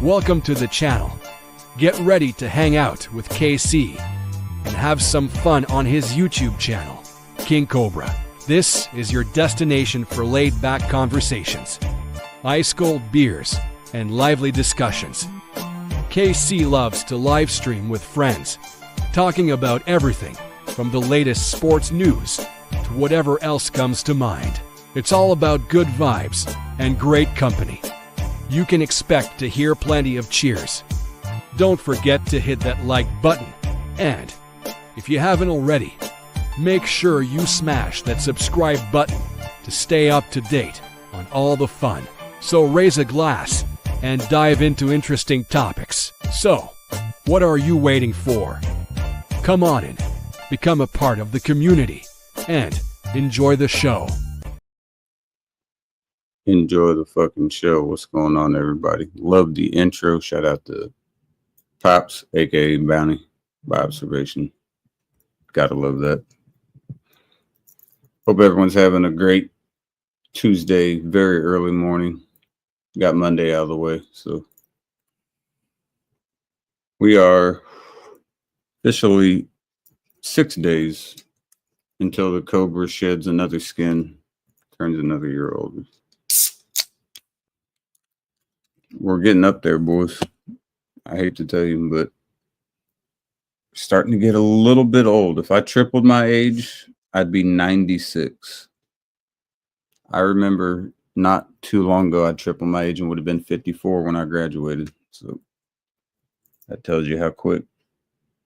Welcome to the channel. Get ready to hang out with KC and have some fun on his YouTube channel, King Cobra. This is your destination for laid-back conversations, ice-cold beers, and lively discussions. KC loves to live stream with friends, talking about everything from the latest sports news to whatever else comes to mind. It's all about good vibes and great company. You can expect to hear plenty of cheers. Don't forget to hit that like button, and if you haven't already, make sure you smash that subscribe button to stay up to date on all the fun. So raise a glass and dive into interesting topics. So, what are you waiting for? Come on in, become a part of the community, and enjoy the show. Enjoy the fucking show. What's going on, everybody? Love the intro. Shout out to Pops, aka Bounty, by observation. Gotta love that. Hope everyone's having a great Tuesday, very early morning. Got Monday out of the way, so we are officially 6 days until the Cobra sheds another skin, turns another year older. We're getting up there, boys. I hate to tell you, but starting to get a little bit old. If I tripled my age, I'd be 96. I remember not too long ago, I tripled my age and would have been 54 when I graduated. So that tells you how quick.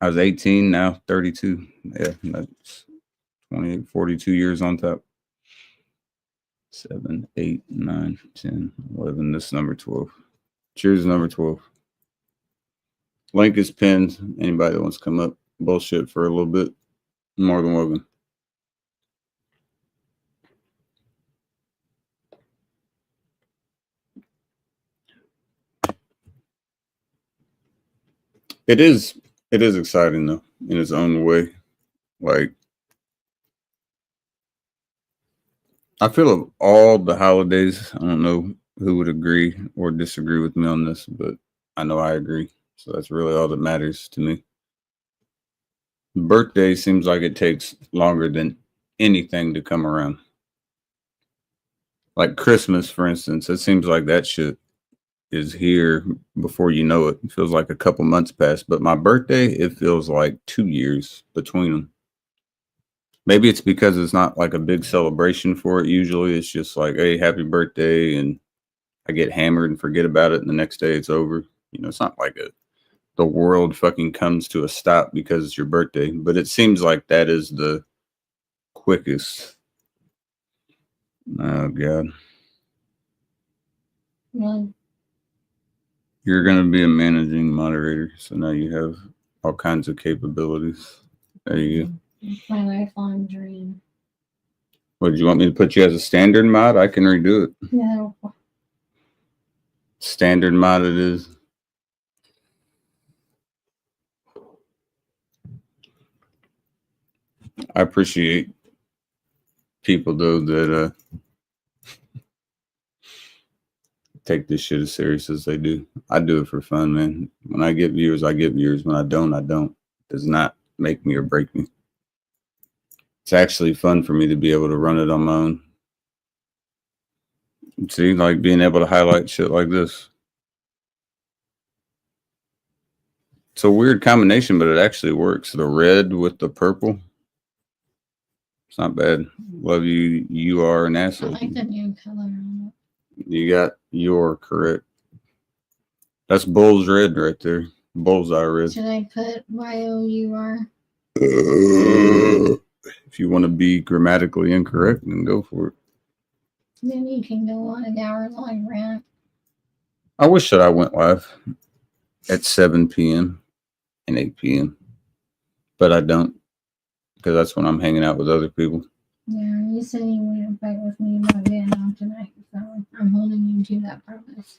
I was 18, now 32. Yeah, that's 28, 42 years on top. 7, 8, 9, 10, 11. This is number 12. Cheers, number 12. Link is pinned. Anybody that wants to come up, bullshit for a little bit, more than welcome. It is exciting though, in its own way. Like, I feel of all the holidays, I don't know who would agree or disagree with me on this, but I know I agree. So that's really all that matters to me. Birthday seems like it takes longer than anything to come around. Like Christmas, for instance, it seems like that shit is here before you know it. It feels like a couple months passed, but my birthday, it feels like 2 years between them. Maybe it's because it's not like a big celebration for it. Usually it's just like, hey, happy birthday, and I get hammered and forget about it, and the next day it's over. You know, it's not like the world fucking comes to a stop because it's your birthday, but it seems like that is the quickest. Oh, God. Yeah. You're going to be a managing moderator, so now you have all kinds of capabilities. There you go. It's my lifelong dream. What, do you want me to put you as a standard mod? I can redo it. No. Standard mod it is. I appreciate people, though, that take this shit as serious as they do. I do it for fun, man. When I get viewers, I get viewers. When I don't, I don't. It does not make me or break me. It's actually fun for me to be able to run it on my own. See, like being able to highlight shit like this. It's a weird combination, but it actually works. The red with the purple. It's not bad. Love you. You are an I asshole. like the new color on You got your correct. That's Bull's red right there. Bullseye red. it. Should I put YOUR? If you want to be grammatically incorrect, then go for it. Then you can go on an hour-long rant. I wish that I went live at 7 p.m. and 8 p.m. But I don't, because that's when I'm hanging out with other people. Yeah, you said you wouldn't fight with me about Vietnam tonight, so I'm holding you to that promise.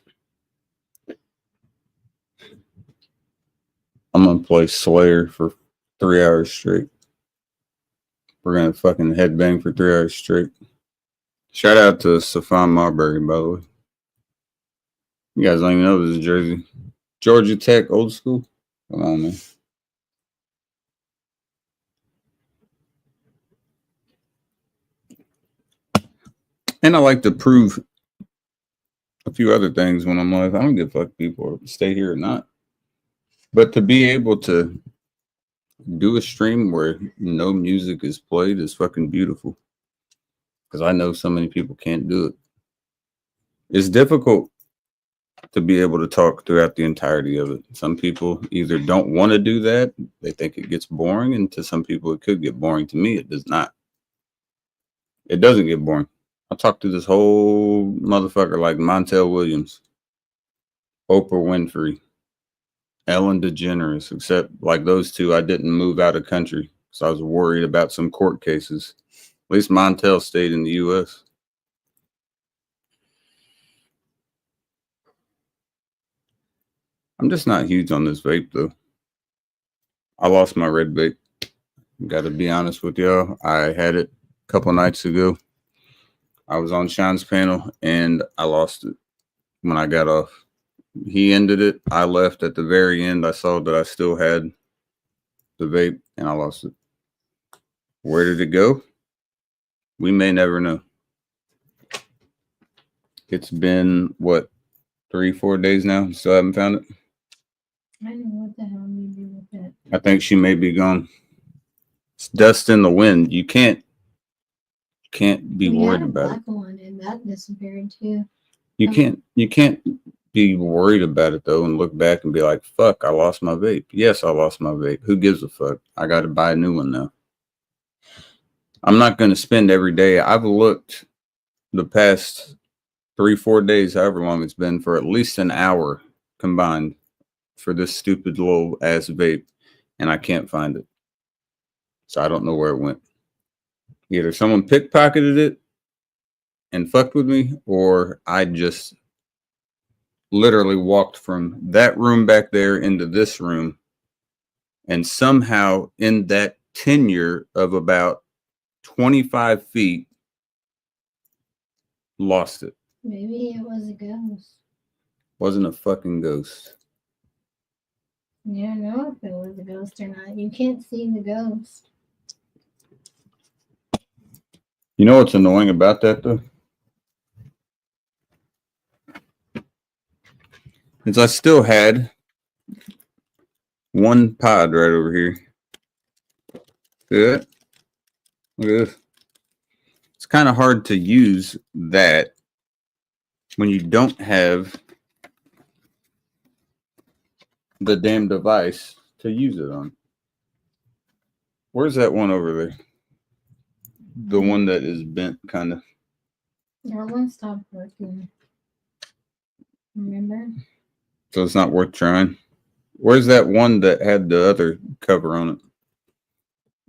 I'm going to play Slayer for 3 hours straight. We're going to fucking headbang for 3 hours straight. Shout out to Stefan Marbury, by the way. You guys don't even know this is Jersey. Georgia Tech, old school. Come on, man. And I like to prove a few other things when I'm like, I don't give a fuck people stay here or not. But to be able to do a stream where no music is played is fucking beautiful. Because I know so many people can't do it. It's difficult to be able to talk throughout the entirety of it. Some people either don't want to do that, they think it gets boring, and to some people it could get boring. To me, it does not. It doesn't get boring. I talked to this whole motherfucker like Montel Williams, Oprah Winfrey, Ellen DeGeneres, except like those two, I didn't move out of country because I was worried about some court cases. At least Montel stayed in the U.S. I'm just not huge on this vape, though. I lost my red vape. Got to be honest with y'all. I had it a couple nights ago. I was on Sean's panel, and I lost it when I got off. He ended it. I left at the very end. I saw that I still had the vape, and I lost it. Where did it go? We may never know. It's been, what, 3-4 days now? Still haven't found it? I don't know what the hell we do with it. I think she may be gone. It's dust in the wind. You can't be worried about it. One and that disappeared too. You can't be worried about it though and look back and be like, fuck, I lost my vape. Yes, I lost my vape. Who gives a fuck? I got to buy a new one now. I'm not going to spend every day. I've looked the past 3-4 days, however long it's been, for at least an hour combined for this stupid little ass vape, and I can't find it. So I don't know where it went. Either someone pickpocketed it and fucked with me, or I just literally walked from that room back there into this room, and somehow in that tenure of about 25 feet, lost it. Maybe it was a ghost. Wasn't a fucking ghost. You don't know if it was a ghost or not. You can't see the ghost. You know what's annoying about that though? Is I still had one pod right over here. See that? Look at this. It's kind of hard to use that when you don't have the damn device to use it on. Where's that one over there? The one that is bent, kind of. That one stopped working. Remember? So it's not worth trying. Where's that one that had the other cover on it?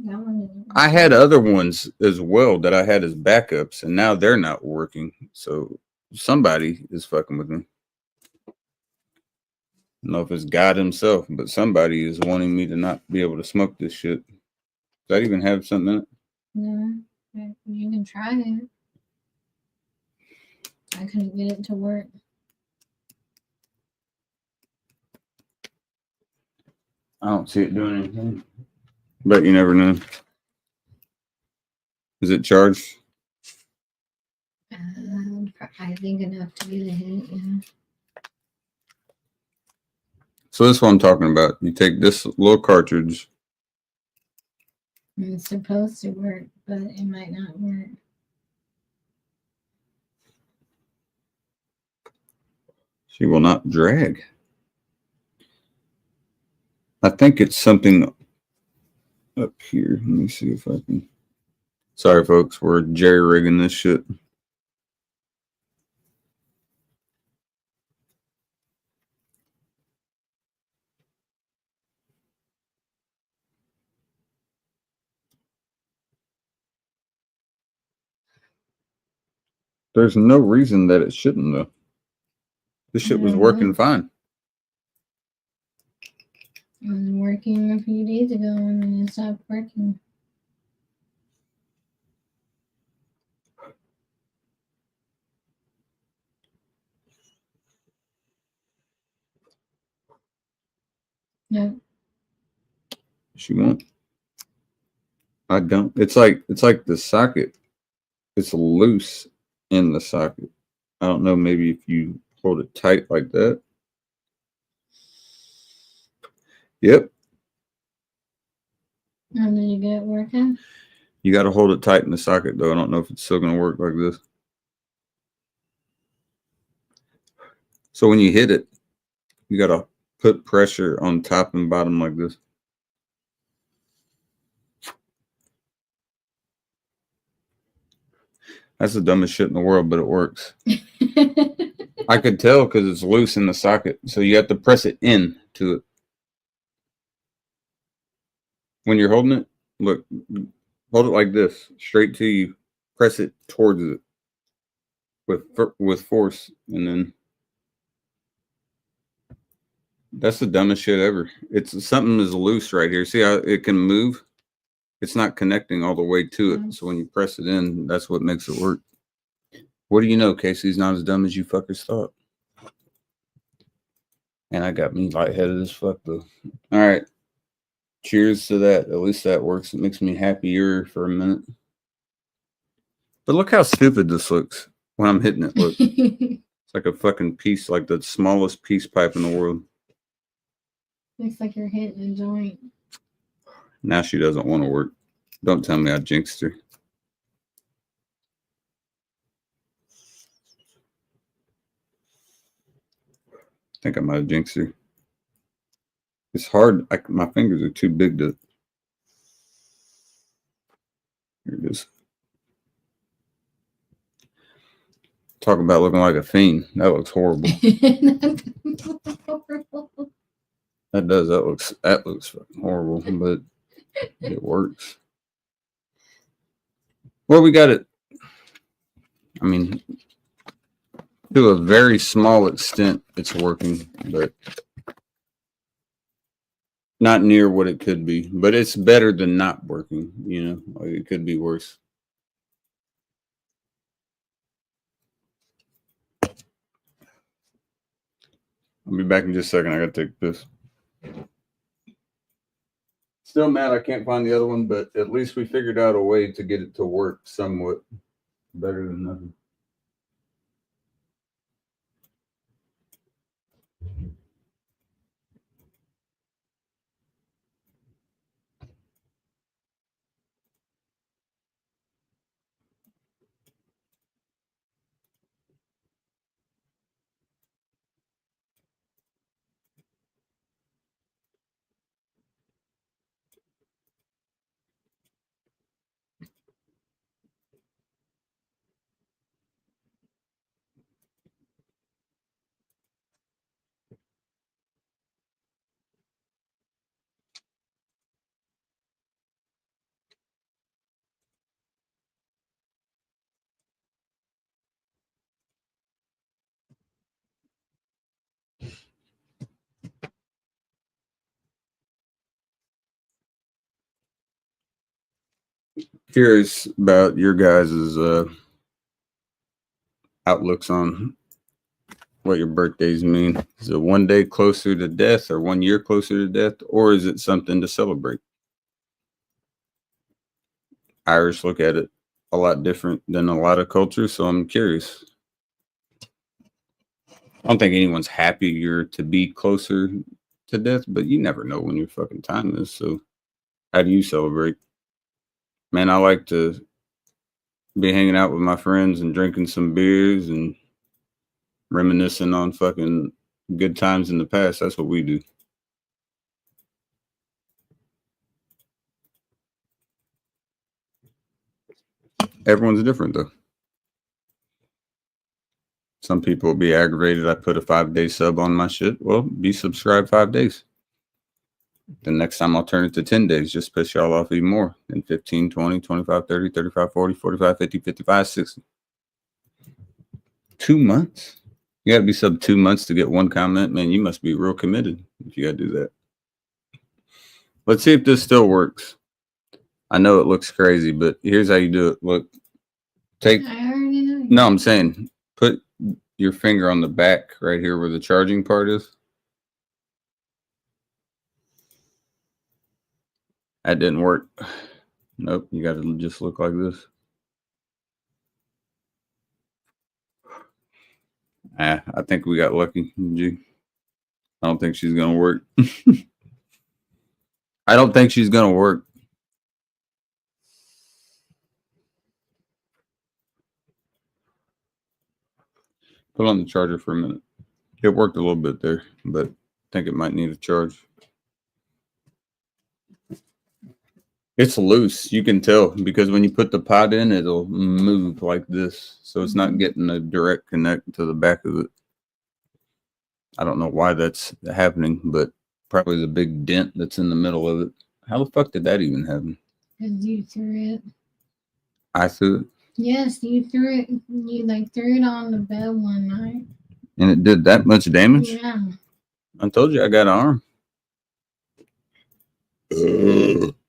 That one isn't. I had other ones as well that I had as backups, and now they're not working. So somebody is fucking with me. I don't know if it's God himself, but somebody is wanting me to not be able to smoke this shit. Does that even have something in it? No, but you can try it. I couldn't get it to work. I don't see it doing anything. But you never know. Is it charged? I think enough to get a hit. Yeah. So this is what I'm talking about. You take this little cartridge. It's supposed to work, but it might not work. She will not drag. I think it's something up here. Let me see if I can. Sorry, folks. We're jerry-rigging this shit. There's no reason that it shouldn't, though. This shit was working fine. It was working a few days ago and then it stopped working. No. She won't. I don't. It's like the socket. It's loose in the socket. I don't know. Maybe if you hold it tight like that. Yep. And then you get it working. You got to hold it tight in the socket, though. I don't know if it's still going to work like this. So when you hit it, you got to put pressure on top and bottom like this. That's the dumbest shit in the world, but it works. I could tell because it's loose in the socket. So you have to press it in to it. When you're holding it, look, hold it like this, straight to you. Press it towards it with force, and then that's the dumbest shit ever. It's something is loose right here. See how it can move? It's not connecting all the way to it. So when you press it in, that's what makes it work. What do you know, Casey's not as dumb as you fuckers thought. And I got me lightheaded as fuck though. All right. Cheers to that. At least that works. It makes me happier for a minute. But look how stupid this looks when I'm hitting it. Look. It's like a fucking piece, like the smallest peace pipe in the world. Looks like you're hitting a joint. Now she doesn't want to work. Don't tell me I jinxed her. I think I might have jinxed her. It's hard. My fingers are too big to. Here it is. Talk about looking like a fiend. That looks horrible. That does. That looks fucking horrible, but it works. Well, we got it. I mean, to a very small extent, it's working, but not near what it could be. But it's better than not working. You know, like it could be worse. I'll be back in just a second. I gotta take this. Still mad I can't find the other one, but at least we figured out a way to get it to work somewhat better than nothing. Curious about your guys' outlooks on what your birthdays mean. Is it 1 day closer to death or 1 year closer to death, or is it something to celebrate? Irish look at it a lot different than a lot of cultures, so I'm curious. I don't think anyone's happier to be closer to death, but you never know when your fucking time is. So how do you celebrate? Man, I like to be hanging out with my friends and drinking some beers and reminiscing on fucking good times in the past. That's what we do. Everyone's different though. Some people will be aggravated I put a 5-day sub on my shit. Well, be subscribed 5 days. The next time I'll turn it to 10 days. Just piss y'all off even more. Then 15, 20, 25, 30, 35, 40, 45, 50, 55, 60. 2 months? You got to be sub 2 months to get one comment. Man, you must be real committed if you got to do that. Let's see if this still works. I know it looks crazy, but here's how you do it. Look, I already know. No, I'm saying put your finger on the back right here where the charging part is. That didn't work. Nope, you got to just look like this. I think we got lucky, G. I don't think she's going to work. I don't think she's going to work. Put on the charger for a minute. It worked a little bit there, but I think it might need a charge. It's loose. You can tell because when you put the pot in, it'll move like this. So it's not getting a direct connect to the back of it. I don't know why that's happening, but probably the big dent that's in the middle of it. How the fuck did that even happen? Because you threw it. I threw it? Yes, you threw it. You threw it on the bed one night. And it did that much damage? Yeah. I told you I got an arm.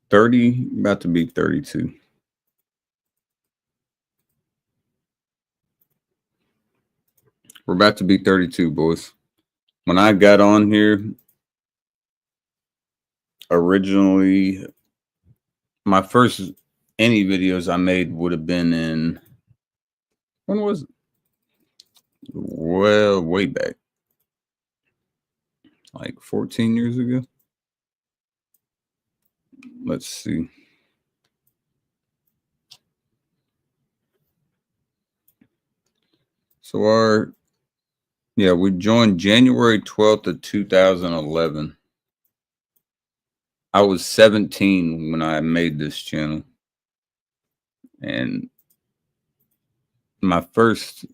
30, about to be 32. We're about to be 32, boys. When I got on here, originally, my first any videos I made would have been in, when was it? Well, way back. Like 14 years ago. Let's see. So we joined January 12th of 2011. I was 17 when I made this channel. And my first,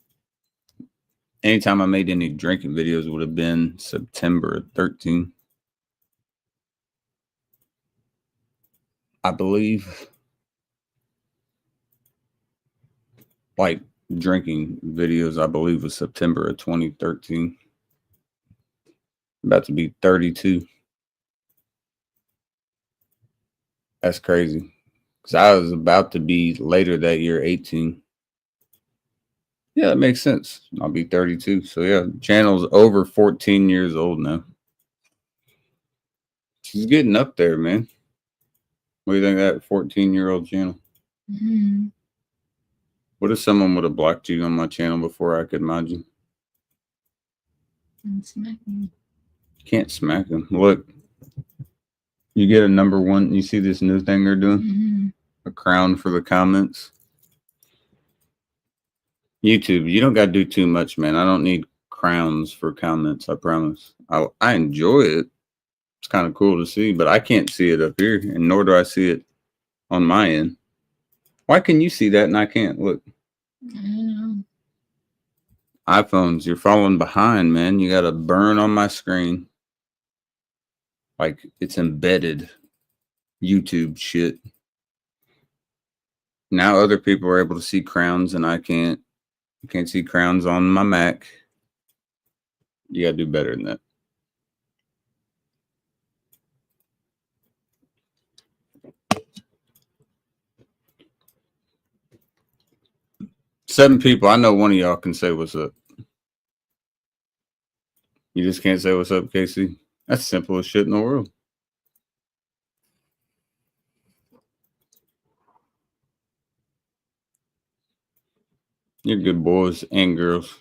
anytime I made any drinking videos would have been September of 13. I believe. Like drinking videos, I believe was September of 2013. About to be 32. That's crazy. Because I was about to be later that year, 18. Yeah, that makes sense. I'll be 32. So yeah, channel's over 14 years old now. She's getting up there, man. What do you think of that 14-year-old channel? Mm-hmm. What if someone would have blocked you on my channel before I could mod you? And smack me. Can't smack them. Look, you get a number one. You see this new thing they're doing? Mm-hmm. A crown for the comments. YouTube, you don't got to do too much, man. I don't need crowns for comments, I promise. I enjoy it. It's kind of cool to see, but I can't see it up here, and nor do I see it on my end. Why can you see that and I can't? Look. I don't know. iPhones, you're falling behind, man. You got to burn on my screen. Like it's embedded YouTube shit. Now other people are able to see crowns and I can't. You can't see crowns on my Mac. You got to do better than that. Seven people. I know one of y'all can say what's up. You just can't say what's up, Casey. That's the simplest shit in the world. You're good boys and girls.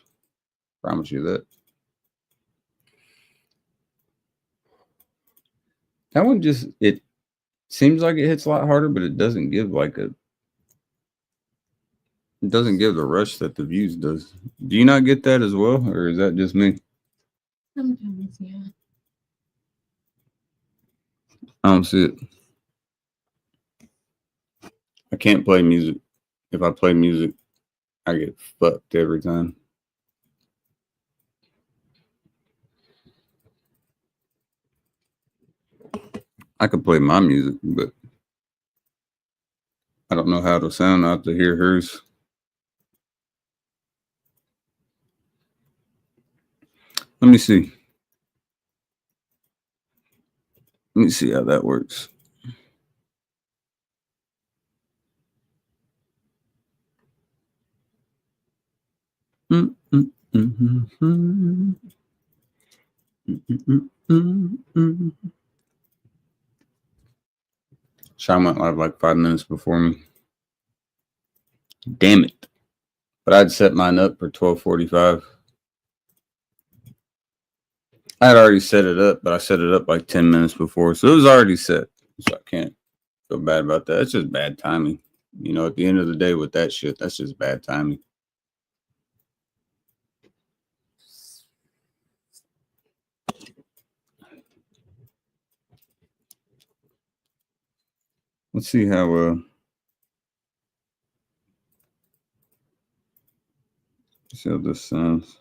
Promise you that. That one just, it seems like it hits a lot harder, but it doesn't give it doesn't give the rush that the views does. Do you not get that as well? Or is that just me? Sometimes, yeah. I don't see it. I can't play music. If I play music, I get fucked every time. I could play my music, but I don't know how it'll sound. I have to hear hers. Let me see. Let me see how that works. Sean went live like 5 minutes before me. Damn it. But I'd set mine up for 12:45. I had already set it up, but I set it up like 10 minutes before. So it was already set. So I can't feel bad about that. It's just bad timing. You know, at the end of the day with that shit, that's just bad timing. Let's see how this sounds.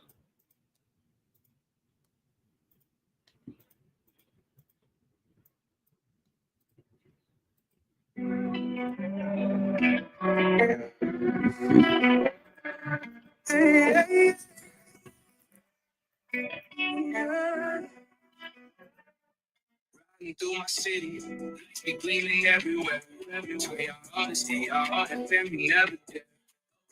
Through my city, be gleaming everywhere. To your honesty, our heart and family never did.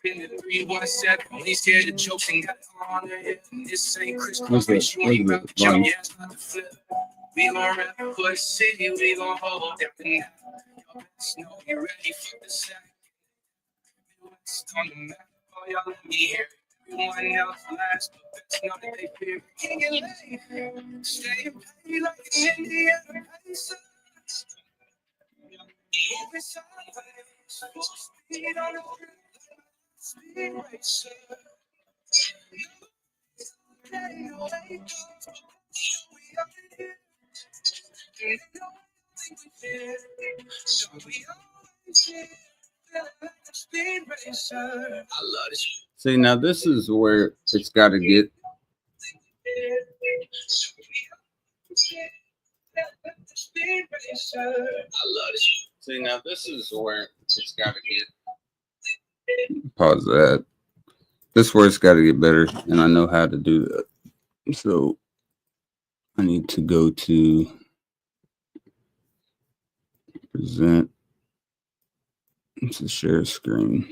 In the 317, only scared of jokes and got on their head. This ain't Christmas, bitch, you ain't about to jump, yeah, it's not the flip. We gon' rap for the city, we gon' hold down the night. Y'all best know you ready for the sack. Midwest on the map, all y'all let me hear. Everyone else last, but best know that they fear. King and late, stay and pay like an Indiana pacer. Moving sideways, full speed on the grid, speed racer. Okay, no way goes, we up in here. Ain't no thing we fear, so we always here. Feeling like a speed racer. I love this. See, now this is where it's got to get. See, now this is where it's got to get. Pause that. This is where it's got to get better, and I know how to do that. So I need to go to present. It's a share screen.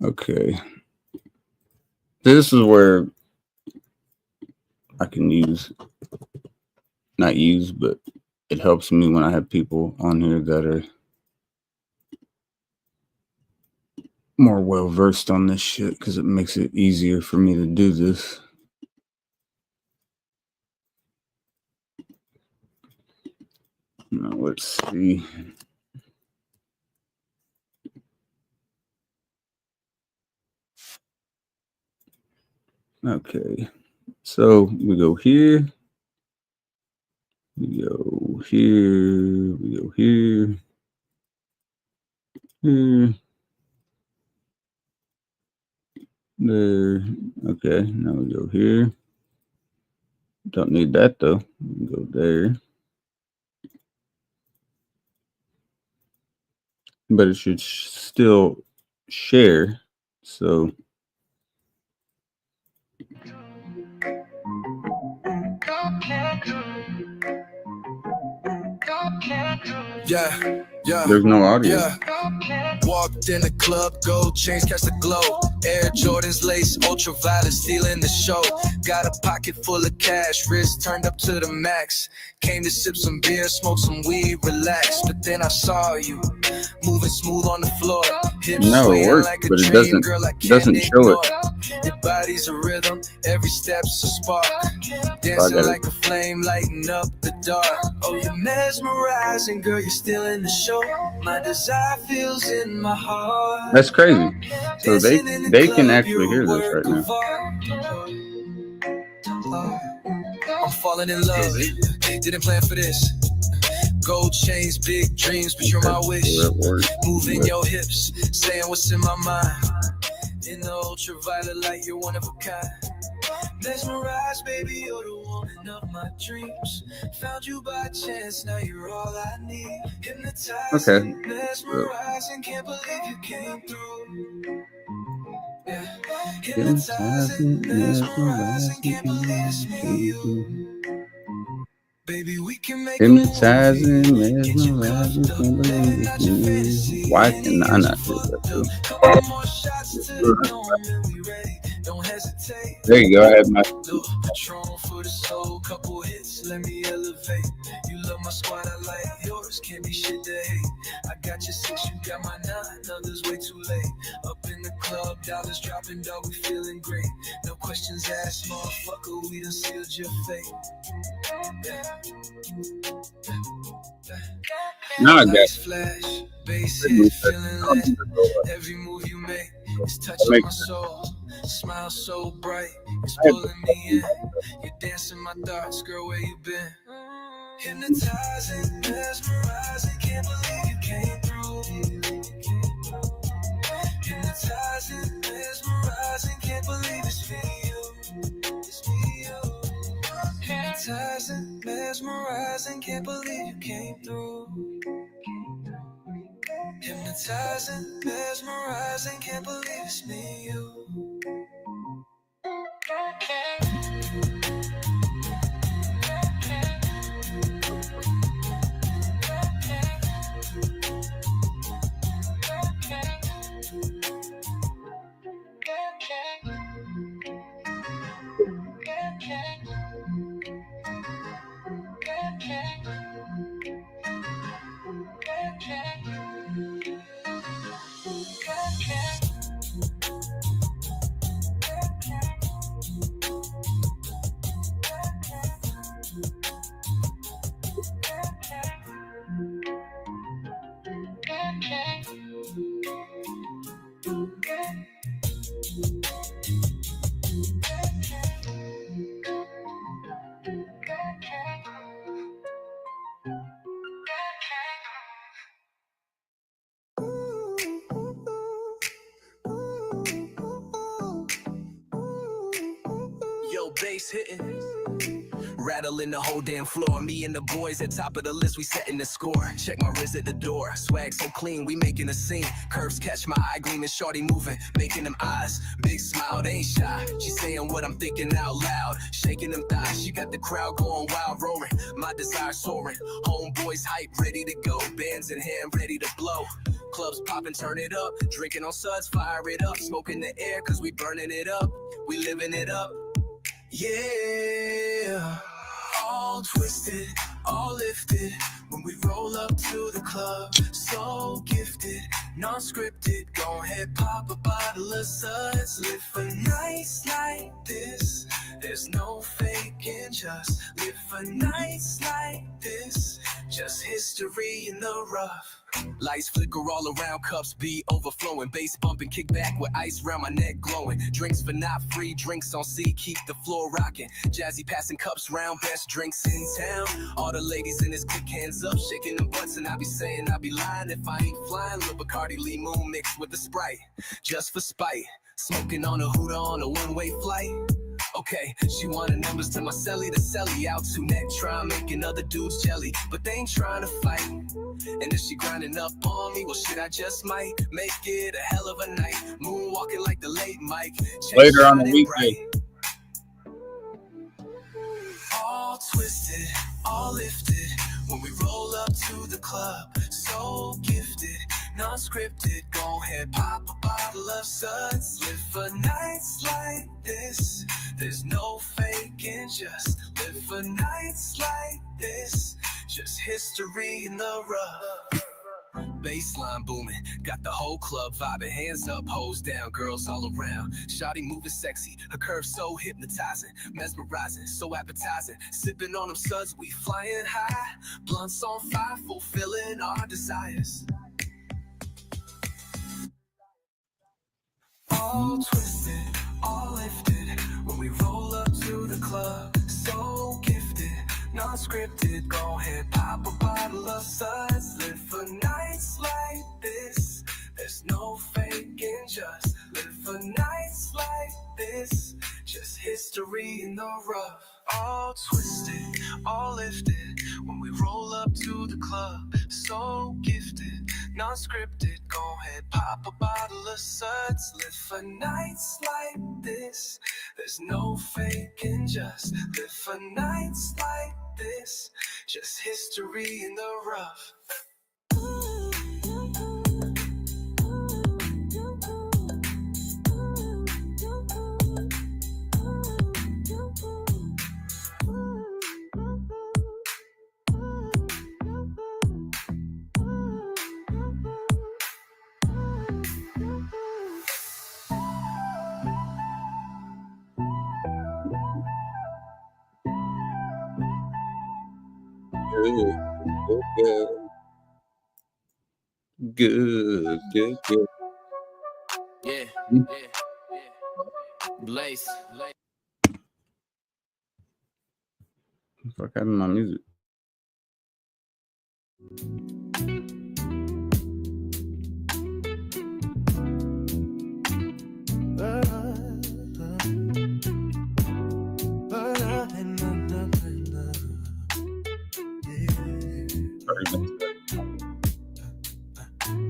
Okay. This is where I can not use, but it helps me when I have people on here that are more well versed on this shit, because it makes it easier for me to do this. Now let's see. Okay, so we go here, we go here, we go here, here, there. Okay, now we go here. Don't need that though. We can go there. But it should still share. So yeah, there's no audio. Yeah. Walked in the club, gold chains catch the glow. Air Jordans lace, ultraviolet, stealing the show. Got a pocket full of cash, wrist turned up to the max. Came to sip some beer, smoke some weed, relax. But then I saw you moving smooth on the floor. Hips no, it works, like but it dream, doesn't. girl, It doesn't show it. Your body's a rhythm, every step's a spark. Dancing like a flame, lighting up the dark. Oh, you're mesmerizing, girl, you're still in the show. My desire feels in my heart. That's crazy. So they can actually hear this right now. I'm falling in love. Didn't plan for this. Gold chains, big dreams, but you're my wish. Moving your hips, saying what's in my mind. In the ultraviolet light, you're one of a kind. Mesmerized, baby, you're the woman of my dreams. Found you by chance, now you're all I need. Hypnotized, okay. Mesmerizing, can't believe you came through. Yeah. Hypnotizing, mesmerizing, can't believe it's me. Baby, we can make Hypnotizing, mesmerizing, can't believe it's me. Why can I not do that too? Don't hesitate. There you go. I had my Little Patron for the soul, couple hits, let me elevate. You love my squad, I like yours, can't be shit to hate. I got your 6, you got my 9, others way too late. Up in the club, dollars dropping, dog, we feeling great. No questions asked, motherfucker, we done sealed your fate. now I got Lights flash, bass hit, feeling lit. Every move you make is touching my soul. Smile so bright, it's pulling me in. You're dancing my thoughts, girl, where you been? Hypnotizing, mesmerizing, can't believe you came through. Hypnotizing, mesmerizing, can't believe it's me, you. It's me, you. Hypnotizing, mesmerizing, can't believe you came through. Hypnotizing, mesmerizing, can't believe it's me, you. Yo, bass hitting. Rattling the whole damn floor. Me and the boys at top of the list, we setting the score. Check my wrist at the door. Swag so clean, we making a scene. Curves catch my eye gleaming, shorty moving, making them eyes. Big smile, they ain't shy. She saying what I'm thinking out loud. Shaking them thighs, she got the crowd going wild, roaring. My desire soaring. Homeboys hype, ready to go. Bands in hand, ready to blow. Clubs popping, turn it up. Drinking on suds, fire it up. Smoking the air, cause we burning it up. We living it up. Yeah. All twisted, all lifted. When we roll up to the club, so gifted, non-scripted. Go ahead, pop a bottle of suds. Live for nights like this. There's no faking, just live for nights like this. Just history in the rough. Lights flicker all around, cups be overflowing. Bass bumping, kick back with ice round my neck glowing. Drinks for not free, drinks on C, keep the floor rocking. Jazzy passing cups round, best drinks in town. All the ladies in this click hands up, shaking them butts. And I be saying I be lying if I ain't flying. Lil Bacardi Lee Moon mixed with the Sprite, just for spite. Smoking on a hooter on a one-way flight. Okay, she wanted numbers to my celly, the celly out to neck, trying making other dudes jelly, but they ain't trying to fight. And if she grinding up on me, well shit, I just might make it a hell of a night. Moonwalking like the late Mike. later on the weekday. All twisted, all lifted. When we roll up to the club, so gifted, non-scripted. Go ahead, pop a bottle of suds. Live for nights like this. There's no faking, just live for nights like this. Just history in the rough. Baseline booming, got the whole club vibing. Hands up, hoes down, girls all around. Shawty moving sexy, her curves so hypnotizing, mesmerizing, so appetizing. Sipping on them suds, we flying high. Blunts on fire, fulfilling our desires. All twisted, all lifted. When we roll up to the club, so gifted, non-scripted. Go ahead, pop a bottle of suds. Live for nights like this. There's no faking, just live for nights like this. Just history in the rough. All twisted, all lifted. When we roll up to the club, so gifted, non-scripted. Go ahead, pop a bottle of suds. Live for nights like this. There's no faking, just live for nights like this. Just history in the rough. Good. Yeah, Blaze. Fuck out of my music.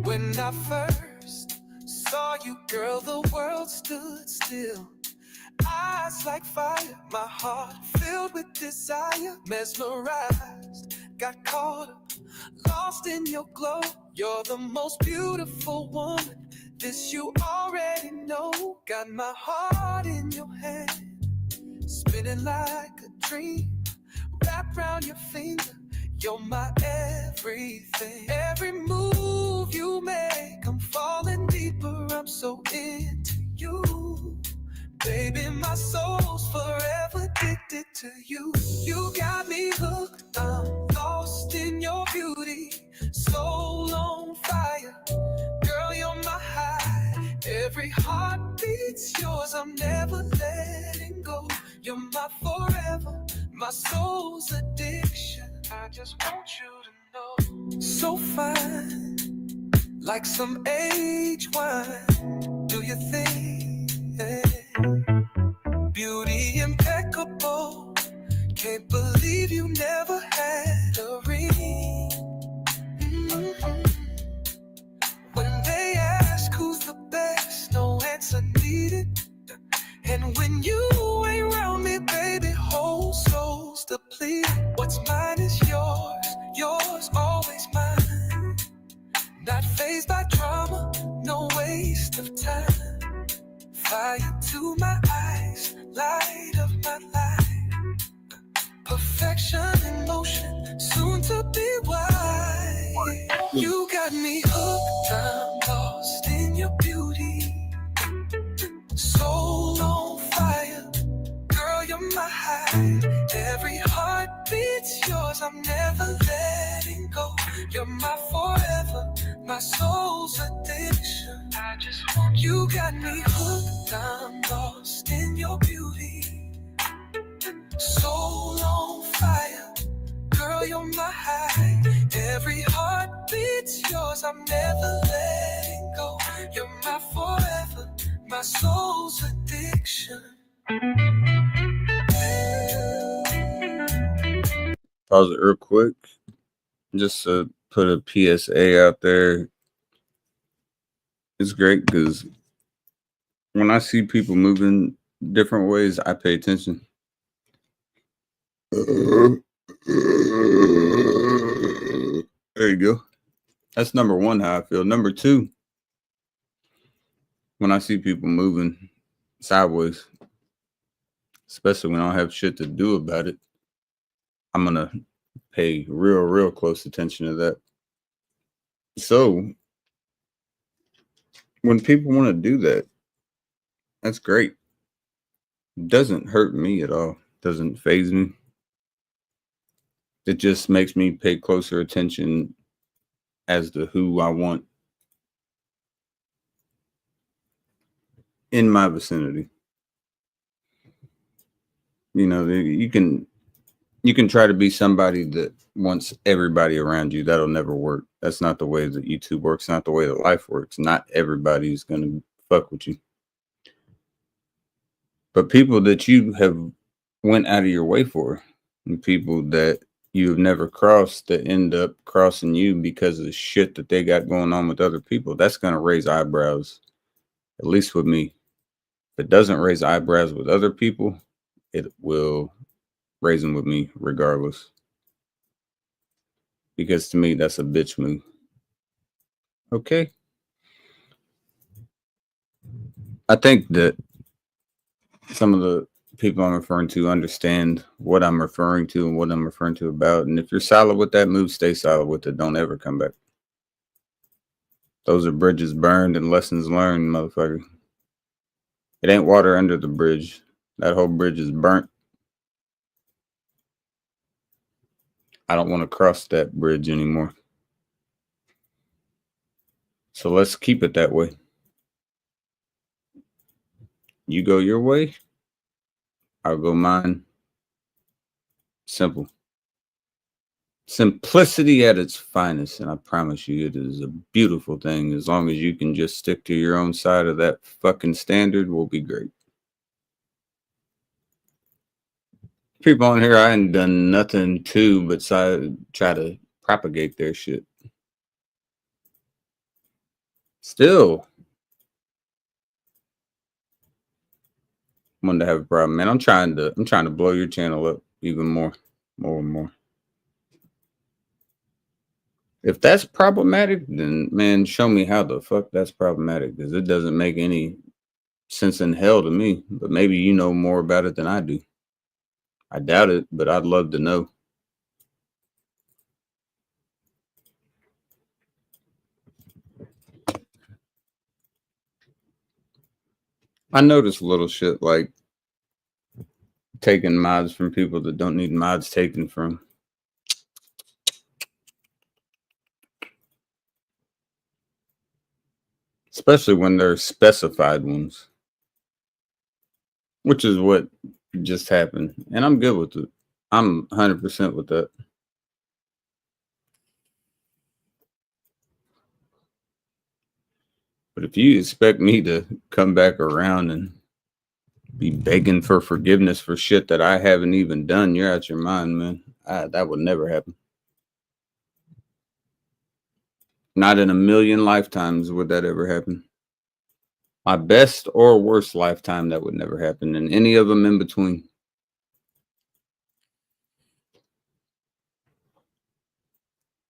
When I first saw you, girl, the world stood still. Eyes like fire, my heart filled with desire. Mesmerized, got caught up, lost in your glow. You're the most beautiful woman, this you already know. Got my heart in your hand, spinning like a dream. Wrap around your finger, you're my everything. Every move you make, I'm falling deeper, I'm so into you. Baby, my soul's forever addicted to you. You got me hooked, I'm lost in your beauty. Soul on fire, girl, you're my high. Every heartbeat's yours, I'm never letting go. You're my forever, my soul's addiction. I just want you to know. So fine, like some aged wine. Do you think? Beauty impeccable. Can't believe you never had a ring. When they ask who's the best, no answer needed. And when you ain't around me, baby, whole soul's depleted. What's mine is yours, yours always mine. Not fazed by drama, no waste of time. Fire to my eyes, light of my life. Perfection in motion, soon to be wise. You got me hooked, I'm lost in your beauty. Soul on fire, girl, you're my high. Every heartbeat's yours, I'm never letting go. You're my forever, my soul's addiction. I just want you. Got me hooked, I'm lost in your beauty. Soul on fire, girl, you're my high. Every heartbeat's yours, I'm never letting go. You're my forever, my soul's addiction. Pause it real quick. Just to put a PSA out there. It's great because when I see people moving different ways, I pay attention. There you go. That's number one, how I feel. Number two, when I see people moving sideways, especially when I don't have shit to do about it, I'm going to pay real close attention to that. So when people want to do that, that's great. It doesn't hurt me at all. It doesn't faze me. It just makes me pay closer attention as to who I want in my vicinity. You know, you can try to be somebody that wants everybody around you. That'll never work. That's not the way that YouTube works. Not the way that life works. Not everybody's going to fuck with you. But people that you have went out of your way for, and people that you've never crossed that end up crossing you because of the shit that they got going on with other people, that's going to raise eyebrows, at least with me. If it doesn't raise eyebrows with other people, it will raise them with me regardless. Because to me, that's a bitch move. Okay. I think that some of the people I'm referring to understand what I'm referring to and what I'm referring to about. And if you're solid with that move, stay solid with it. Don't ever come back. Those are bridges burned and lessons learned, motherfucker. It ain't water under the bridge. That whole bridge is burnt. I don't want to cross that bridge anymore. So let's keep it that way. You go your way, I'll go mine. Simple. Simplicity at its finest, and I promise you it is a beautiful thing. As long as you can just stick to your own side of that fucking standard, will be great. People on here I ain't done nothing to but try to propagate their shit. Still wanted to have a problem, man. I'm trying to blow your channel up even more and more. If that's problematic, then man, show me how the fuck that's problematic, because it doesn't make any sense in hell to me. But maybe you know more about it than I do. I doubt it, but I'd love to know. I notice little shit like taking mods from people that don't need mods taken from. Especially when they're specified ones, which is what just happened. And I'm good with it. I'm 100% with that. But if you expect me to come back around and be begging for forgiveness for shit that I haven't even done, you're out your mind, man. That would never happen. Not in a million lifetimes would that ever happen. My best or worst lifetime, that would never happen. And any of them in between.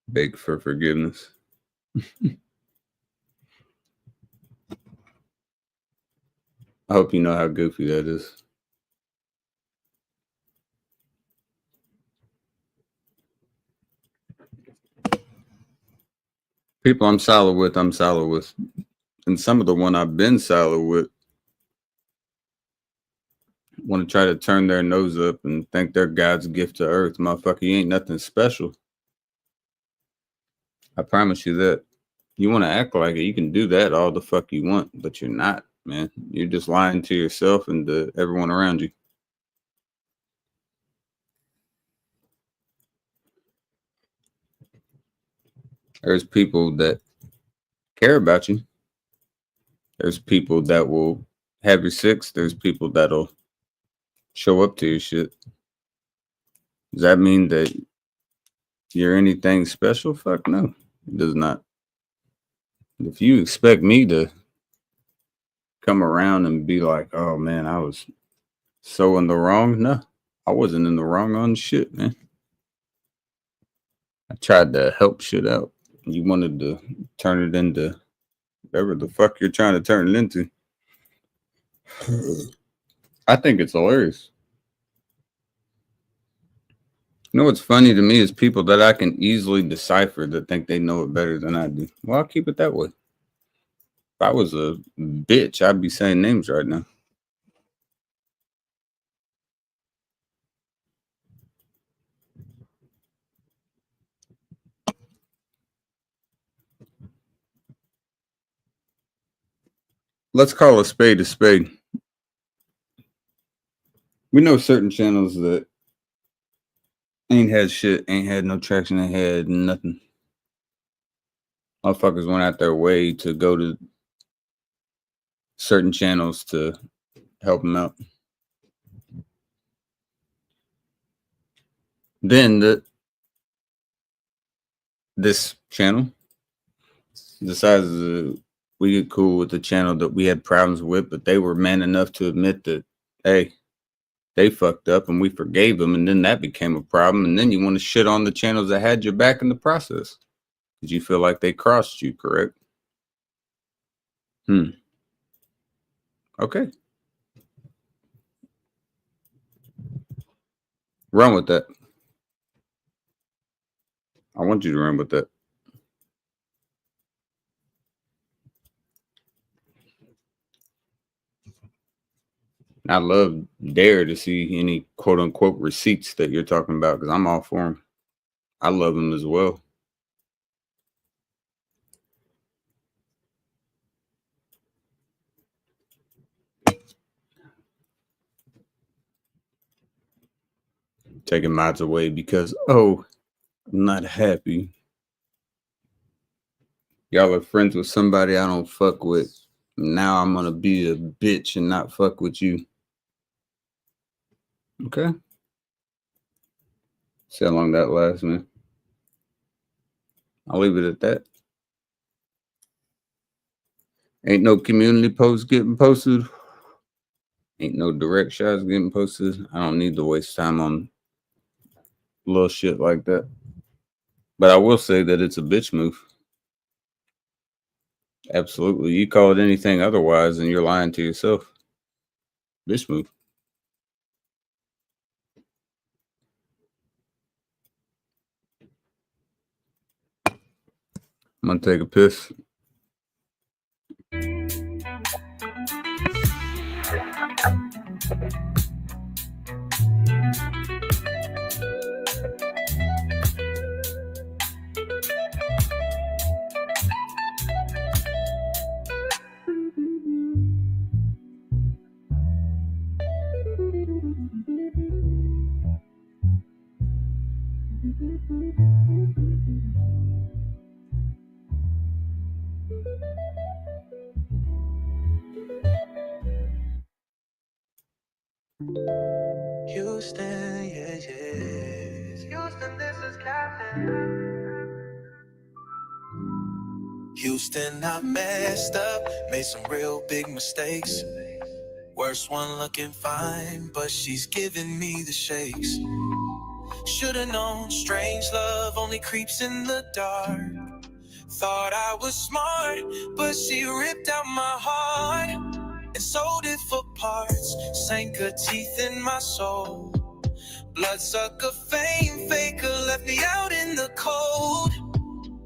Beg for forgiveness. I hope you know how goofy that is. People I'm solid with. And some of the one I've been solid with want to try to turn their nose up and think they're God's gift to earth. Motherfucker, you ain't nothing special. I promise you that. You want to act like it, you can do that all the fuck you want, but you're not, man. You're just lying to yourself and to everyone around you. There's people that care about you. There's people that will have your six. There's people that'll show up to your shit. Does that mean that you're anything special? Fuck no, it does not. If you expect me to come around and be like, oh man, I was so in the wrong. No, I wasn't in the wrong on shit, man. I tried to help shit out. You wanted to turn it into whatever the fuck you're trying to turn it into. I think it's hilarious. You know what's funny to me is people that I can easily decipher that think they know it better than I do. Well, I'll keep it that way. If I was a bitch, I'd be saying names right now. Let's call a spade a spade. We know certain channels that ain't had shit, ain't had no traction, ain't had nothing. Motherfuckers went out their way to go to certain channels to help them out. Then this channel decides we get cool with the channel that we had problems with, but they were man enough to admit that, hey, they fucked up and we forgave them, and then that became a problem. And then you want to shit on the channels that had your back in the process because you feel like they crossed you, correct? Okay. Run with that. I want you to run with that. I love dare to see any quote unquote receipts that you're talking about, because I'm all for them. I love him as well. Taking mods away because, oh, I'm not happy. Y'all are friends with somebody I don't fuck with. Now I'm gonna be a bitch and not fuck with you. Okay. See how long that lasts, man. I'll leave it at that. Ain't no community posts getting posted. Ain't no direct shots getting posted. I don't need to waste time on little shit like that. But I will say that it's a bitch move. Absolutely. You call it anything otherwise and you're lying to yourself. Bitch move. I'm gonna take a piss. Houston, yeah, yeah. Houston, this is Captain. Houston, I messed up, made some real big mistakes. Worst one looking fine, but she's giving me the shakes. Should've known strange love only creeps in the dark. Thought I was smart, but she ripped out my heart and sold it for parts. Sank her teeth in my soul. Bloodsucker fame faker left me out in the cold,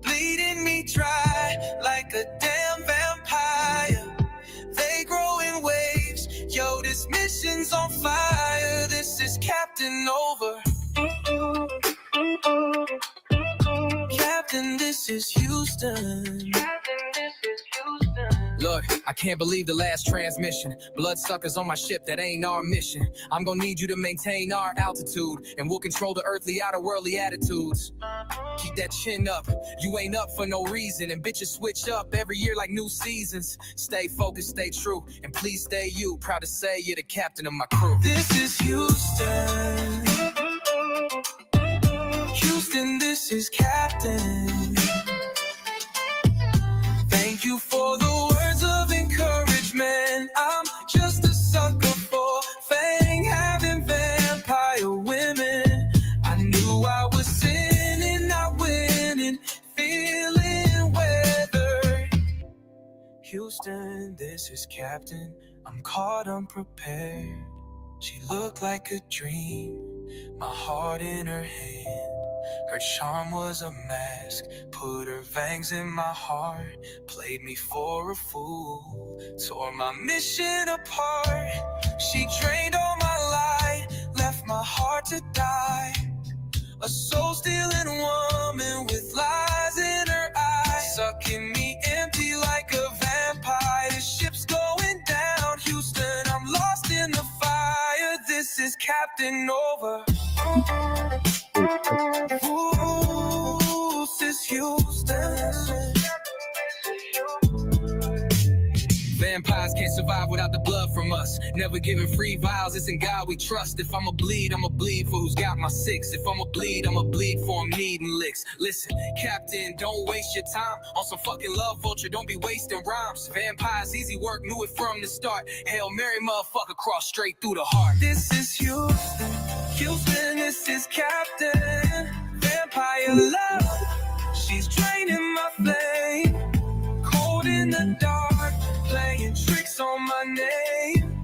bleeding me dry like a damn vampire. They grow in waves. Yo, this mission's on fire. This is Captain Over. Captain, this is Houston. Look, I can't believe the last transmission. Bloodsuckers on my ship, that ain't our mission. I'm gonna need you to maintain our altitude, and we'll control the earthly outer worldly attitudes. Keep that chin up, you ain't up for no reason. And bitches switch up every year like new seasons. Stay focused, stay true, and please stay you. Proud to say you're the captain of my crew. This is Houston. Houston, this is Captain. Thank you for the words of encouragement. I'm just a sucker for fang having vampire women. I knew I was sinning, not winning, feeling weathered. Houston, this is Captain. I'm caught unprepared. She looked like a dream, my heart in her hand. Her charm was a mask, put her fangs in my heart, played me for a fool, tore my mission apart. She drained all my light, left my heart to die. A soul-stealing woman with lies in her eyes, sucking me empty like a vampire. The ship's going down, Houston, I'm lost in the fire. This is Captain Over. Ooh, this is Houston. Vampires can't survive without the blood from us. Never giving free vials, it's in God we trust. If I'ma bleed for who's got my six. If I'ma bleed for him needing licks. Listen, Captain, don't waste your time on some fucking love vulture, don't be wasting rhymes. Vampires, easy work, knew it from the start. Hail Mary, motherfucker, cross straight through the heart. This is Houston. Houston, this is Captain. Vampire love, she's draining my flame. Cold in the dark, playing tricks on my name.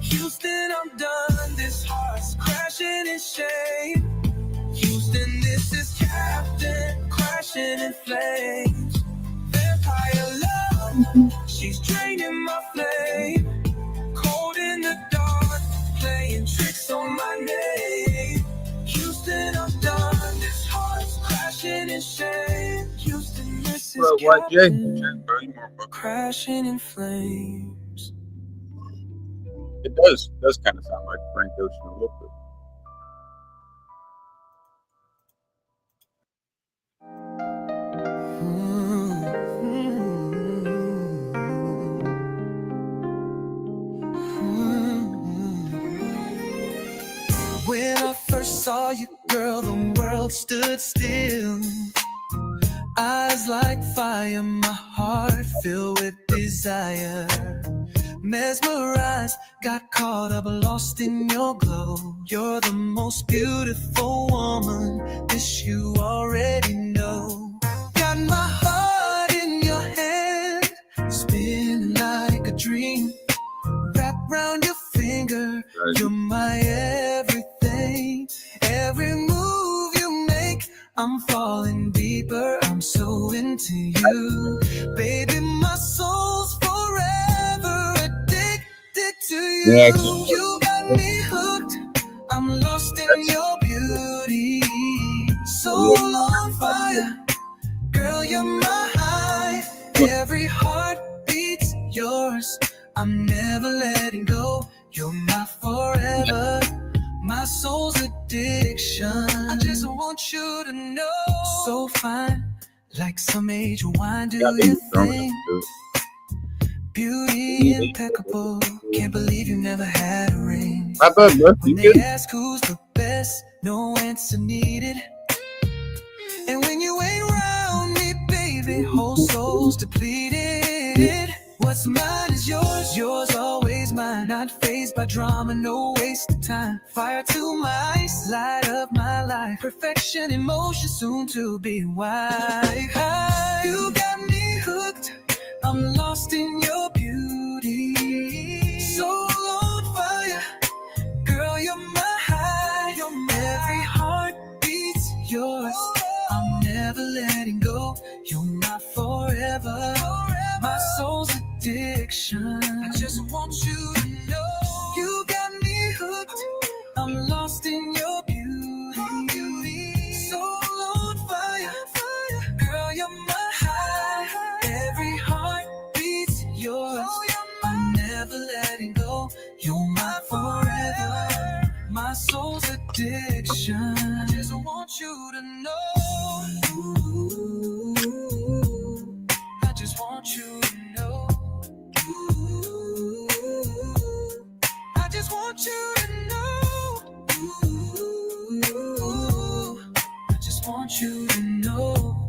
Houston, I'm done, this heart's crashing in shame. Houston, this is Captain, crashing in flames. Vampire love, she's draining my flame. Cold in the dark, playing tricks on my name. Houston, I'm done, this heart's crashing. White Jay. captain, Bro, you more buck- crashing in flames. It does kind of sound like Frank Ocean a little bit. When I first saw you, girl, the world stood still. Eyes like fire, my heart filled with desire. Mesmerized, got caught up, lost in your glow. You're the most beautiful woman, this you already know. Got my heart in your hand, spinning like a dream. Wrap round your finger, you're my everything. Every move you make, I'm falling deeper, I'm so into you. Baby, my soul's forever addicted to you. Yeah, You got me hooked, I'm lost in your beauty. Soul on fire, girl, you're my high. Every heart beats yours, I'm never letting go. You're my forever, my soul's addiction. I just want you to know. So fine, like some angel wine, do Yeah, your I thing. think Beauty impeccable, can't believe you never had a ring. Wrap up, bro. You When they good? ask who's the best, no answer needed. And when you ain't around me, baby, whole soul's depleted. What's mine is yours, yours always mine. Not fazed by drama, no waste of time. Fire to my eyes, light up my life. Perfection in motion, soon to be white. You got me hooked, I'm lost in your beauty. Soul on fire, girl, you're my high. Every heart beats yours, I'm never letting go. You're my forever, my soul's addiction. I just want you to know. You got me hooked, I'm lost in your beauty. Soul on fire, girl, you're my high. Every heart beats yours, I'm never letting go. You're my forever, my soul's addiction. I just want you to know. I just want you to know. I just want you to know. I just want you to know.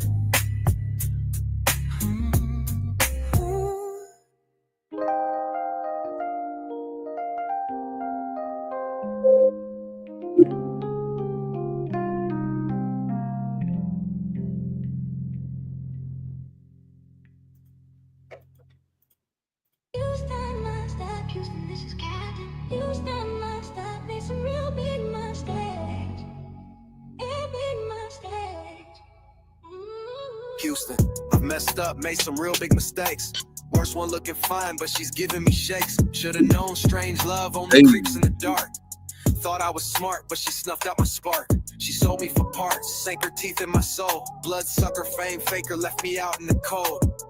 Houston, my step, Houston, this is Captain. Houston, my step, made some real big mistakes. Big mistakes. Houston, I've messed up, made some real big mistakes. Worst one looking fine, but she's giving me shakes. Should've known strange love only Hey. creeps in the dark. Thought I was smart, but she snuffed out my spark. She sold me for parts, sank her teeth in my soul. Bloodsucker, fame faker, left me out in the cold.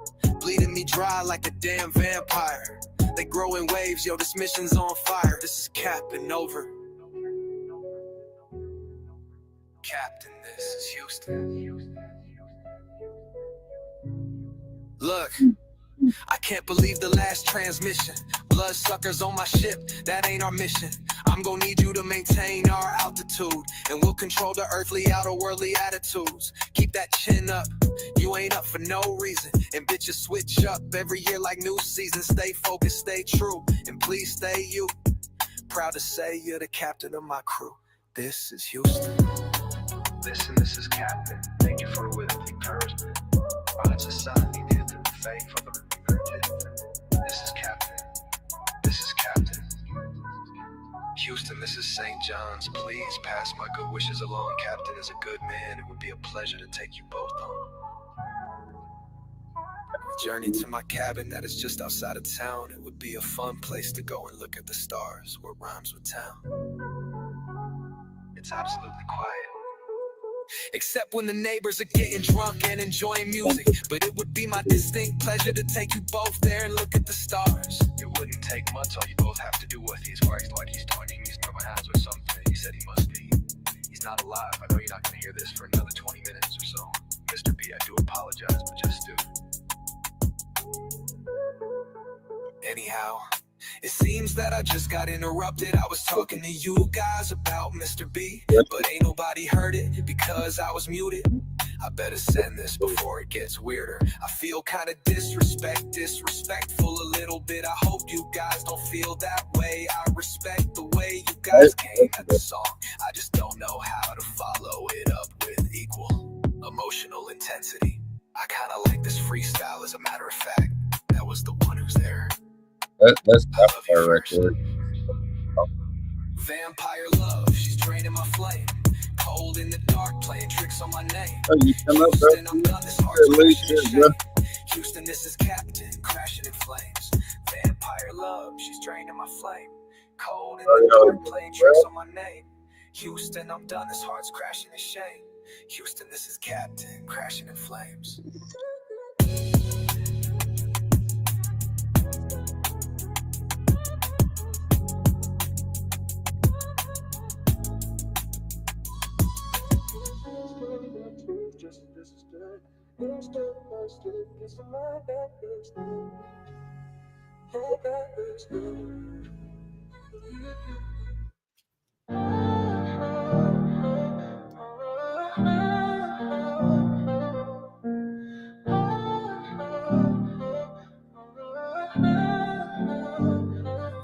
Bleeding me dry like a damn vampire. They grow in waves, yo, this mission's on fire. This is Captain over. Captain, this is Houston. Look, I can't believe the last transmission. Bloodsuckers on my ship, that ain't our mission. I'm gonna need you to maintain our altitude, and we'll control the earthly outer worldly attitudes. Keep that chin up, you ain't up for no reason. And bitches switch up every year like new season. Stay focused, stay true, and please stay you. Proud to say you're the captain of my crew. This is Houston. Listen, this is Captain. Thank you for with encouragement. Odds aside, needed the faith for the repentance. This is Captain. This is Captain. Houston, this is St. John's. Please pass my good wishes along. Captain is a good man. It would be a pleasure to take you both home. Journey to my cabin that is just outside of town. It would be a fun place to go and look at the stars. What rhymes with town? It's absolutely quiet. Except when the neighbors are getting drunk and enjoying music. But it would be my distinct pleasure to take you both there and look at the stars. It wouldn't take much, all you both have to do with he's worried like he's joining these my hands or something. He said he must be. He's not alive. I know you're not gonna hear this for another 20 minutes or so. Mr. B, I do apologize, but just do. Anyhow, it seems that I just got interrupted. I was talking to you guys about Mr. B, but ain't nobody heard it because I was muted. I better send this before it gets weirder. I feel kinda disrespectful a little bit. I hope you guys don't feel that way. I respect the way you guys came at the song. I just don't know how to follow it up with equal emotional intensity. I kinda like this freestyle, as a matter of fact. That was the one who's there. That's I love you our first. record. Vampire love, she's draining my flame. Cold in the dark, playing tricks on my name. Oh, you come up, bro. Houston, I'm done, this heart's At least crashing in it, bro. shame. Houston, this is Captain, crashing in flames. Vampire love, she's draining my flame. Cold in the dark, playing tricks on my name. Houston, I'm done, this heart's crashing in shame. Houston, this is Captain, crashing in flames.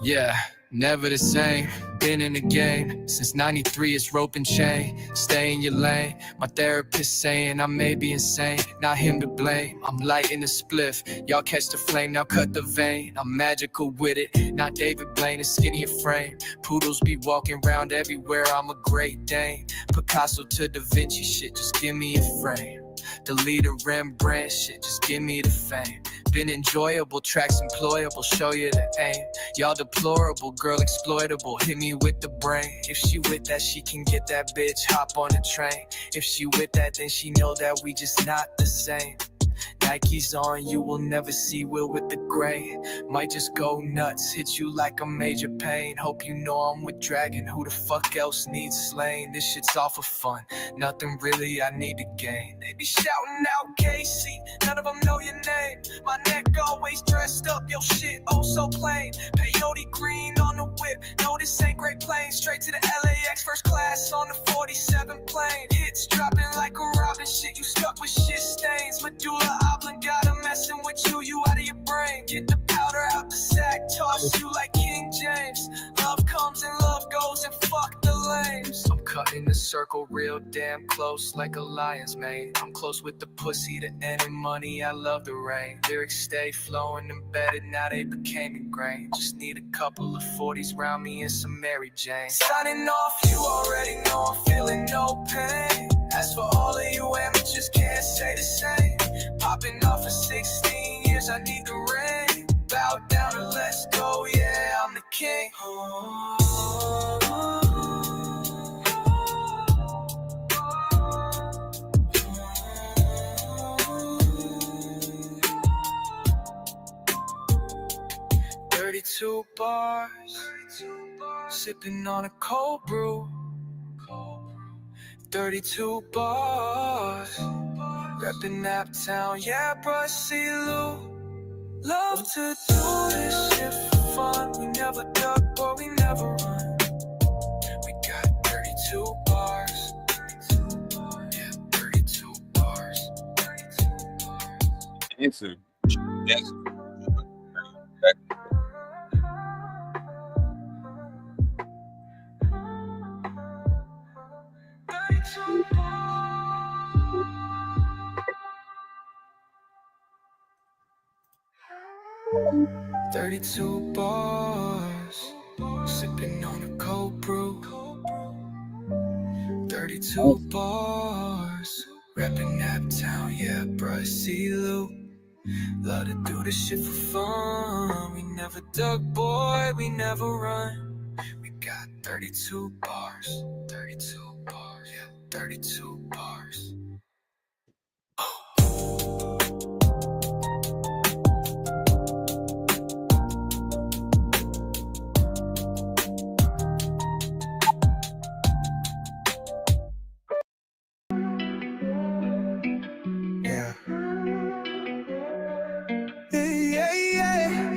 Yeah, never the same. Been in the game since 93. It's rope and chain. Stay in your lane. My therapist saying I may be insane. Not him to blame. I'm lighting the spliff. Y'all catch the flame, now cut the vein. I'm magical with it. Not David Blaine, a skinnier frame. Poodles be walking around everywhere. I'm a Great Dane. Picasso to Da Vinci shit. Just give me a frame. The leader Rembrandt shit. Just give me the fame. Been enjoyable, tracks employable, show you the aim. Y'all deplorable, girl exploitable, hit me with the brain. If she with that, she can get that bitch, hop on the train. If she with that, then she know that we just not the same. Nike's on, you will never see Will with the gray. Might just go nuts, hit you like a major pain. Hope you know I'm with Dragon, who the fuck else needs slain? This shit's all for fun, nothing really I need to gain. They be shouting out KC, none of them know your name. My neck always dressed up, yo shit, oh so plain. Peyote green on the whip, no this ain't Great Plains. Straight to the LAX, first class on the 47 plane. Hits dropping like a robin, shit you stuck with shit stains. Medulla oblongata messing with you, you out of your brain. Get the powder out the sack, toss you like King James. Love comes and love goes and fuck the lames. I'm cutting the circle real damn close like a lion's mane. I'm close with the pussy, the end of money, I love the rain. Lyrics stay flowing embedded, now they became ingrained. Just need a couple of 40s round me and some Mary Jane. Signing off, you already know I'm feeling no pain. As for all of you amateurs, can't say the same. Popping off for 16 years, I need the rain. Bow down and let's go, yeah, I'm the king. 32 bars, sipping on a cold brew. 32 bars, reppin' Naptown, yeah, bruh, see Lou. Love to do this shit for fun. We never duck, but we never run. We got 32 bars. Yeah, 32 bars. Answer. Yes. 32 bars, sipping on a cold brew. 32 bars, reppin' Naptown, yeah, bruh, see Lou. Love to do this shit for fun. We never duck, boy, we never run. We got 32 bars, 32 bars. 32 bars. Yeah. Yeah, yeah.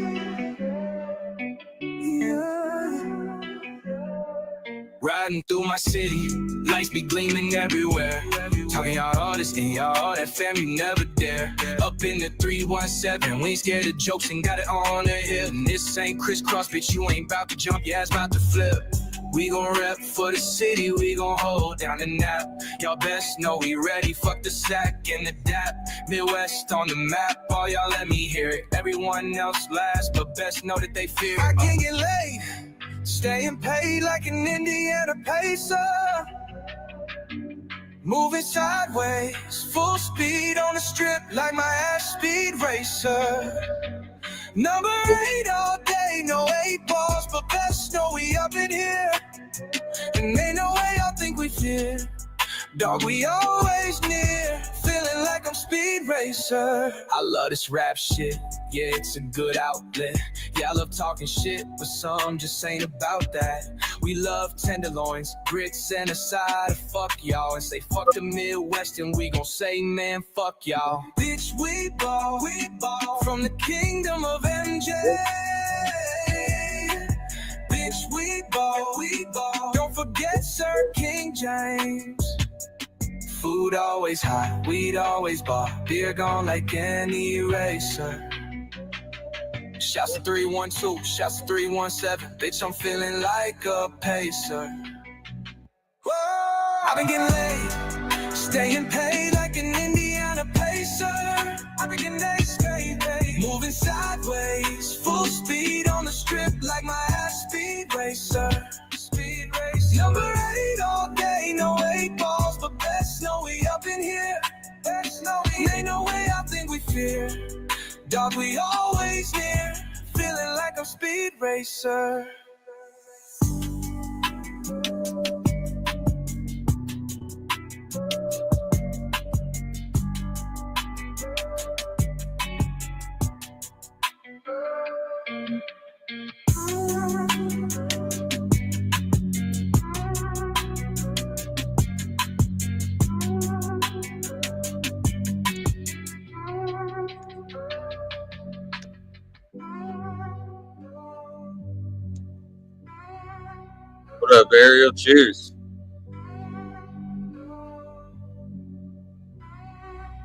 Riding through my city, lights be gleaming everywhere. Talking y'all all this and y'all all that family never dare. Up in the 317, we ain't scared of jokes and got it on the hill. And this ain't crisscross, bitch, you ain't about to jump, your ass about to flip. We gon' rep for the city, we gon' hold down the nap. Y'all best know we ready, fuck the sack and the dap. Midwest on the map, all y'all let me hear it. Everyone else last, but best know that they fear it. I can't get laid, staying paid like an Indiana Pacer. Moving sideways, full speed on the strip like my ass speed racer. Number 8 all day, no 8 balls, but best know we up in here. And ain't no way y'all think we fear. Dog, we always near, feeling like I'm Speed Racer. I love this rap shit, yeah, it's a good outlet. Yeah, I love talking shit, but some just ain't about that. We love tenderloins, grits, and a side of fuck y'all. And say fuck the Midwest, and we gon' say, man, fuck y'all. Bitch, we ball from the kingdom of MJ. Bitch, we ball. Don't forget Sir King James. Food always hot, weed always bought. Beer gone like any eraser. Shouts to 312, shouts to 317. Bitch, I'm feeling like a pacer. Whoa, I've been getting laid, staying paid like an Indiana Pacer. I've been getting laid, staying paid. Moving sideways, full speed on the strip like my ass Speed Racer. Speed Racer. Number 8 all day, no 8 balls, but best know we up in here. Best know we ain't no way I think we fear. Dog, we always near, feeling like I'm Speed Racer. What up, Ariel? Cheers.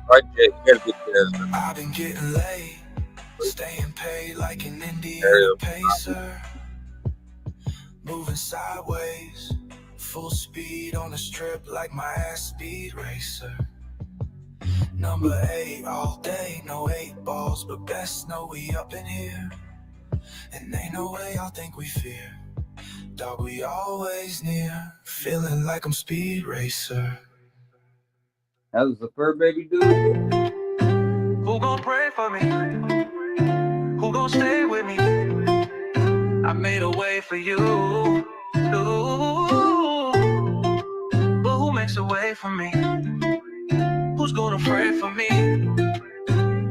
Right, Jay, you gotta get this. I've been getting laid, staying paid like an Indiana Ariel. Pacer. Moving sideways, full speed on the strip like my ass Speed Racer. Number 8 all day, no 8 balls, but best know we up in here. And ain't no way y'all think we fear. Dog, we always near, feeling like I'm Speed Racer. How's the fur baby doing? Who gon' pray for me? Who gon' stay with me? I made a way for you. Ooh. But who makes a way for me? Who's gonna pray for me?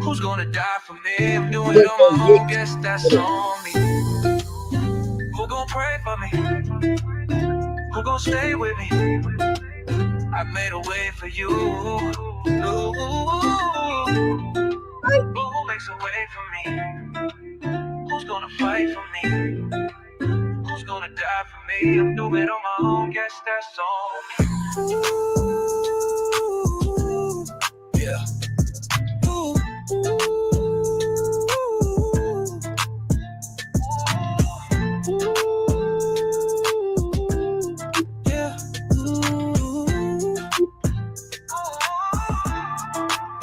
Who's gonna die for me? I'm doing it on my own, guess that's on me. Who gon' pray for me? Who gon' stay with me? I made a way for you. Ooh. But who makes a way for me? Who's gonna fight for me? Who's gonna die for me? I'm doing it on my own, guess that's on me. Yeah. Ooh. Yeah.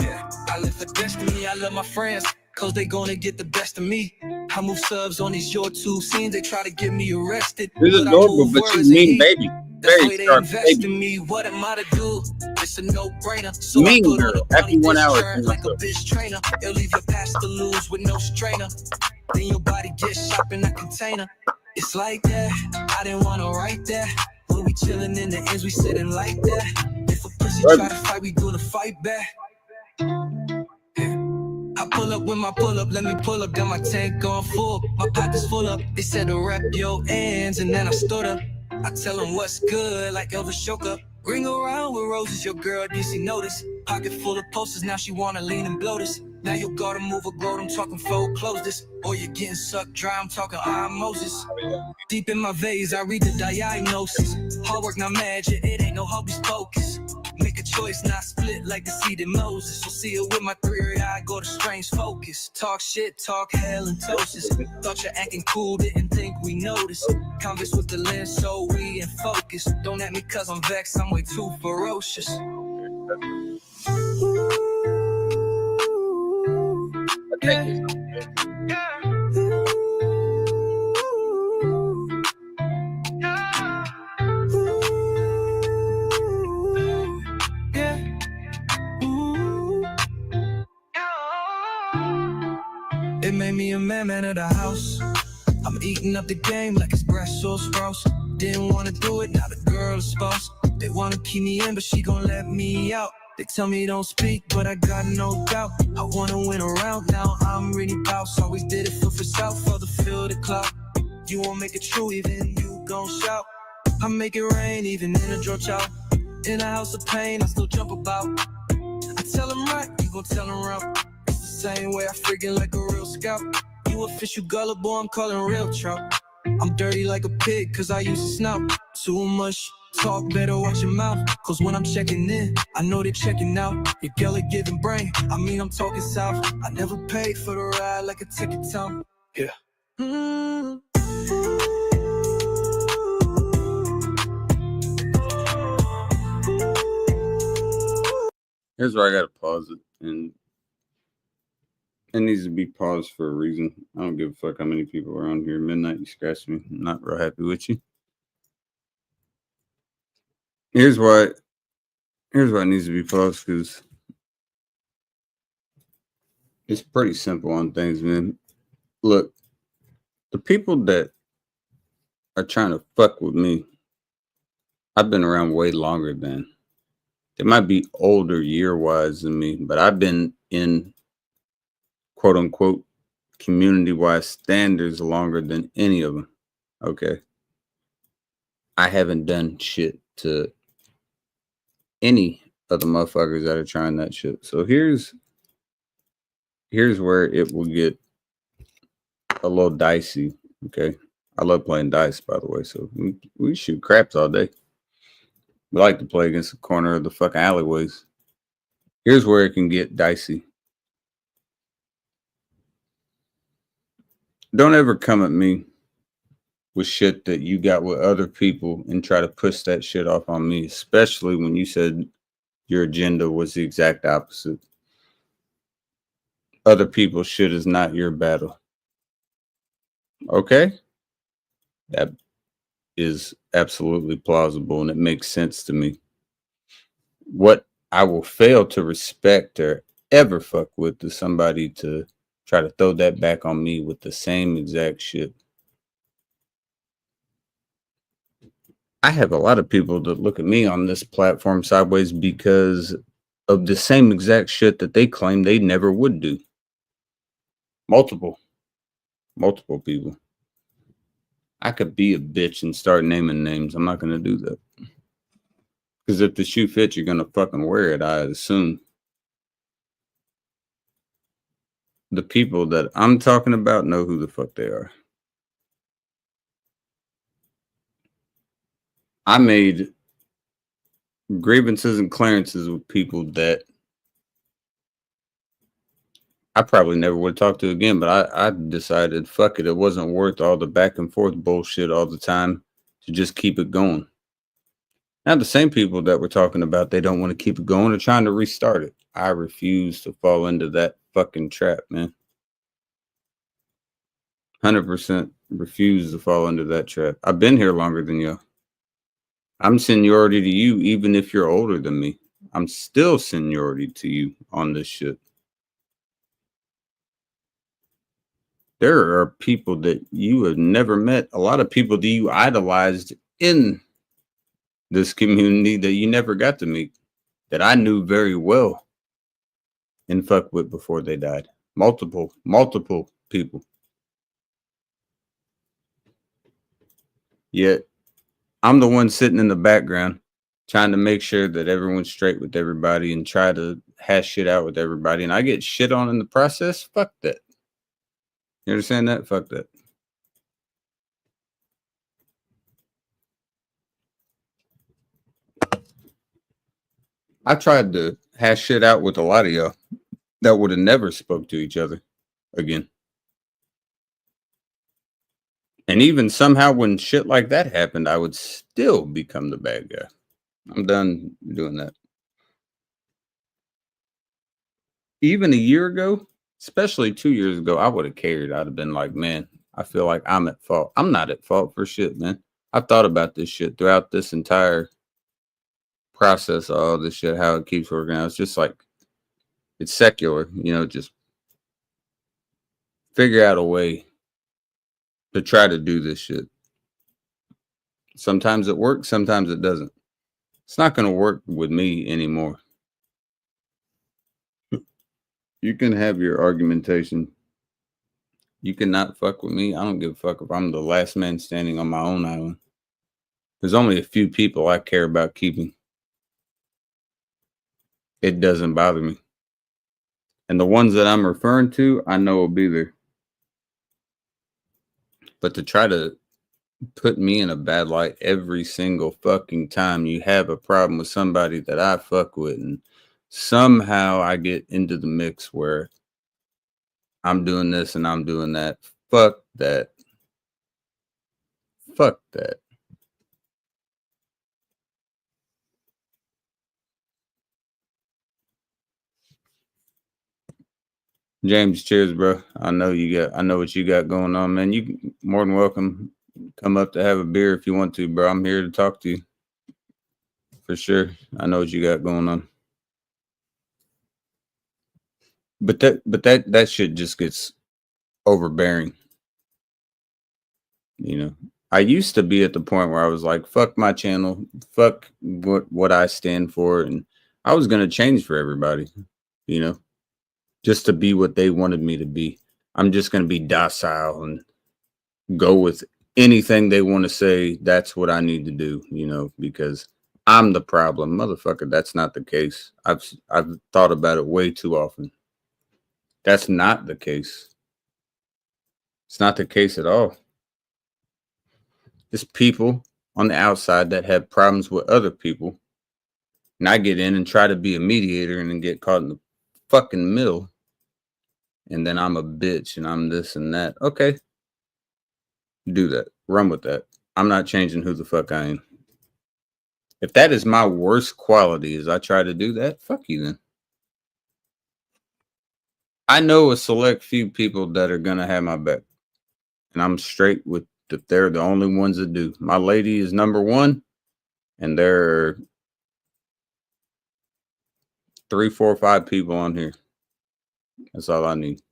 Yeah. I live for destiny, I love my friends, cause they gonna get the best of me. I move subs on these YouTube scenes, they try to get me arrested. This is normal, but you mean baby. That's the Very way they sharp invest baby. in me. What am I to do? It's a no-brainer. So Mean I put girl. on a After 1 hour, shirt like a bitch trainer. It'll leave your past to lose with no strainer. Then your body gets shot in a container. It's like that. I didn't want to write that. When we We chilling in the ends, we sitting like that. If a pussy try to fight, we gonna fight back. I pull up with my pull up, let me pull up, then my tank on full. My pockets full up, they said to wrap your ends, and then I stood up. I tell them what's good, like Elvis shook up. Ring around with roses, your girl, did she notice? Pocket full of posters, now she wanna lean and blow this. Now you gotta move a gold, I'm talking fold, close this. Or you're getting sucked dry, I'm talking Moses. Deep in my veins, I read the diagnosis. Hard work, not magic, it ain't no hocus pocus. Make a choice, not split like the seed in Moses. So see it with my 3rd eye, go to strange focus. Talk shit, talk hell and toasters. Thought you're acting cool, didn't think we noticed. Converse with the lens, so we in focus. Don't at me cause I'm vexed, I'm way too ferocious. Yeah. It made me a man of the house. I'm eating up the game like it's Brussels sprouts. Didn't wanna do it, now the girl is spouse. They wanna keep me in, but she gon' let me out. They tell me don't speak, but I got no doubt. I wanna win around now, I'm really boss. Always did it for South, for the field of clout. You won't make it true, even you gon' shout. I make it rain, even in a drought out. In a house of pain, I still jump about. I tell them right, you gon' tell them wrong. It's the same way I freaking like a real scout. You official gullible, I'm calling real trout. I'm dirty like a pig, cause I use a snout. Too much talk, better watch your mouth. Cause when I'm checking in, I know they're checking out. Your girl a giving brain, I mean I'm talking south. I never paid for the ride like a ticket town. Yeah. Here's where I gotta pause it, and it needs to be paused for a reason. I don't give a fuck how many people are on here. Midnight, you scratch me. I'm not real happy with you. Here's why it needs to be paused, because it's pretty simple on things, man. Look, the people that are trying to fuck with me, I've been around way longer than. They might be older year-wise than me, but I've been in quote-unquote community-wise standards longer than any of them. Okay. I haven't done shit to any of the motherfuckers that are trying that shit. So here's where it will get a little dicey. Okay. I love playing dice, by the way. So we shoot craps all day. We like to play against the corner of the fucking alleyways. Here's where it can get dicey. Don't ever come at me with shit that you got with other people and try to push that shit off on me, especially when you said your agenda was the exact opposite. Other people's shit is not your battle. Okay? That is absolutely plausible and it makes sense to me. What I will fail to respect or ever fuck with is somebody to try to throw that back on me with the same exact shit. I have a lot of people that look at me on this platform sideways because of the same exact shit that they claim they never would do. Multiple people. I could be a bitch and start naming names. I'm not going to do that. Because if the shoe fits, you're going to fucking wear it, I assume. The people that I'm talking about know who the fuck they are. I made grievances and clearances with people that I probably never would talk to again, but I decided, fuck it, it wasn't worth all the back and forth bullshit all the time to just keep it going. Now, the same people that we're talking about, they don't want to keep it going, they're trying to restart it. I refuse to fall into that fucking trap, man. 100% refuse to fall into that trap. I've been here longer than you. I'm seniority to you, even if you're older than me. I'm still seniority to you on this shit. There are people that you have never met, a lot of people that you idolized in this community that you never got to meet, that I knew very well and fucked with before they died. Multiple people. Yet I'm the one sitting in the background trying to make sure that everyone's straight with everybody and try to hash shit out with everybody. And I get shit on in the process. Fuck that. You understand that? Fuck that. I tried to hash shit out with a lot of y'all that would have never spoke to each other again. And even somehow when shit like that happened, I would still become the bad guy. I'm done doing that. Even a year ago, especially 2 years ago, I would have cared. I'd have been like, man, I feel like I'm at fault. I'm not at fault for shit, man. I've thought about this shit throughout this entire process of all this shit, how it keeps working out. It's just like, it's secular, you know, just figure out a way to try to do this shit. Sometimes it works, sometimes it doesn't. It's not going to work with me anymore. You can have your argumentation. You cannot fuck with me. I don't give a fuck if I'm the last man standing on my own island. There's only a few people I care about keeping. It doesn't bother me. And the ones that I'm referring to, I know will be there. But to try to put me in a bad light every single fucking time you have a problem with somebody that I fuck with, and somehow I get into the mix where I'm doing this and I'm doing that. Fuck that. Fuck that. James, cheers, bro. I know what you got going on, man. You more than welcome. Come up to have a beer if you want to, bro. I'm here to talk to you. For sure. I know what you got going on. But that shit just gets overbearing. You know, I used to be at the point where I was like, fuck my channel, fuck what I stand for, and I was gonna change for everybody, you know, just to be what they wanted me to be. I'm just gonna be docile and go with anything they want to say. That's what I need to do, you know, because I'm the problem. Motherfucker, that's not the case. I've thought about it way too often. That's not the case. It's not the case at all. There's people on the outside that have problems with other people. And I get in and try to be a mediator and then get caught in the fucking middle. And then I'm a bitch and I'm this and that. Okay. Do that. Run with that. I'm not changing who the fuck I am. If that is my worst quality, is I try to do that, fuck you then. I know a select few people that are going to have my back. And I'm straight with that. They're the only ones that do. My lady is number one. And there are 3, 4, 5 people on here. That's all I need.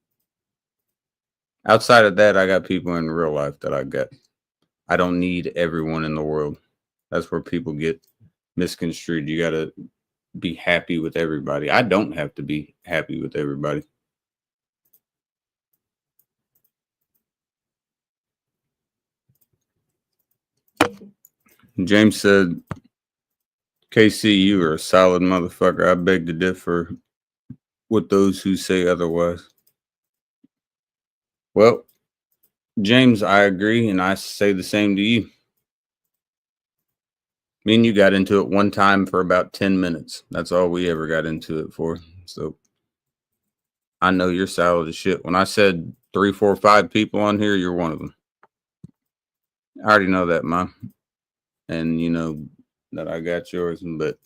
Outside of that, I got people in real life that I got. I don't need everyone in the world. That's where people get misconstrued. You got to be happy with everybody. I don't have to be happy with everybody. James said, KC, you are a solid motherfucker. I beg to differ with those who say otherwise. Well, James, I agree, and I say the same to you. Me and you got into it one time for about 10 minutes. That's all we ever got into it for. So I know you're solid as shit. When I said 3, 4, 5 people on here, you're one of them. I already know that, Mom. And you know that I got yours. But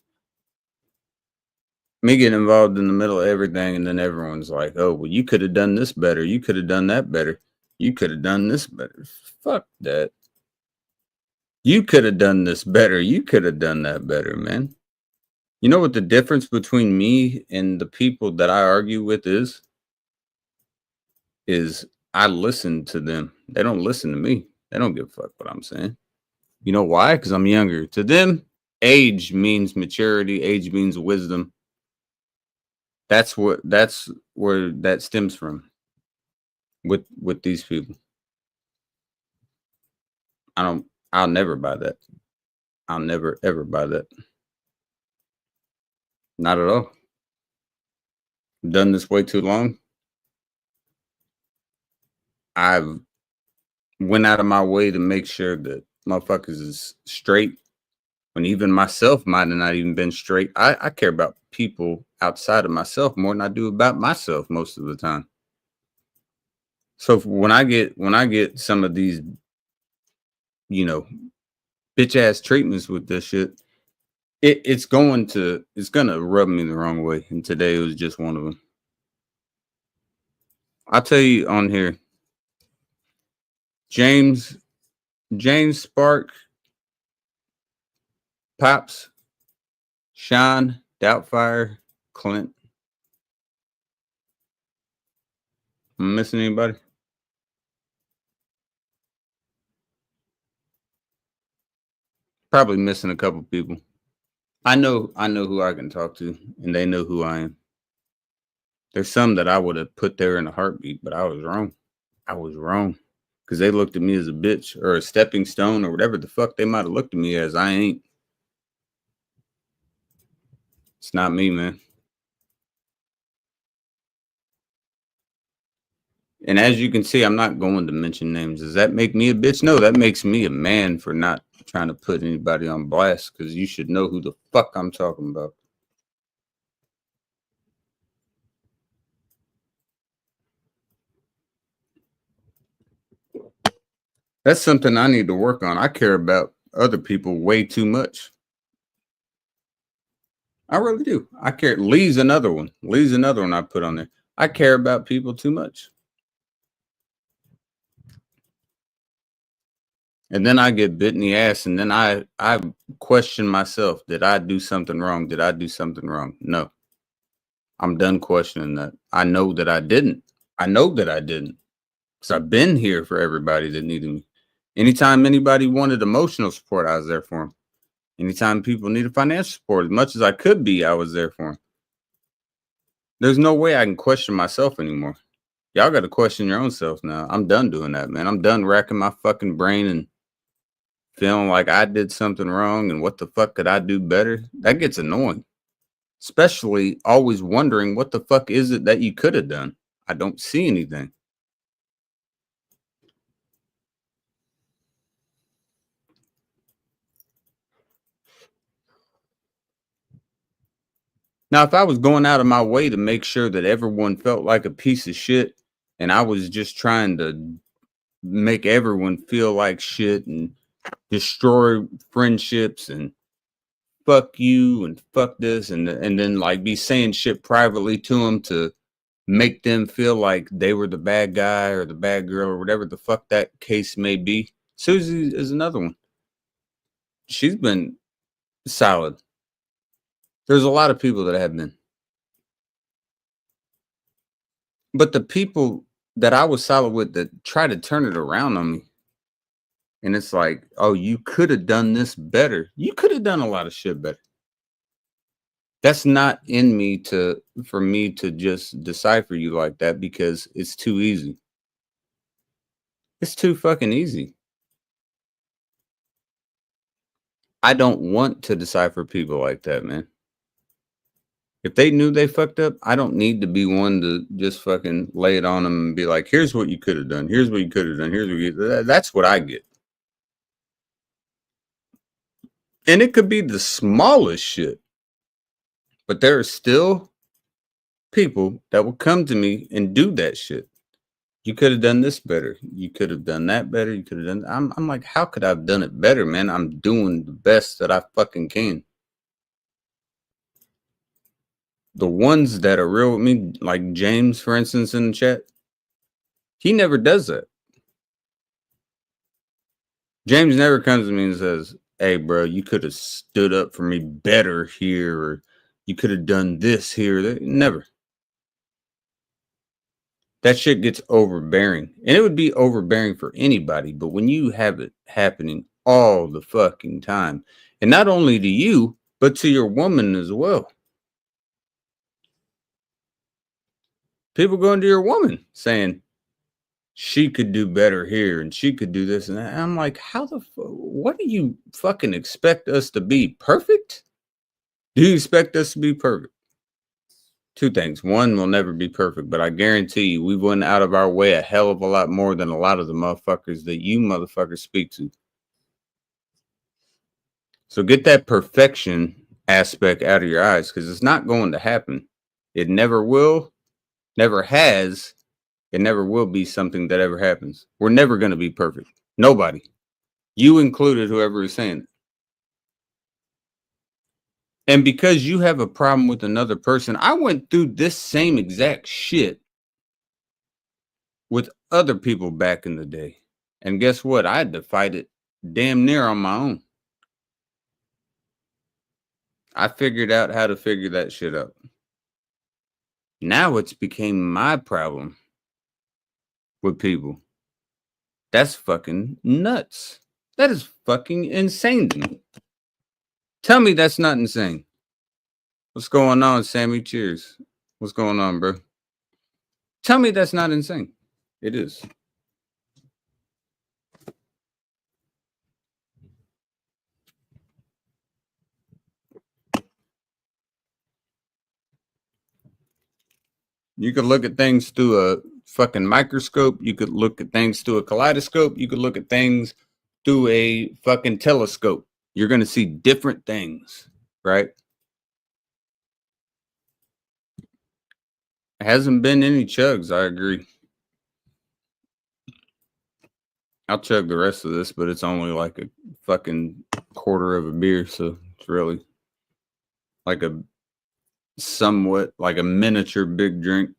me getting involved in the middle of everything, and then everyone's like, oh, well, you could have done this better. You could have done that better. You could have done this better. Fuck that. You could have done this better. You could have done that better, man. You know what the difference between me and the people that I argue with is? Is I listen to them. They don't listen to me. They don't give a fuck what I'm saying. You know why? Because I'm younger. To them, age means maturity, age means wisdom. That's where that stems from with these people. I'll never buy that. I'll never ever buy that. Not at all. I've done this way too long. I've went out of my way to make sure that motherfuckers is straight when even myself might have not even been straight. I care about people outside of myself more than I do about myself most of the time. So when I get some of these, you know, bitch ass treatments with this shit, it's gonna rub me the wrong way. And today was just one of them. I'll tell you on here, James Spark, Pops, Sean, Doubtfire, Clint. Am I missing anybody? Probably missing a couple people. I know who I can talk to, and they know who I am. There's some that I would have put there in a heartbeat, but I was wrong. I was wrong. Because they looked at me as a bitch or a stepping stone or whatever the fuck they might have looked at me as. I ain't. It's not me, man. And as you can see, I'm not going to mention names. Does that make me a bitch? No, that makes me a man for not trying to put anybody on blast, because you should know who the fuck I'm talking about. That's something I need to work on. I care about other people way too much. I really do. I care. Lee's another one. I put on there. I care about people too much. And then I get bit in the ass, and then I question myself. Did I do something wrong? Did I do something wrong? No. I'm done questioning that. I know that I didn't. Because I've been here for everybody that needed me. Anytime anybody wanted emotional support, I was there for them. Anytime people needed financial support, as much as I could be, I was there for them. There's no way I can question myself anymore. Y'all got to question your own self now. I'm done doing that, man. I'm done racking my fucking brain and feeling like I did something wrong and what the fuck could I do better? That gets annoying. Especially always wondering what the fuck is it that you could have done? I don't see anything. Now, if I was going out of my way to make sure that everyone felt like a piece of shit, and I was just trying to make everyone feel like shit and destroy friendships and fuck you and fuck this and then like be saying shit privately to them to make them feel like they were the bad guy or the bad girl or whatever the fuck that case may be. Susie is another one. She's been solid. There's a lot of people that have been. But the people that I was solid with that try to turn it around on me, and it's like, oh, you could have done this better. You could have done a lot of shit better. That's not in me for me to just decipher you like that, because it's too easy. It's too fucking easy. I don't want to decipher people like that, man. If they knew they fucked up, I don't need to be one to just fucking lay it on them and be like, here's what you could have done. Here's what you could have done. Here's what you. That's what I get. And it could be the smallest shit. But there are still people that will come to me and do that shit. You could have done this better. You could have done that better. You could have done. I'm like, how could I have done it better, man? I'm doing the best that I fucking can. The ones that are real with me, like James, for instance, in the chat, he never does that. James never comes to me and says, hey, bro, you could have stood up for me better here, or you could have done this here. Never. That shit gets overbearing. And it would be overbearing for anybody. But when you have it happening all the fucking time, And not only to you, but to your woman as well. People going to your woman saying she could do better here and she could do this and that. And I'm like, what do you fucking expect us to be? Perfect? Do you expect us to be perfect? Two things. One, we'll never be perfect, but I guarantee you we went out of our way a hell of a lot more than a lot of the motherfuckers that you motherfuckers speak to. So get that perfection aspect out of your eyes, because it's not going to happen. It never will, never has, it never will be something that ever happens. We're never going to be perfect. Nobody. You included, whoever is saying it. And because you have a problem with another person, I went through this same exact shit with other people back in the day. And guess what? I had to fight it damn near on my own. I figured out how to figure that shit out. Now it's became my problem with people. That's fucking nuts. That is fucking insane to me. Tell me that's not insane. What's going on, Sammy? Cheers. What's going on, bro? Tell me that's not insane. It is. You could look at things through a fucking microscope. You could look at things through a kaleidoscope. You could look at things through a fucking telescope. You're going to see different things, right? Hasn't been any chugs, I agree. I'll chug the rest of this, but it's only like a fucking quarter of a beer, so it's really like a somewhat like a miniature big drink.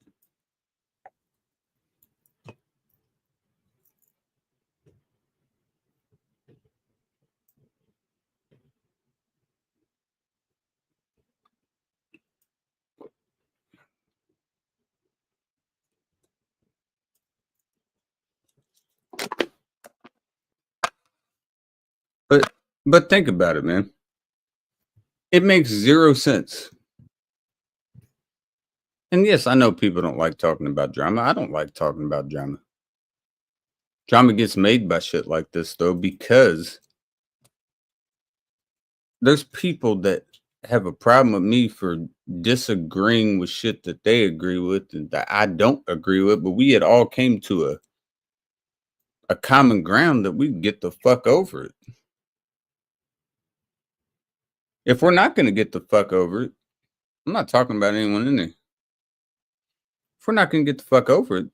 But think about it, man. It makes zero sense. And yes, I know people don't like talking about drama. I don't like talking about drama. Drama gets made by shit like this, though, because there's people that have a problem with me for disagreeing with shit that they agree with and that I don't agree with, but we had all came to a common ground that we get the fuck over it. If we're not going to get the fuck over it, I'm not talking about anyone in there. If we're not going to get the fuck over it,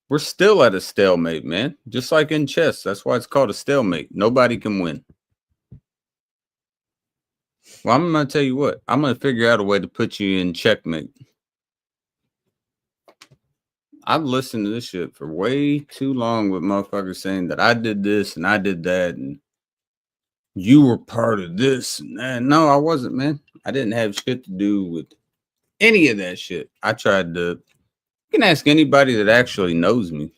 we're still at a stalemate, man. Just like in chess. That's why it's called a stalemate. Nobody can win. Well, I'm going to tell you what. I'm going to figure out a way to put you in checkmate. I've listened to this shit for way too long with motherfuckers saying that I did this and I did that and you were part of this and that. No, I wasn't, man. I didn't have shit to do with any of that shit. I tried to. You can ask anybody that actually knows me.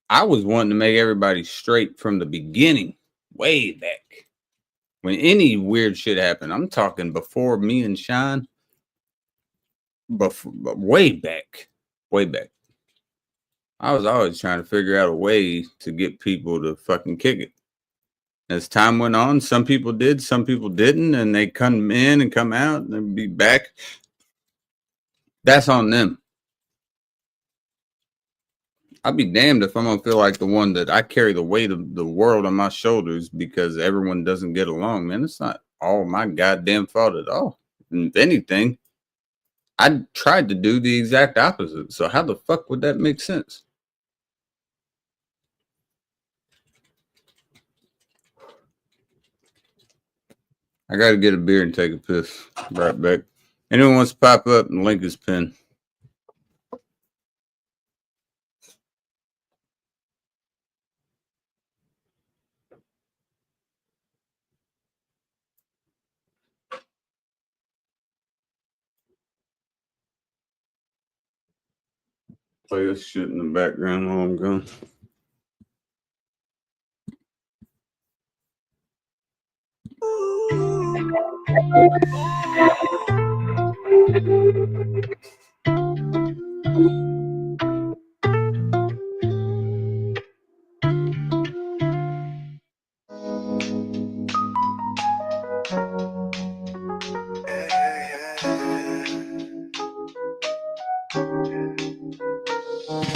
I was wanting to make everybody straight from the beginning, way back. When any weird shit happened, I'm talking before me and Sean, before, way back. I was always trying to figure out a way to get people to fucking kick it. As time went on, some people did, some people didn't, and they come in and come out and they'd be back. That's on them. I'd be damned if I'm gonna feel like the one that I carry the weight of the world on my shoulders because everyone doesn't get along, man. It's not all my goddamn fault at all. And if anything, I tried to do the exact opposite. So how the fuck would that make sense? I gotta get a beer and take a piss. Right back. Anyone wants to pop up and link his pin? Play this shit in the background while I'm gone.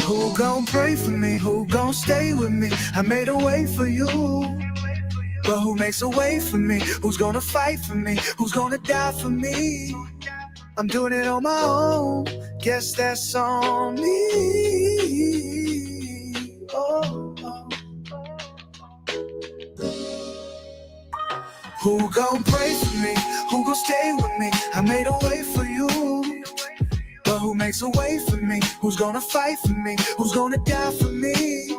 Who gon' pray for me? Who gon' stay with me? I made a way for you. But who makes a way for me? Who's gonna fight for me? Who's gonna die for me? I'm doing it on my own. Guess that's on me. Oh, oh. Who gon' pray for me? Who gon' stay with me? I made a way for you. But who makes a way for me? Who's gonna fight for me? Who's gonna die for me?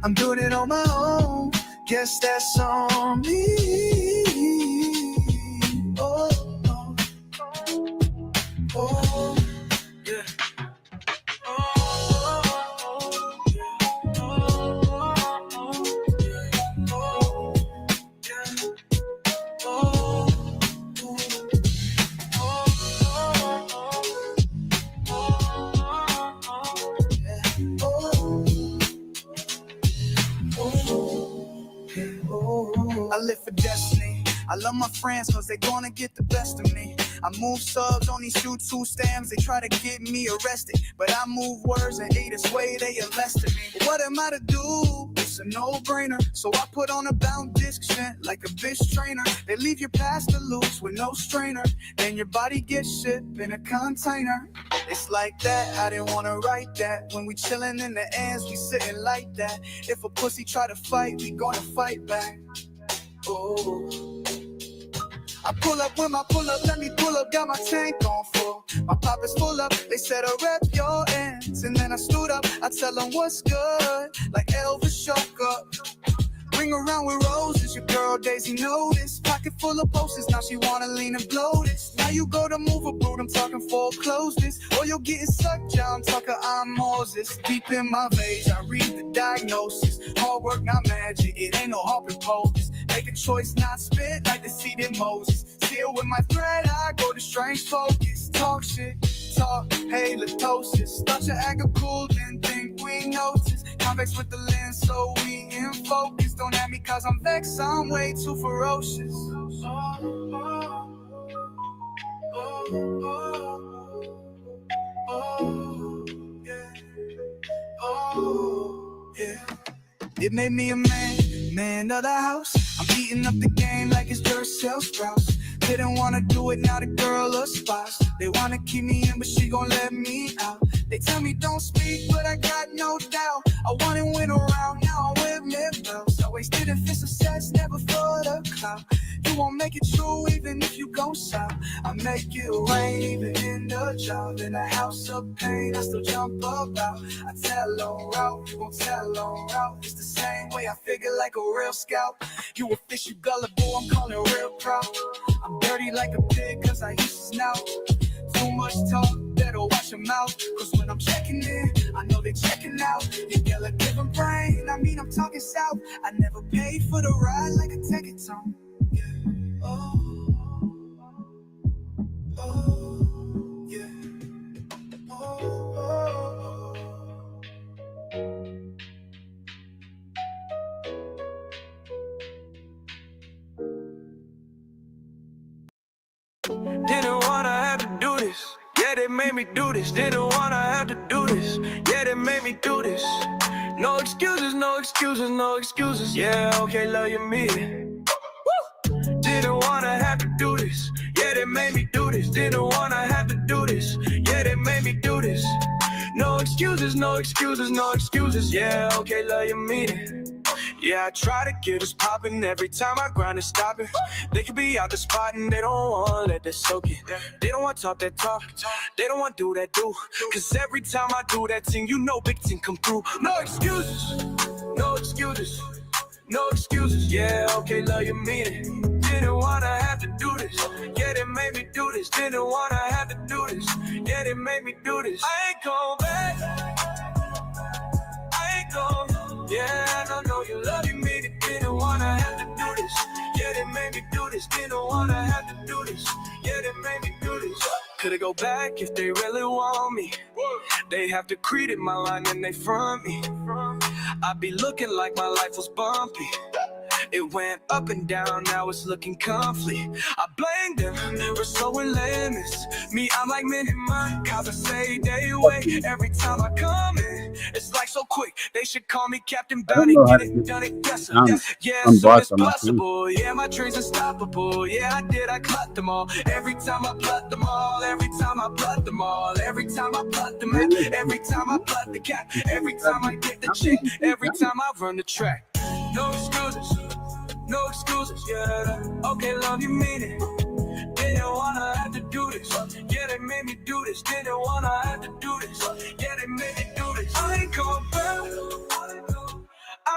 I'm doing it on my own. Guess that's on me. Oh, oh, oh, yeah. I live for destiny. I love my friends cause they gonna get the best of me. I move subs on these YouTube stamps, they try to get me arrested. But I move words and haters way they arrested me. What am I to do? It's a no-brainer. So I put on a bound disc sent like a bitch trainer. They leave your pastor loose with no strainer. Then your body gets shipped in a container. It's like that, I didn't wanna write that. When we chillin' in the ends, we sitting like that. If a pussy try to fight, we gonna fight back. Oh, I pull up when I pull up, let me pull up, got my tank on full. My pop is full up, they said I rep your ends. And then I stood up, I tell them what's good, like Elvis shook up. Ring around with roses, your girl Daisy noticed. Pocket full of posters, now she wanna lean and blow this. Now you go to move a boot, I'm talking foreclose this. Or you're getting sucked, John Tucker, I'm Moses. Deep in my veins, I read the diagnosis. Hard work, not magic, it ain't no hopping poses. Make a choice, not spit like the seed in Moses. Still with my thread, I go to strange focus. Talk shit, talk halitosis. Thought you acted cool, didn't think we noticed. Convex with the lens, so we in focus. Don't at me cause I'm vexed, I'm way too ferocious. It made me a man of the house. I'm beating up the game like it's Duracell Strauss. Didn't wanna do it, now the girl a spots. They wanna keep me in, but she gon' let me out. They tell me don't speak, but I got no doubt. I wanna win around, now I'm with mid-bounce. I wasted a fist of sex, never for the clout. You won't make it true even if you go south. I make it rain even in the job. In a house of pain, I still jump up out. I tell on route, you won't tell on route. It's the same way I figure like a real scout. You a fish, you gullible, I'm calling real proud. I'm dirty like a pig cause I used to snout. Too much talk, better watch your mouth. Cause when I'm checking in, I know they checking out. You get a different brain, I mean I'm talking south. I never paid for the ride like a Tekketone. Yeah. Oh, oh, yeah. Oh, oh, Didn't wanna have to do this. Yeah, they made me do this. Didn't wanna have to do this. Yeah, they made me do this. No excuses, no excuses, no excuses. Yeah, okay, love you, me. Didn't wanna have to do this. Yeah, they made me do this. Didn't wanna have to do this. Yeah, they made me do this. No excuses, no excuses, no excuses. Yeah, okay, love you, mean it. Yeah, I try to get us poppin'. Every time I grind and stop it. They could be out the spot and they don't wanna let that soak it. They don't wanna talk that talk. They don't wanna do that do. Cause every time I do that thing, you know big thing come through. No excuses, no excuses, no excuses. Yeah, okay, love you, mean it. Didn't wanna have to do this. Yeah, they made me do this. Didn't wanna have to do this. Yeah, they made me do this. I ain't going back. I ain't going. Yeah, I don't know you love you, mean it. Didn't wanna have to do this. Yeah, they made made me do this. Didn't wanna have to do this. Yeah, they made me do this. Could I go back if they really want me? They have to credit my line and they front me. I be looking like my life was bumpy. It went up and down, now it's looking comfy. I blame them for sowing lemons. Me, I'm like men in mine, cause I say they wait. Every time I come in, it's like so quick. They should call me Captain Bounty. Get it done, it, yes, yeah, as soon as possible. Yeah, my dreams unstoppable. Yeah, I cut them all. Every time I pluck them all. Every time I pluck them all. Every time I pluck them out. Every time I pluck the cat. Every time I get the chick. Every time I run the track. No excuses. No excuses, yeah. Okay, love, you mean it. Didn't wanna have to do this. Yeah, they made me do this. Didn't wanna have to do this. Yeah, they made me do this. I ain't going back. I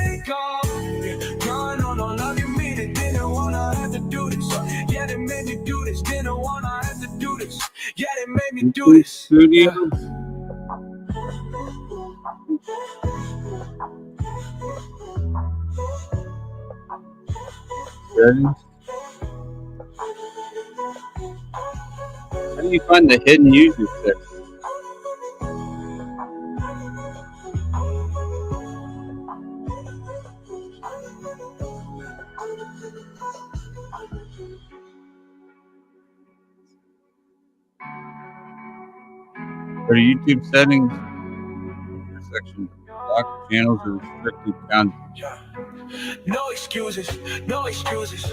ain't going. No, love, you mean it. Didn't wanna have to do this. Yeah, they made me do this. Didn't wanna have to do this. Yeah, they made me do this. Studio. Settings. How do you find the hidden user section? Go to YouTube settings. Section. Block channels or restricted content. No excuses, no excuses.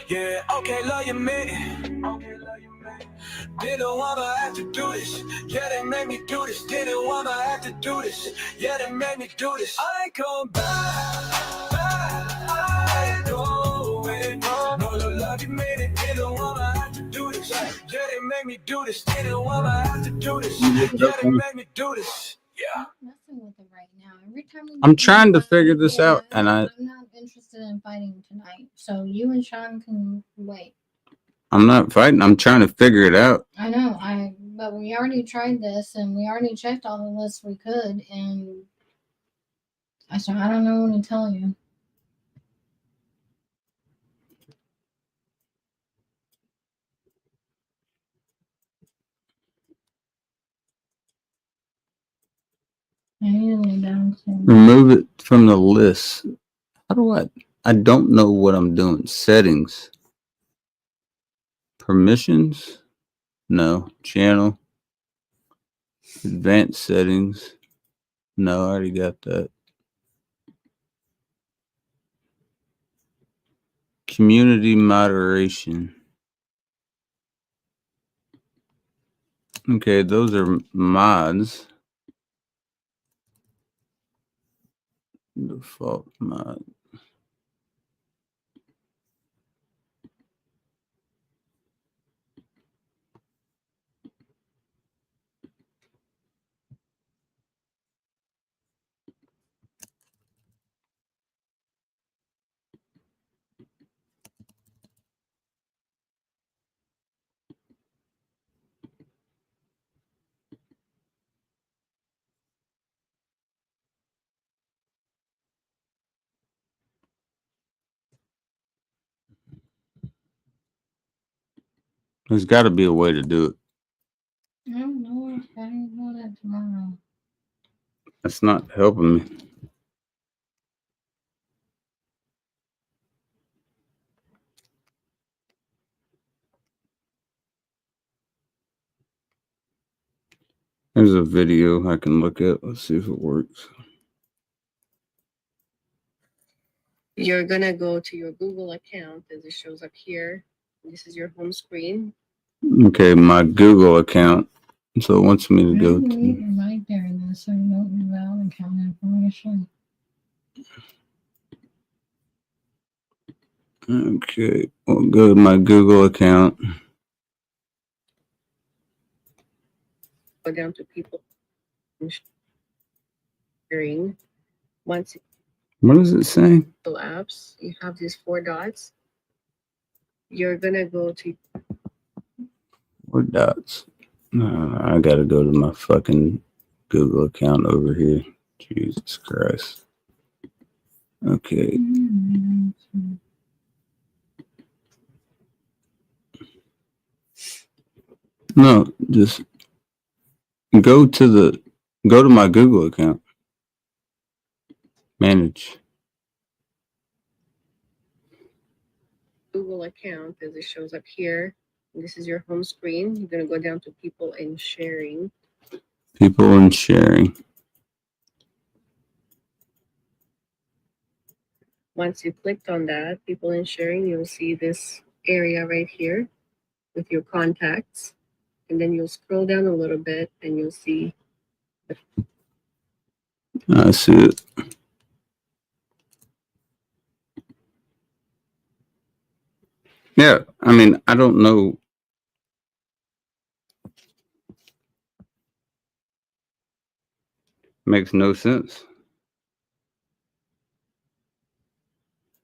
Yeah, okay, love you, man. Didn't wanna have to do this. Yeah, they made me do this. Didn't wanna have to do this. Yeah, they made me do this. I ain't going back. I ain't going. No, love you, made it. Didn't wanna have to do this. Yeah, they made me do this. Didn't wanna have to do this. Yeah, they made me do this. Yeah. Messing with it right now. Every time we I'm trying to figure this out, and I'm not interested in fighting tonight. So you and Sean can wait. I'm not fighting. I'm trying to figure it out. I know. But we already tried this, and we already checked all the lists we could, and I don't know what to tell you. I need to lay down soon. Remove it from the list. How do I don't know what I'm doing. Settings. Permissions? No. Channel. Advanced settings. No, I already got that. Community moderation. Okay, those are mods. Default mod. There's got to be a way to do it. I don't know. I don't know that tomorrow. That's not helping me. There's a video I can look at. Let's see if it works. You're gonna go to your Google account as it shows up here. This is your home screen. Okay, my Google account. So it wants me to go Leave to. it right there in this so you don't give out account information. Okay, we'll go to my Google account. Go down to people sharing. Once you What does it say? go apps, you have these 4 dots. You're gonna go to What dots? No, I gotta go to my fucking Google account over here. Jesus Christ. Okay. No, just go to my Google account. Manage. Google account as it shows up here. This is your home screen. You're gonna go down to people and sharing. People and sharing. Once you clicked on that, people and sharing, you'll see this area right here with your contacts. And then you'll scroll down a little bit and you'll see I see it. Yeah, I mean, I don't know. Makes no sense.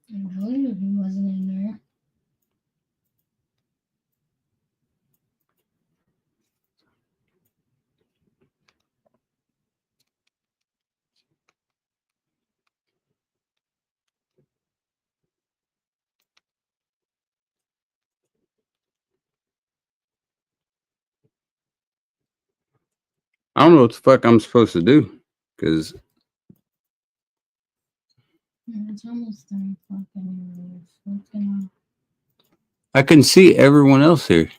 I knew he wasn't in there. I don't know what the fuck I'm supposed to do because It's almost 3 o'clock anyway. What's gonna... I can see everyone else here.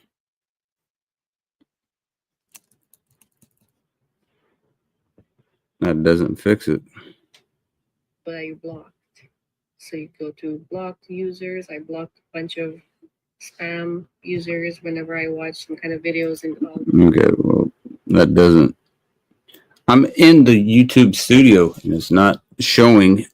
That doesn't fix it. but are you blocked? So you go to blocked users. I blocked a bunch of spam users whenever I watch some kind of videos and all. Okay, well, that doesn't. I'm in the YouTube studio and it's not showing.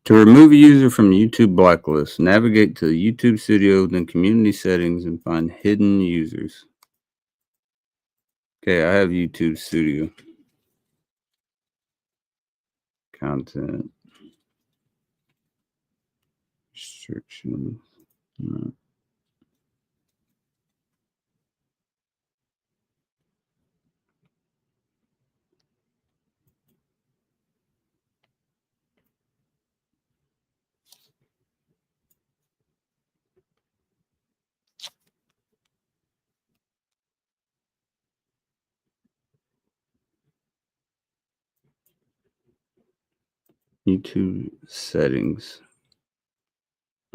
To remove a user from YouTube blacklist, navigate to the YouTube studio, then community settings and find hidden users. Okay, I have YouTube studio. Content. Restrictions. No. YouTube settings.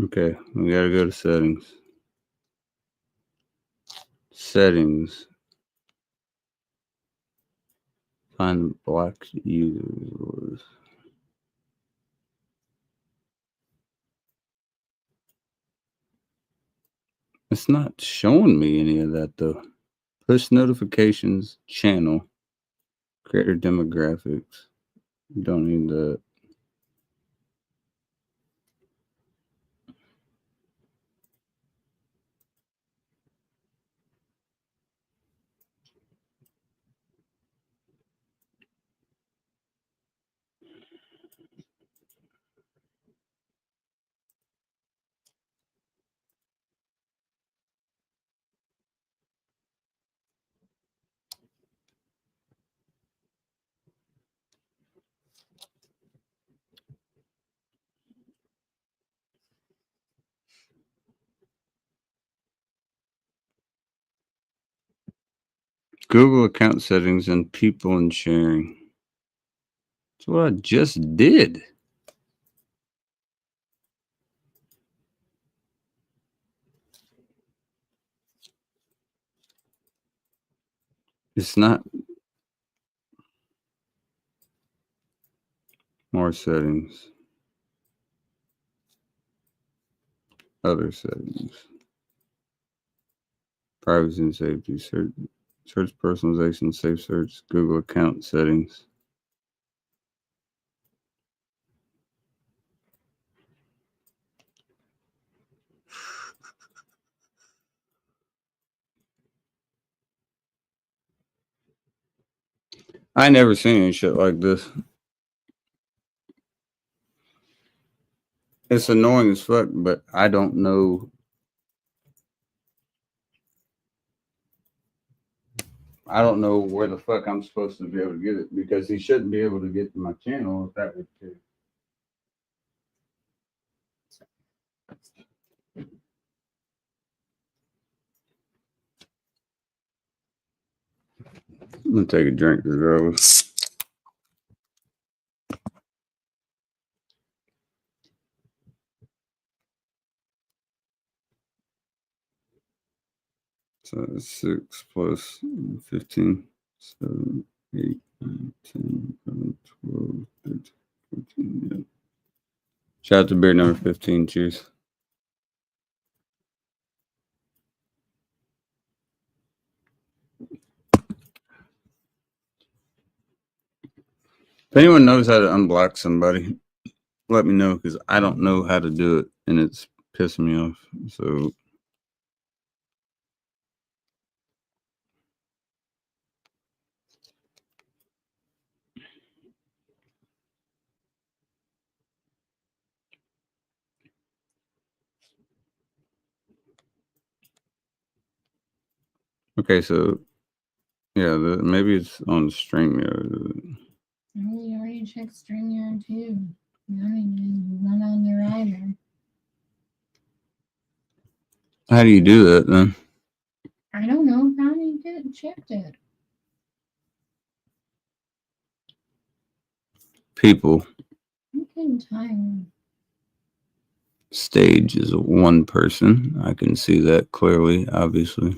Okay, we gotta go to settings. Settings. Find blocked users. It's not showing me any of that though. Push notifications, channel, creator demographics. Don't need that. Google account settings and people and sharing. That's what I just did. It's not. More settings. Other settings. Privacy and safety. Search personalization, safe search, Google account settings. I never seen any shit like this. It's annoying as fuck, but I don't know. I don't know where the fuck I'm supposed to be able to get it because he shouldn't be able to get to my channel if that was the case. I'm gonna take a drink regardless. So that's 6 plus 15, 7, 8, 9, 10, 11, 12, 13, 14. Yeah. Shout out to beer number 15. Cheers. If anyone knows how to unblock somebody, let me know, because I don't know how to do it and it's pissing me off. So okay, so yeah, maybe it's on StreamYard. We already checked StreamYard too. I mean, not on there either. How do you do that then? I don't know how you did checked it. People, I'm getting tired. stage is one person. I can see that clearly, obviously.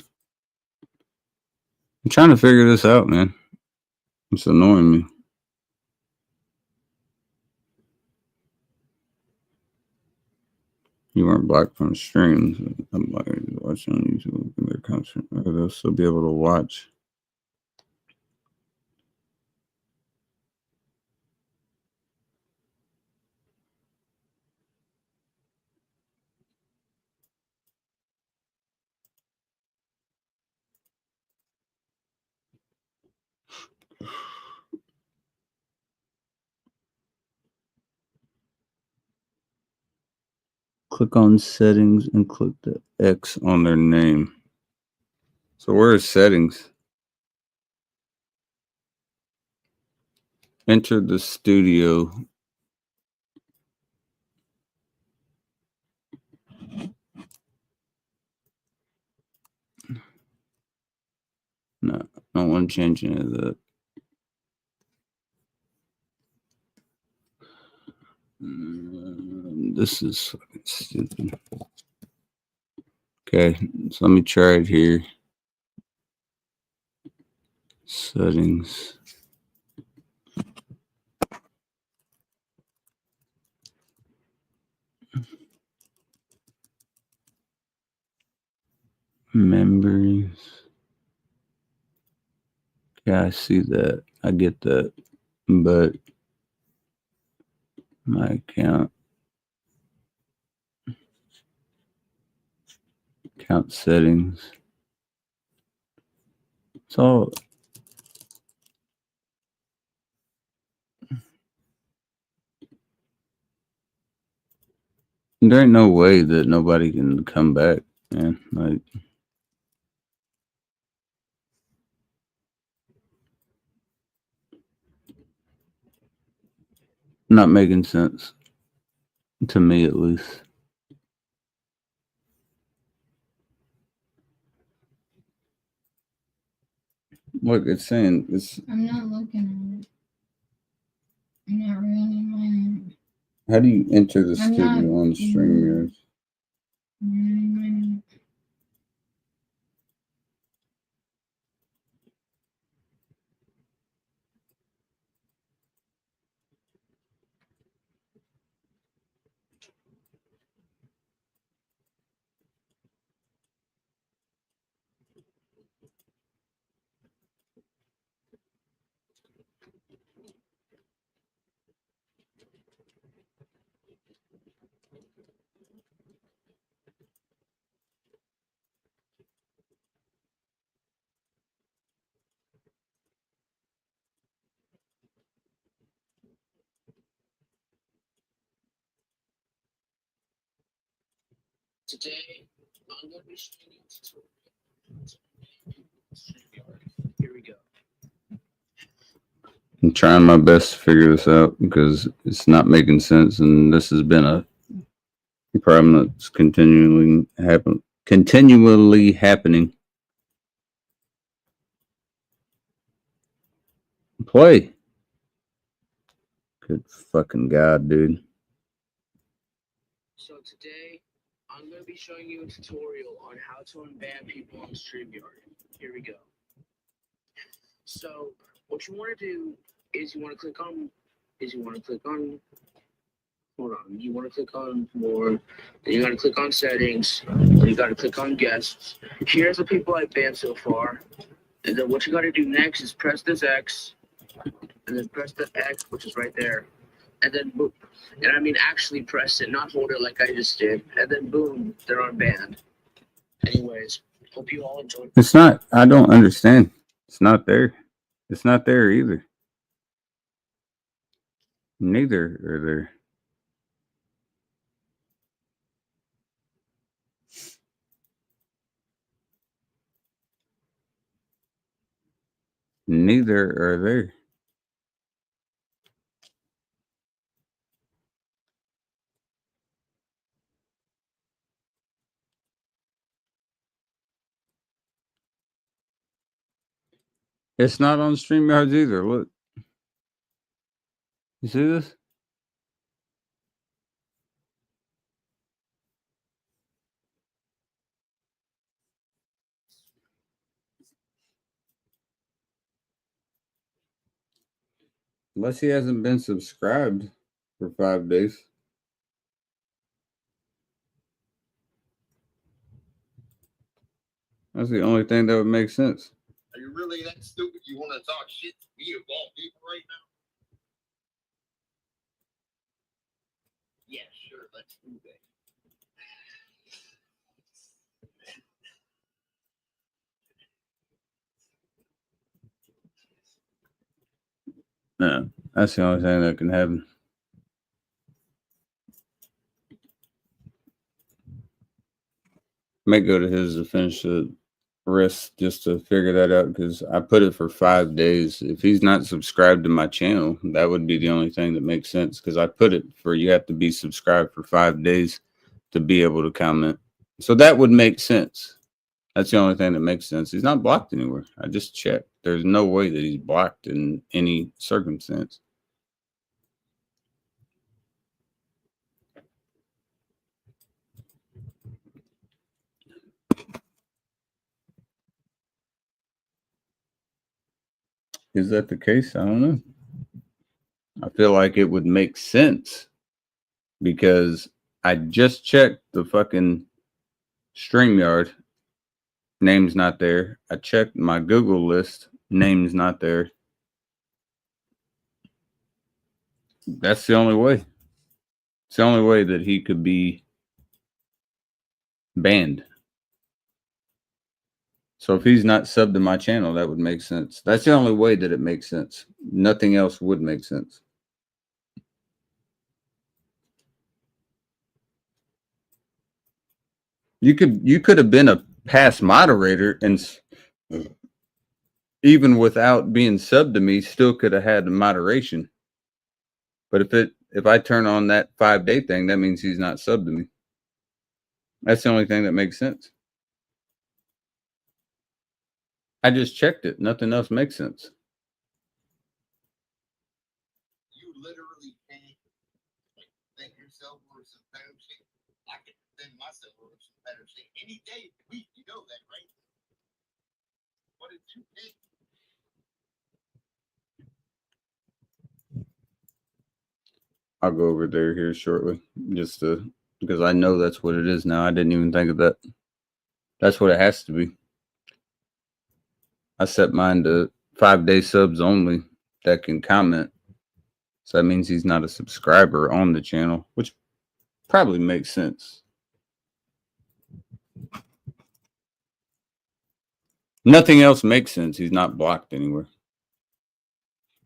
I'm trying to figure this out, man. It's annoying me. You weren't blocked from streams. I'm watching on YouTube. Their content, they'll still be able to watch. Click on settings and click the X on their name. So where is settings? Enter the studio. No, I don't want to change any of that. This is fucking stupid. Okay, so let me try it here. Settings. Members. Yeah, I see that. I get that. But my account settings. So there ain't no way that nobody can come back, man. Like, not making sense to me, at least. Look, it's saying it's. I'm not looking at it. I'm not ruining mine. How do you enter the I'm studio not- on StreamYard? Ruining mine. Today, I'm going to be streaming StreamYard. Here we go. I'm trying my best to figure this out because it's not making sense, and this has been a problem that's continually happening. Play. Good fucking God, dude. So today, I'm going to be showing you a tutorial on how to unban people on StreamYard. Here we go. So, what you want to do is you want to click on, hold on, you want to click on more, then you got to click on settings, then you got to click on guests. Here's the people I've banned so far. And then what you got to do next is press this X, and then press the X, which is right there. And then boom. And I mean actually press it, not hold it like I just did. And then boom, they're unbanned. Anyways, hope you all enjoyed. It's not. I don't understand. It's not there. It's not there either. Neither are there. Neither are there. It's not on StreamYards either. Look. You see this? Unless he hasn't been subscribed for 5 days. That's the only thing that would make sense. Are you really that stupid? You want to talk shit to me of all people right now? Yeah, sure. Let's do that. No, that's the only thing that can happen. May go to his to finish the rest just to figure that out because I put it for 5 days. If he's not subscribed to my channel, that would be the only thing that makes sense because I put it for you have to be subscribed for 5 days to be able to comment. So that would make sense. That's the only thing that makes sense. He's not blocked anywhere. I just checked. There's no way that he's blocked in any circumstance. Is that the case? I don't know. I feel like it would make sense because I just checked the fucking StreamYard. Name's not there. I checked my Google list. Name's not there. That's the only way. It's the only way that he could be banned. So if he's not subbed to my channel, that would make sense. That's the only way that it makes sense. Nothing else would make sense. You could have been a past moderator and even without being subbed to me, still could have had moderation. But if I turn on that 5-day thing, that means he's not subbed to me. That's the only thing that makes sense. I just checked it. Nothing else makes sense. You literally can't think yourself worth some better shit. I can think myself worth some better shit any day of the week. You know that, right? What did you think? I'll go over there here shortly, just because I know that's what it is now. I didn't even think of that. That's what it has to be. I set mine to 5-day subs only that can comment. So that means he's not a subscriber on the channel, which probably makes sense. Nothing else makes sense. He's not blocked anywhere.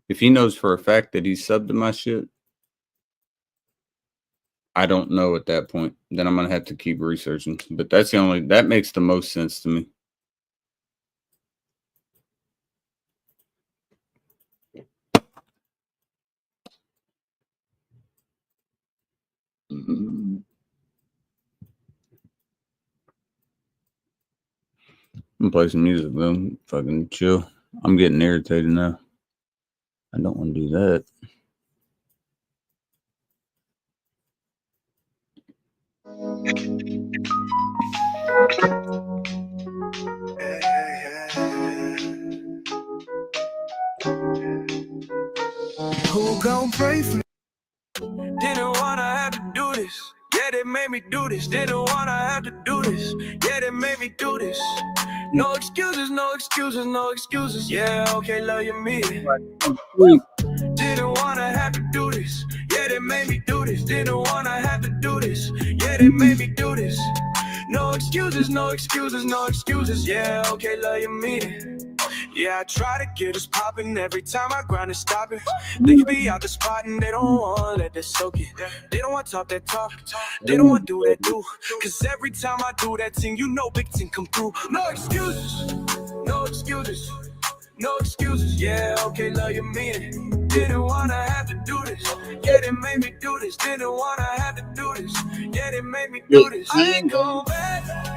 If he knows for a fact that he's subbed to my shit, I don't know at that point. Then I'm going to have to keep researching. But that makes the most sense to me. I'm gonna play some music though. Fucking chill. I'm getting irritated now. I don't want to do that. Who gon' pray for me? Didn't wanna have to do this. Yeah, they made me do this. Didn't wanna have to do this. Yeah, they made me do this. No excuses, no excuses, no excuses. Yeah, okay, love you, me. Didn't wanna have to do this. Yeah, they made me do this. Didn't wanna have to do this. Yeah, they made me do this. No excuses, no excuses, no excuses. Yeah, okay, love you, me. Yeah, I try to get us popping every time I grind and stop it. They can be out the spot and they don't want to let that soak it. They don't want to talk that talk. They don't want to do that do. Cause every time I do that thing, you know big thing come through. No excuses, no excuses, no excuses. Yeah, okay, love you, mean it. Didn't want to have to do this. Yeah, they made me do this. Didn't want to have to do this. Yeah, they made me do this. I ain't going back.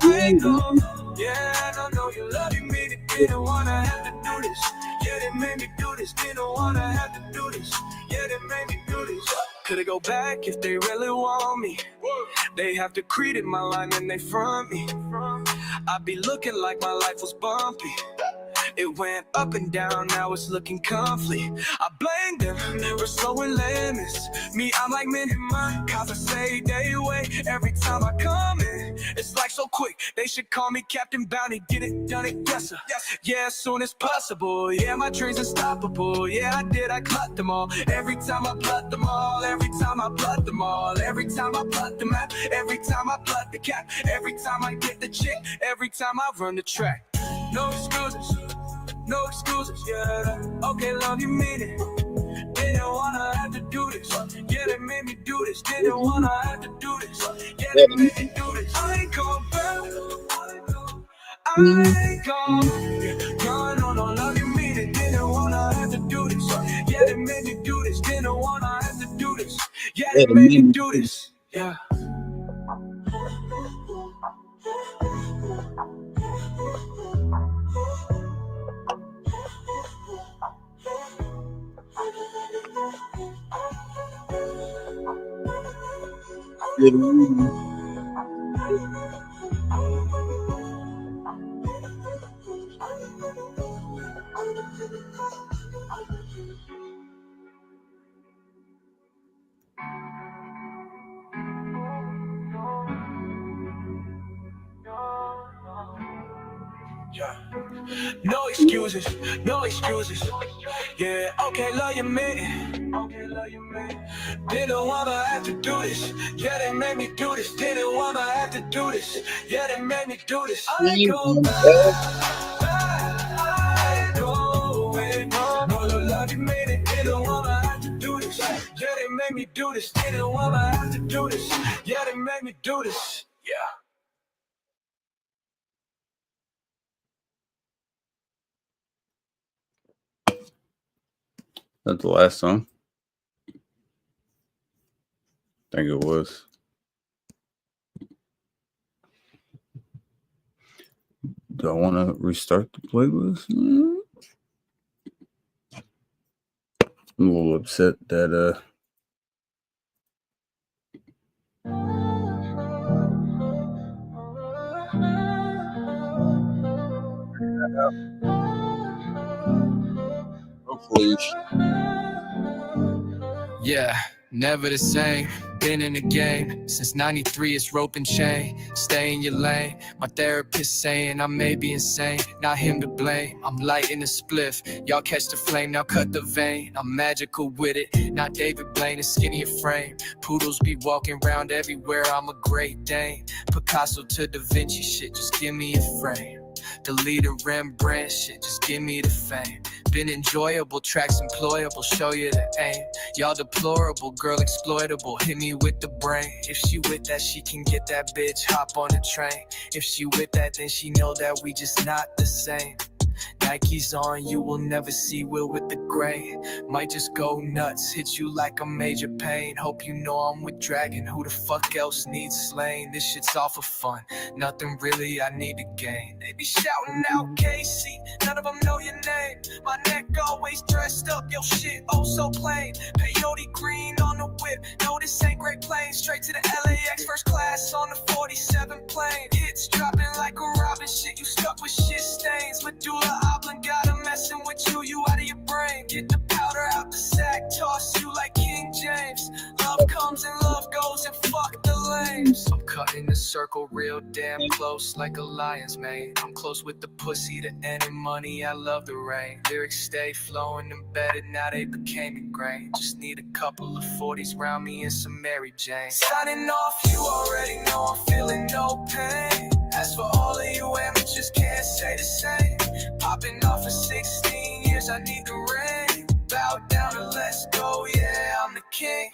I ain't going. Yeah, I know you love me. They didn't wanna have to do this. Yeah, they made me do this. Didn't wanna have to do this. Yeah, they made me do this. Could I go back if they really want me? They have to credit my line and they front me. I be looking like my life was bumpy. It went up and down, now it's looking comfy. I blame them for slowing limits. Me, I'm like minimum, cause I say they wait. Every time I come in, it's like so quick. They should call me Captain Bounty, get it done it, yes sir. Yeah, as soon as possible. Yeah, my dreams unstoppable. Yeah, I did, I cut them all. Every time I pluck them all. Every time I pluck them all. Every time I pluck the map. Every time I pluck the cap. Every time I get the chick. Every time I run the track. No excuses. No excuses, yeah. Okay, love you, mean it. Didn't wanna have to do this. Yeah, they made me do this. Didn't wanna have to do this. Yeah, they made me do this. I ain't going back. I ain't going. No, no, love you, mean it. Didn't wanna have to do this. Yeah, they made me do this. Didn't wanna have to do this. Yeah, they made me do this. Yeah. No excuses, no excuses. Yeah, okay, love you, man. Okay, love you, man. Didn't wanna have to do this. Yeah, they made me do this. Didn't wanna have to do this. Yeah, they made me do this. I ain't going back. I ain't going. No, love you, made it. Didn't wanna have to do this. Yeah, they made me do this. Didn't wanna have to do this. Yeah, they made me do this. Yeah. That's the last song. I think it was. Do I want to restart the playlist? I'm a little upset that hopefully. Yeah, never the same. Been in the game since 93, it's rope and chain. Stay in your lane. My therapist saying I may be insane. Not him to blame. I'm lighting a spliff. Y'all catch the flame, now cut the vein. I'm magical with it. Not David Blaine, a skinnier frame. Poodles be walking around everywhere. I'm a Great Dane. Picasso to Da Vinci shit, just give me a frame. The leader Rembrandt shit, just give me the fame. Been enjoyable, tracks employable, show you the aim. Y'all deplorable, girl exploitable, hit me with the brain. If she with that, she can get that bitch, hop on the train. If she with that, then she know that we just not the same. Nike's on, you will never see Will with the gray. Might just go nuts, hit you like a major pain. Hope you know I'm with Dragon, who the fuck else needs slain? This shit's all for fun, nothing really I need to gain. They be shouting out KC, none of them know your name. My neck always dressed up, yo shit, oh so plain. Peyote green on the whip, no this ain't Great Plains. Straight to the LAX, first class on the 47 plane. Hits dropping like a robin, shit, you stuck with shit stains. Medulla oblongata messing with you, you out of your brain. Get the powder out the sack, toss you like King James. Love comes and love goes, and fuck the lames. I'm cutting the circle real damn close like a lion's mane. I'm close with the pussy, the end of money, I love the rain. Lyrics stay flowing embedded, now they became ingrained. Just need a couple of 40s round me and some Mary Jane. Signing off, you already know I'm feeling no pain. As for all of you amateurs, can't say the same. Popping off for 16 years, I need the rain. Bow down and let's go, yeah, I'm the king.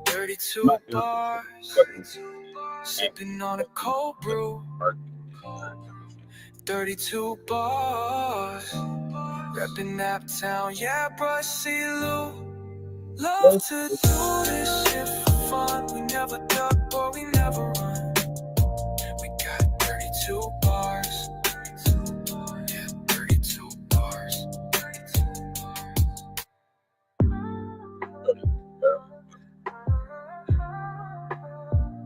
32 bars, sipping on a cold brew. 32 bars, reppin' Naptown, yeah, bruh, see Lou. Love to do this shit for fun. We never duck, boy, we never run. We got 32 bars. Yeah, 32 bars. 32 bars.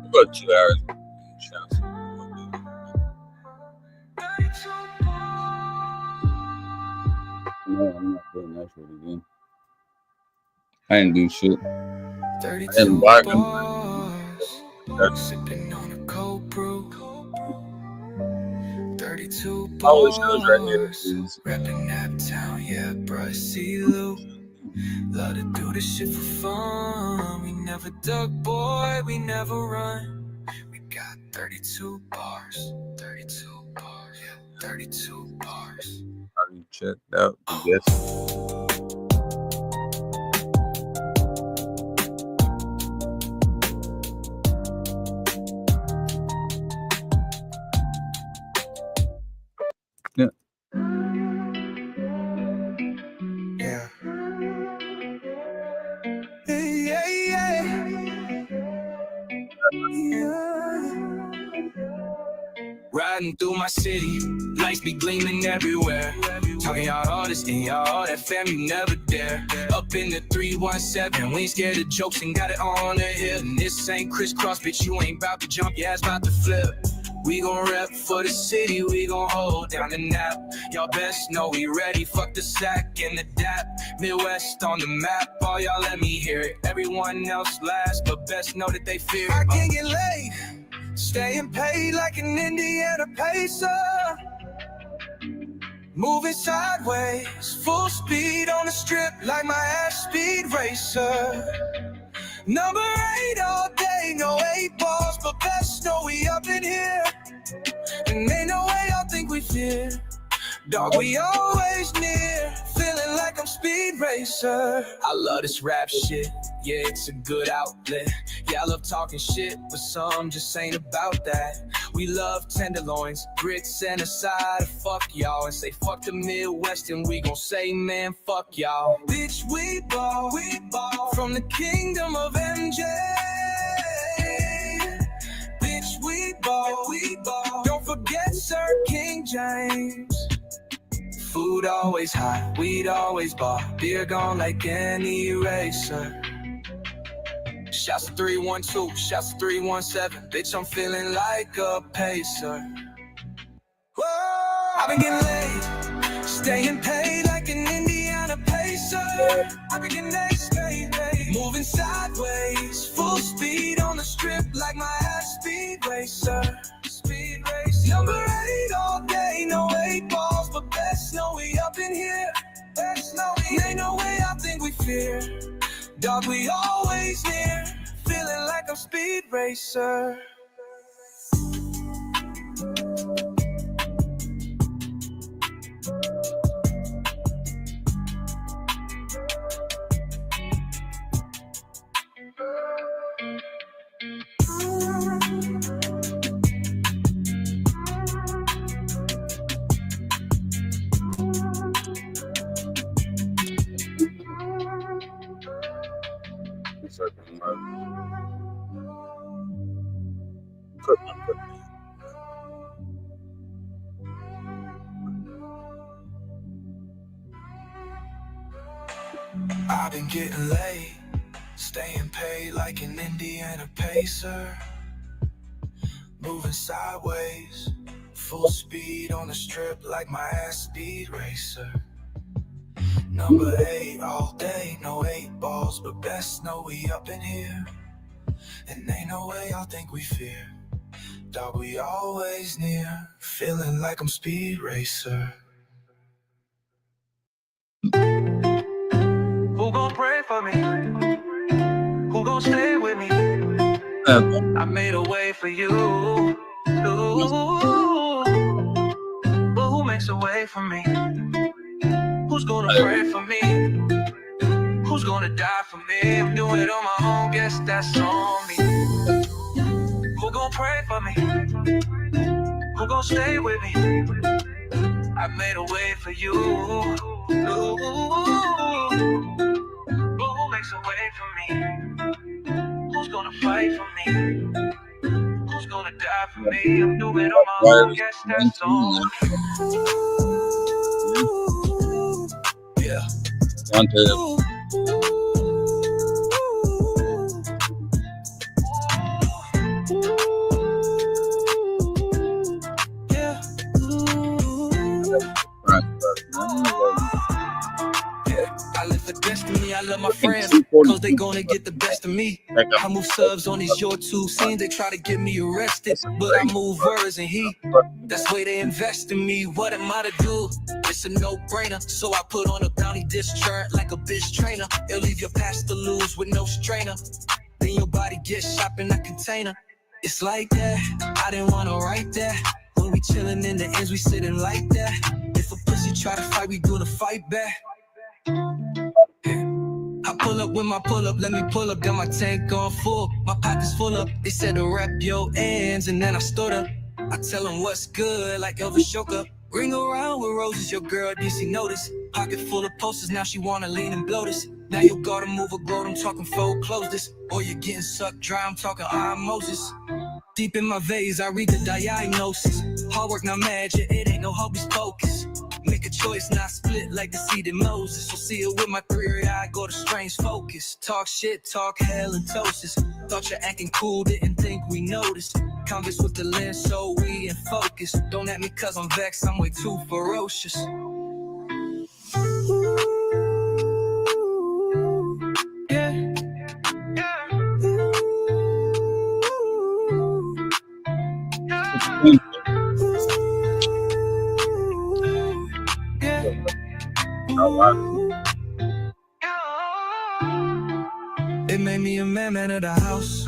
About 2 hours. No, I'm not doing that shit again. I didn't do shit. 32 bars. Sipping on a cold brew. 32 bars. Reppin' Naptown, yeah, bruh, see Lou. Love to do this shit for fun. We never duck, boy, we never run. We got 32 bars. 32 bars, yeah, 32 bars. Already checked out, I guess. Yeah. Yeah. Yeah, yeah. Riding through my city, lights be gleaming everywhere. Talking y'all all this and y'all all that fam, you never dare. Up in the 317, we ain't scared of jokes and got it on the hip. And this ain't crisscross, bitch, you ain't about to jump, your ass about to flip. We gon' rep for the city, we gon' hold down the nap. Y'all best know we ready, fuck the sack and the dap. Midwest on the map, all y'all let me hear it. Everyone else last, but best know that they fear it. I can't get laid, staying paid like an Indiana Pacer. Moving sideways, full speed on the strip like my ass speed racer. Number 8 all day, no 8 balls, but best know we up in here. And ain't no way y'all think we fear. Dog, we always near, feeling like I'm Speed Racer. I love this rap shit, yeah, it's a good outlet. Yeah, I love talking shit, but some just ain't about that. We love tenderloins, grits, and a side of fuck y'all. And say fuck the Midwest, and we gon' say, man, fuck y'all. Bitch, we ball from the kingdom of MJ. Bitch, we ball. Don't forget Sir King James. Food always hot, weed always ball. Beer gone like any racer. Shouts to 312, shouts to 317. Bitch, I'm feeling like a pacer. Whoa, I've been getting laid, staying paid like an Indiana Pacer. I've been getting laid, moving sideways, full speed on the strip like my ass Speed Racer. Speed Racer. Number 8 all day, no 8 balls, but best know we up in here. Best know we ain't no way I think we fear. Dog, we always near, feeling like I'm Speed Racer. I've been getting late, staying paid like an Indiana Pacer. Moving sideways, full speed on the strip like my ass speed racer. Number 8 all day, no 8 balls, but best know we up in here. And ain't no way y'all think we fear. Dog, we always near, feeling like I'm speed racer. Who gon' pray for me? Who gon' stay with me? I made a way for you. But who makes a way for me? Who's gonna pray for me? Who's gonna die for me? I'm doing it on my own, guess that's on me. Who gon' pray for me? Who gon' stay with me? I made a way for you. But who makes a way for me? Who's gonna fight for me? Who's gonna die for me? I'm doing it on my own, guess that's on me. Yeah. One, two. Yeah. I live for destiny, I love my friends, cause they gonna get the best of me. I move subs on these YouTube scenes, they try to get me arrested, but I move words and heat. That's the way they invest in me. What am I to do? It's a no-brainer, so I put on a bounty discharge like a bitch trainer. It'll leave your past to lose with no strainer. Then your body gets shot in a container. It's like that, I didn't wanna write that. When we chillin' in the ends, we sitting like that. If a pussy try to fight, we gonna fight back. I pull up with my pull up, let me pull up, got my tank on full. My pockets full up, they said to wrap your ends, and then I stood up. I tell them what's good, like Elvis Shoka. Ring around with roses, your girl DC notice. Pocket full of posters, now she wanna lean and blow this. Now you gotta move a gold, I'm talking fold, close this. Or you're getting sucked dry, I'm talking I'm Moses. Deep in my veins, I read the diagnosis. Hard work, not magic, it ain't no hocus pocus. Make a choice, not split like the seed in Moses. So see it with my 3rd eye, go to strange focus. Talk shit, talk hell and toasters. Thought you're acting cool, didn't think we noticed. Converse with the lens, so we in focus. Don't at me cause I'm vexed, I'm way too ferocious. Yeah. It made me a man of the house.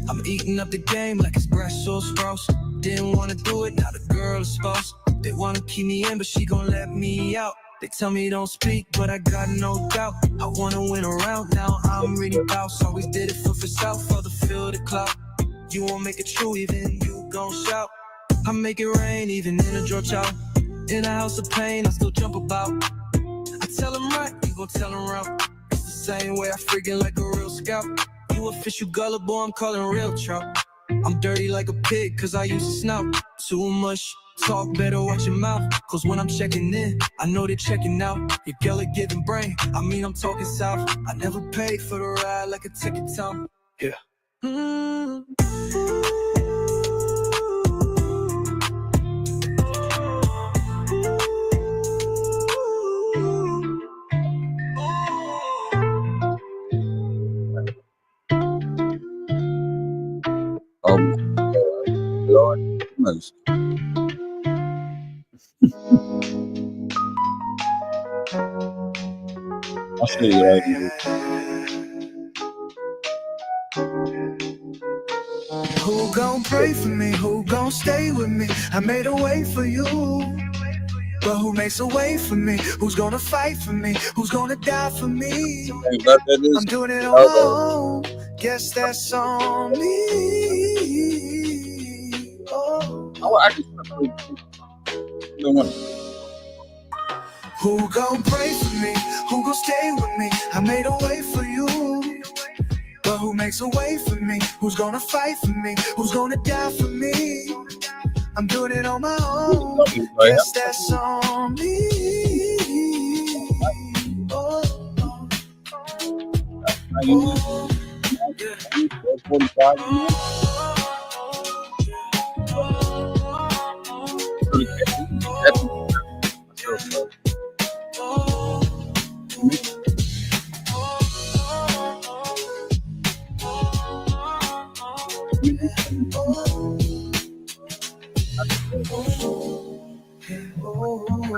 I'm eating up the game like espresso sprouts. Didn't wanna do it, now the girl is spouse. They wanna keep me in, but she gon' let me out. They tell me don't speak, but I got no doubt. I wanna win around, now I'm really boss. Always did it for self, for the feel the clout. You won't make it true, even you gon' shout. I make it rain, even in a drought out. In a house of pain, I still jump about. I tell them right, you gon' tell them wrong. It's the same way I freaking like a real scout. You a fish, you gullible, I'm calling real trout. I'm dirty like a pig, cause I use a snout. Too much talk, better watch your mouth. Cause when I'm checking in, I know they're checking out. Your girl a giving brain, I mean I'm talking south. I never paid for the ride like a ticket town. Yeah. Oh, Lord, mercy. I'll see you right here. Who gon' pray for me? Who gon' stay with me? I made a way for you. But who makes a way for me? Who's gonna fight for me? Who's gonna die for me? I'm doing it on my own. Guess that's on me. Oh, I just who gon' pray for me? Who gon' stay with me? I made a way for you. But who makes a way for me? Who's gonna fight for me? Who's gonna die for me? I'm doing it on my own. Guess that's on me.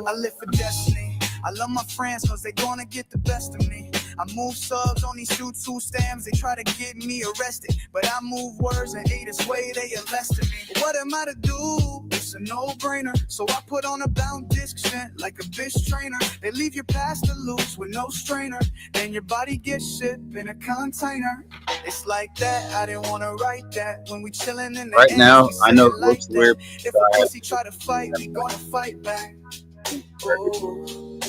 I live for destiny. I love my friends cause they gonna get the best of me. I move subs on these shoot-two stamps. They try to get me arrested, but I move words and haters way they arrested me. What am I to do? It's a no-brainer. So I put on a bound disc sent like a bitch trainer. They leave your pasta loose with no strainer. Then your body gets shipped in a container. It's like that. I didn't want to write that. When we chilling in the Right ends, now, we I know say it looks like weird. that. If a pussy try to fight, we gonna fight back. Oh.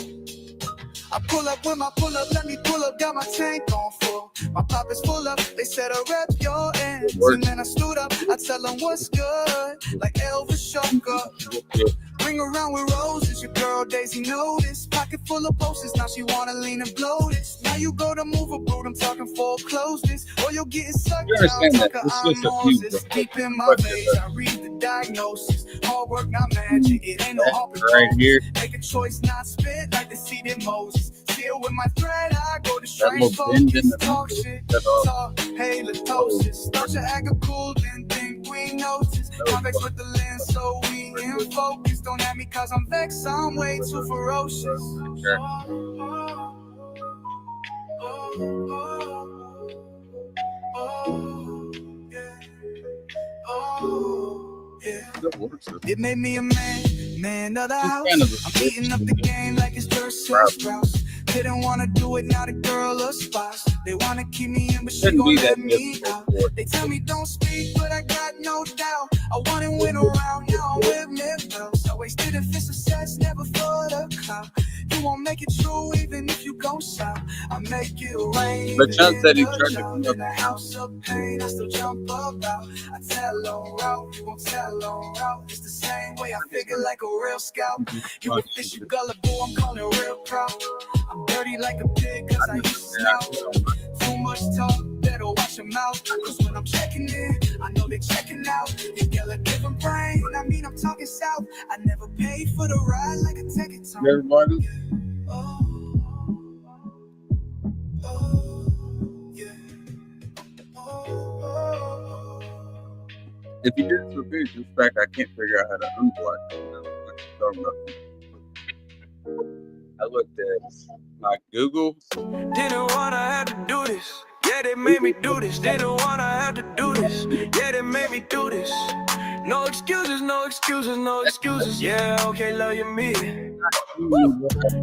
I pull up with my pull up, let me pull up, got my tank on full. My pop is full up, they said I rep your ends. And then I stood up, I tell them what's good, like Elvis shook up. Ring around with roses, your girl Daisy noticed. Pocket full of posters, now she wanna lean and blow this. Now you go to move a boot, I'm talking forecloseness. Or you'll get sucked You down, understand that? talking It's just a few, osmosis. bro. Deep in my veins, I read the diagnosis. Hard work, not magic, it ain't no hope. Right here. Make a choice, not spit like the seed in Moses. Seal with my thread, I go to That straight little bend in focus. the Talk shit, That's all. talk, halitosis. Start your act cool, then think we notice. Convex with the lens, so we in focus. Don't at me cause I'm vexed, I'm way too ferocious. It made me a man of the house. I'm eating up the game like it's Churchill Strauss. Didn't wanna do it, now the girl a spouse. They wanna keep me in, but she Shouldn't gon' be that let me out. They tell me don't speak, but I got no doubt. I wanna win around, now I'm with Midwells. I wasted a fist of success, never for the clout. You won't make it true even if you go south. I make it rain. But John said he tried to come in the house of pain, I still jump up out. I tell on route, you won't tell on route. It's the same way I figure like a real scout. You would think you gullible, I'm calling real proud. I'm dirty like a pig cause I used to smell. Too much talk, better watch your mouth. Cause when I'm checking in, I know they're checking out. You got a different brain, I mean I'm talking south. I never paid for the ride like a ticket time. Everybody. If you did it for me, just fact, I can't figure out how to unblock it. What you talking about? I looked at my Google. Didn't wanna have to do this. Yeah, they made me do this. Didn't wanna have to do this. Yeah, they made me do this. No excuses, no excuses, no excuses. Yeah, okay, love you, me.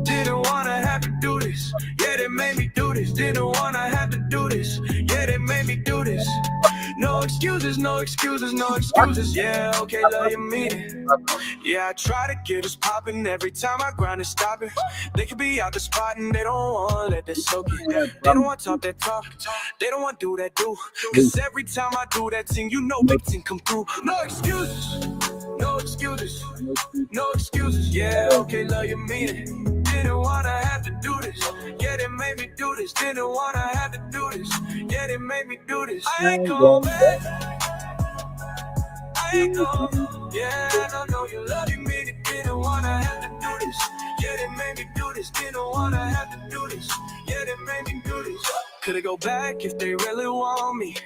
Didn't wanna have to do this. Yeah, they made me do this. Didn't wanna have to do this. Yeah, they made me do this. No excuses, no excuses, no excuses. Yeah, okay, love you, mean it. Yeah, I try to get us popping every time I grind and stop it. They could be out the spot and they don't wanna let that soak it. They don't wanna talk that talk. They don't wanna do that do. Cause every time I do that thing, you know big thing come through. No excuses, no excuses, no excuses. Yeah, okay, love you, mean it. Didn't wanna have to do this. Yeah, they made me do this. Didn't wanna have to do this. Yeah, they made me do this. I ain't going back. I ain't going. Yeah, I know you love you, mean it. Didn't wanna have to do this. Yeah, they made me do this. Didn't wanna have to do this. Yeah, they made me do this. Could I go back if they really want me?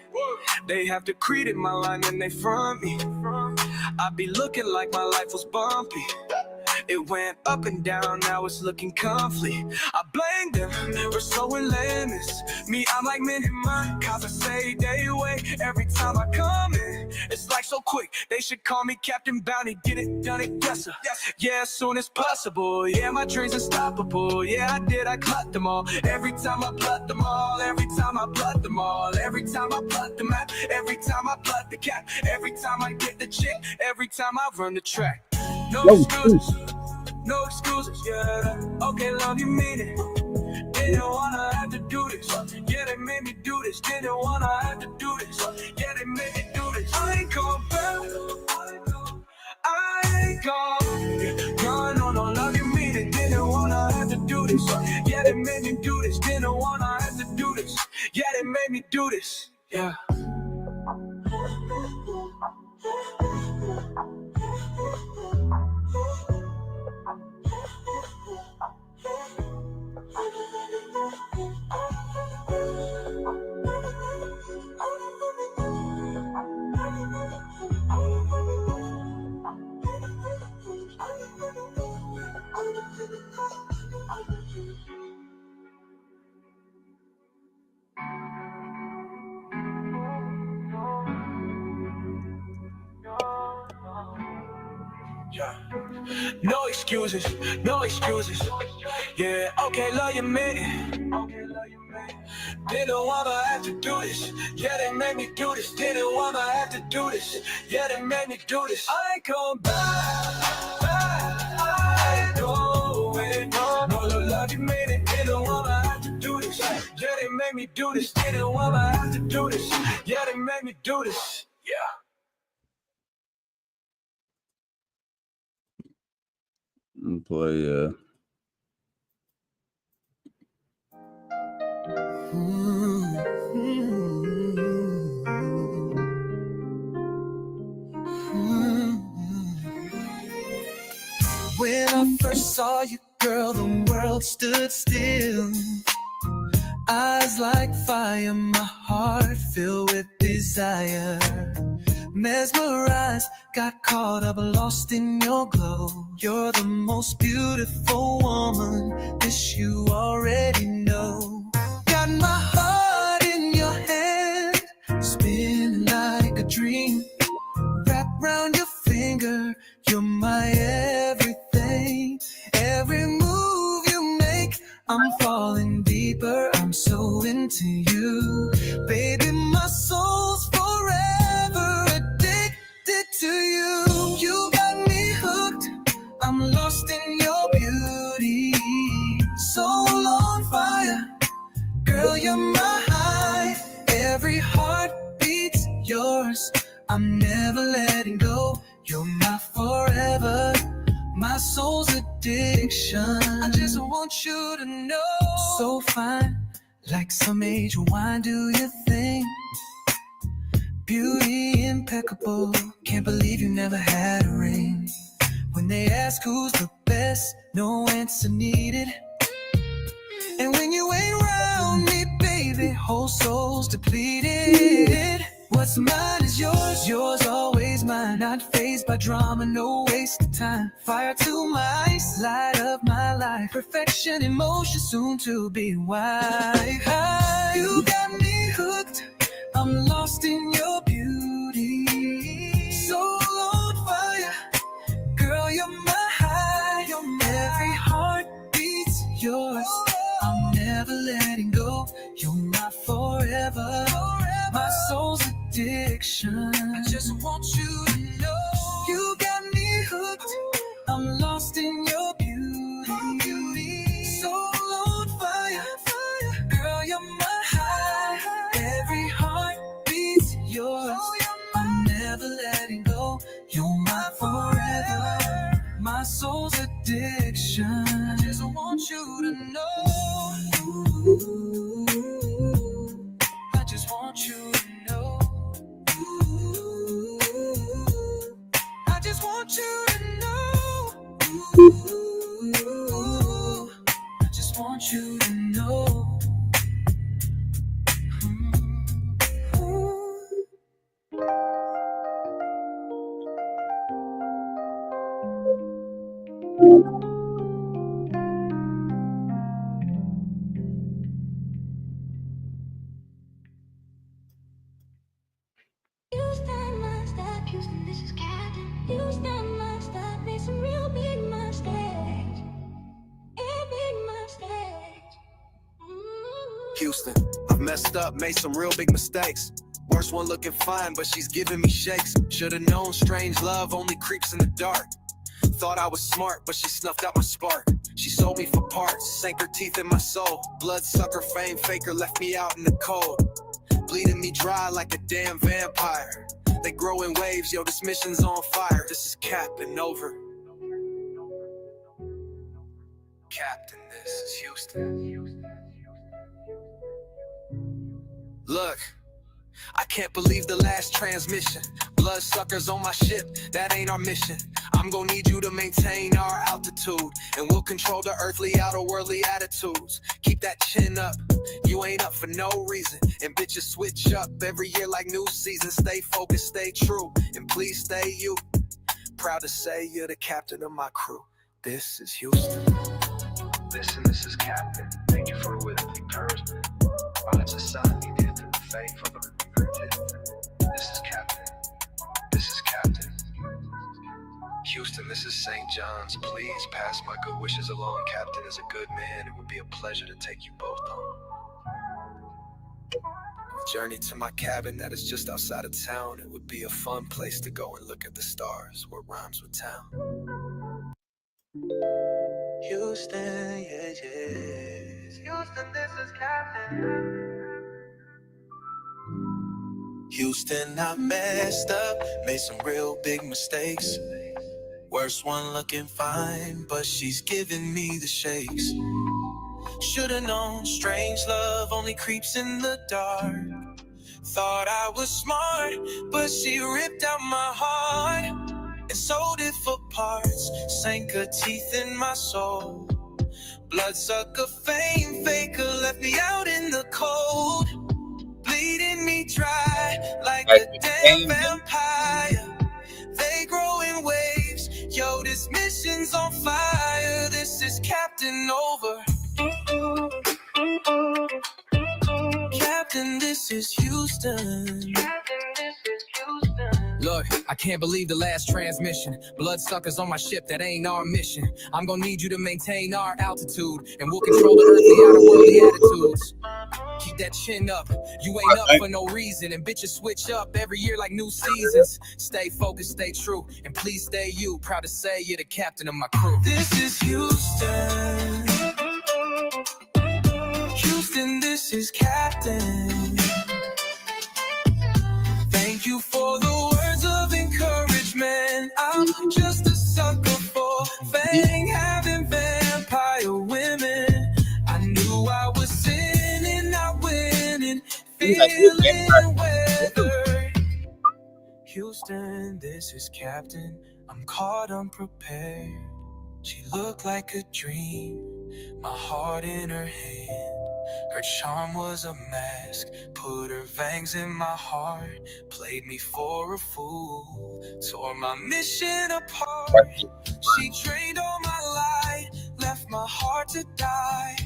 They have to credit my line and they front me. I be looking like my life was bumpy. It went up and down, now it's looking comfy. I blame them for so relentless. Me, I'm like men in mine, cause I say they wait. Every time I come in, it's like so quick. They should call me Captain Bounty, get it, done it, yes sir. Yeah, as soon as possible. Yeah, my dreams unstoppable. Yeah, I did, I clocked them all. Every time I plucked them all. Every time I plucked them all. Every time I plucked the map. Every time I plucked the cap. Every time I get the chick. Every time I run the track. No excuses, no excuses, yeah. Okay, love you, mean it. Didn't wanna have to do this. Yeah, they made me do this. Didn't wanna have to do this. Yeah, they made me do this. I ain't going back. I ain't going. No, no, love you, mean it. Didn't wanna have to do this. Yeah, they made me do this. Didn't wanna have to do this. Yeah, they do this. Yeah. No excuses, no excuses. Yeah, okay, love you, man. Didn't wanna have to do this. Yeah, they made me do this. Didn't wanna have to do this. Yeah, they made me do this. I ain't come back. I ain't going. No, no, love you made it. Didn't wanna have to do this. Yeah, they made me do this. Didn't wanna have to do this. Yeah, they made me do this. Yeah. And play When I first saw you, girl, the world stood still. Eyes like fire, my heart filled with desire. Mesmerized, got caught up, lost in your glow. You're the most beautiful woman, this you already know. Got my heart in your hand, spinning like a dream. Wrap round your finger, you're my everything. Every move you make, I'm falling deeper, I'm so into you. Baby, my soul's forever addicted to you. You got me hooked, I'm lost in your beauty. Soul on fire, girl, you're my high. Every heartbeat's yours, I'm never letting go. You're my forever, my soul's addiction. I just want you to know. So fine, like some angel wine, do your thing. Beauty impeccable, can't believe you never had a ring. When they ask who's the best, no answer needed. And when you ain't around me, baby, whole soul's depleted. What's mine is yours, yours always mine. Not fazed by drama, no waste of time. Fire to my ice, light of my life. Perfection in motion, soon to be wife. You got me hooked, I'm lost in your beauty. Soul on fire, girl, you're my high. Every heartbeat's yours, I'm never letting go. You're my forever, my soul's addiction. I just want you to know. You got me hooked, I'm lost in your beauty. Soul on fire, girl, you're my high. Every heartbeat's yours, I'm never letting go. You're my forever, my soul's addiction. I just want you to know. I just want you to know. I just want you to know. I just want you to know. Houston, my step. Houston, this is Captain. Houston, my step. Made some real big mistakes. Big mistakes. Houston, I've messed up, made some real big mistakes. Worst one looking fine, but she's giving me shakes. Should've known strange love only creeps in the dark. Thought I was smart, but she snuffed out my spark. She sold me for parts, sank her teeth in my soul. Bloodsucker, fame faker, left me out in the cold. Bleeding me dry like a damn vampire. They grow in waves, yo, this mission's on fire. This is Captain, over. Captain, this is Houston. Look, I can't believe the last transmission. Bloodsuckers on my ship, that ain't our mission. I'm gonna need you to maintain our altitude, and we'll control the earthly, outer worldly attitudes. Keep that chin up, you ain't up for no reason. And bitches switch up every year like new season. Stay focused, stay true, and please stay you. Proud to say you're the captain of my crew. This is Houston. Listen, this is Captain. Thank you for with me personally. Odds aside, you did through the faith of the repentant. This is Captain. This is Captain. Houston, this is St. John's. Please pass my good wishes along. Captain is a good man. It would be a pleasure to take you both home. Journey to my cabin that is just outside of town. It would be a fun place to go and look at the stars where rhymes with town. Houston, yeah, yeah. Houston, this is Captain. Houston, I messed up, made some real big mistakes. Worst one looking fine, but she's giving me the shakes. Should've known strange love only creeps in the dark. Thought I was smart, but she ripped out my heart and sold it for parts. Sank her teeth in my soul. Bloodsucker fame faker left me out in the cold, bleeding me dry like a damn vampire. They grow in waves. Yo, this mission's on fire. This is Captain Over. Captain, this is Houston. Look, I can't believe the last transmission. Bloodsuckers on my ship, that ain't our mission. I'm gonna need you to maintain our altitude, and we'll control the earthly, outer worldly attitudes. Keep that chin up, you ain't up for no reason. And bitches switch up every year like new seasons. Stay focused, stay true, and please stay you. Proud to say you're the captain of my crew. This is Houston. Houston, this is Captain. Thank you for the words of encouragement. I'm just a sucker for fang having vampire women. I knew I was sinning, not winning, feeling weathered. Houston, this is Captain. I'm caught unprepared. She looked like a dream, my heart in her hand. Her charm was a mask, put her fangs in my heart, played me for a fool, tore my mission apart. She drained all my light, left my heart to die.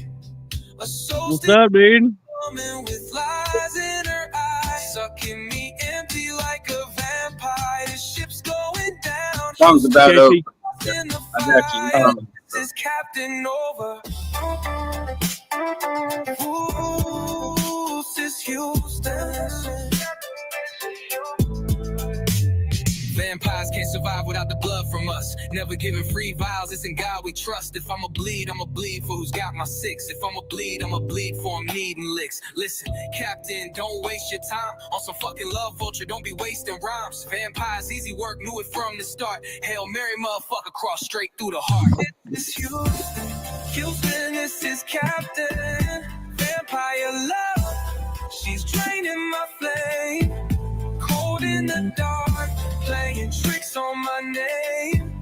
A soul What's up, dude? woman with lies in her eyes, sucking me empty like a vampire. The ship's going down. Song's about over. In the I got you. fire. This is Captain Over. Ooh, this is Houston. Vampires can't survive without the blood from us. Never giving free vials, it's in God we trust. If I'ma bleed for who's got my six. If I'ma bleed for I'm needing licks. Listen, Captain, don't waste your time on some fucking love vulture, don't be wasting rhymes. Vampires, easy work, knew it from the start. Hail Mary, motherfucker, cross straight through the heart. This is Houston, Houston, this is Captain. Vampire love, she's draining my flame. Cold in the dark, playing tricks on my name.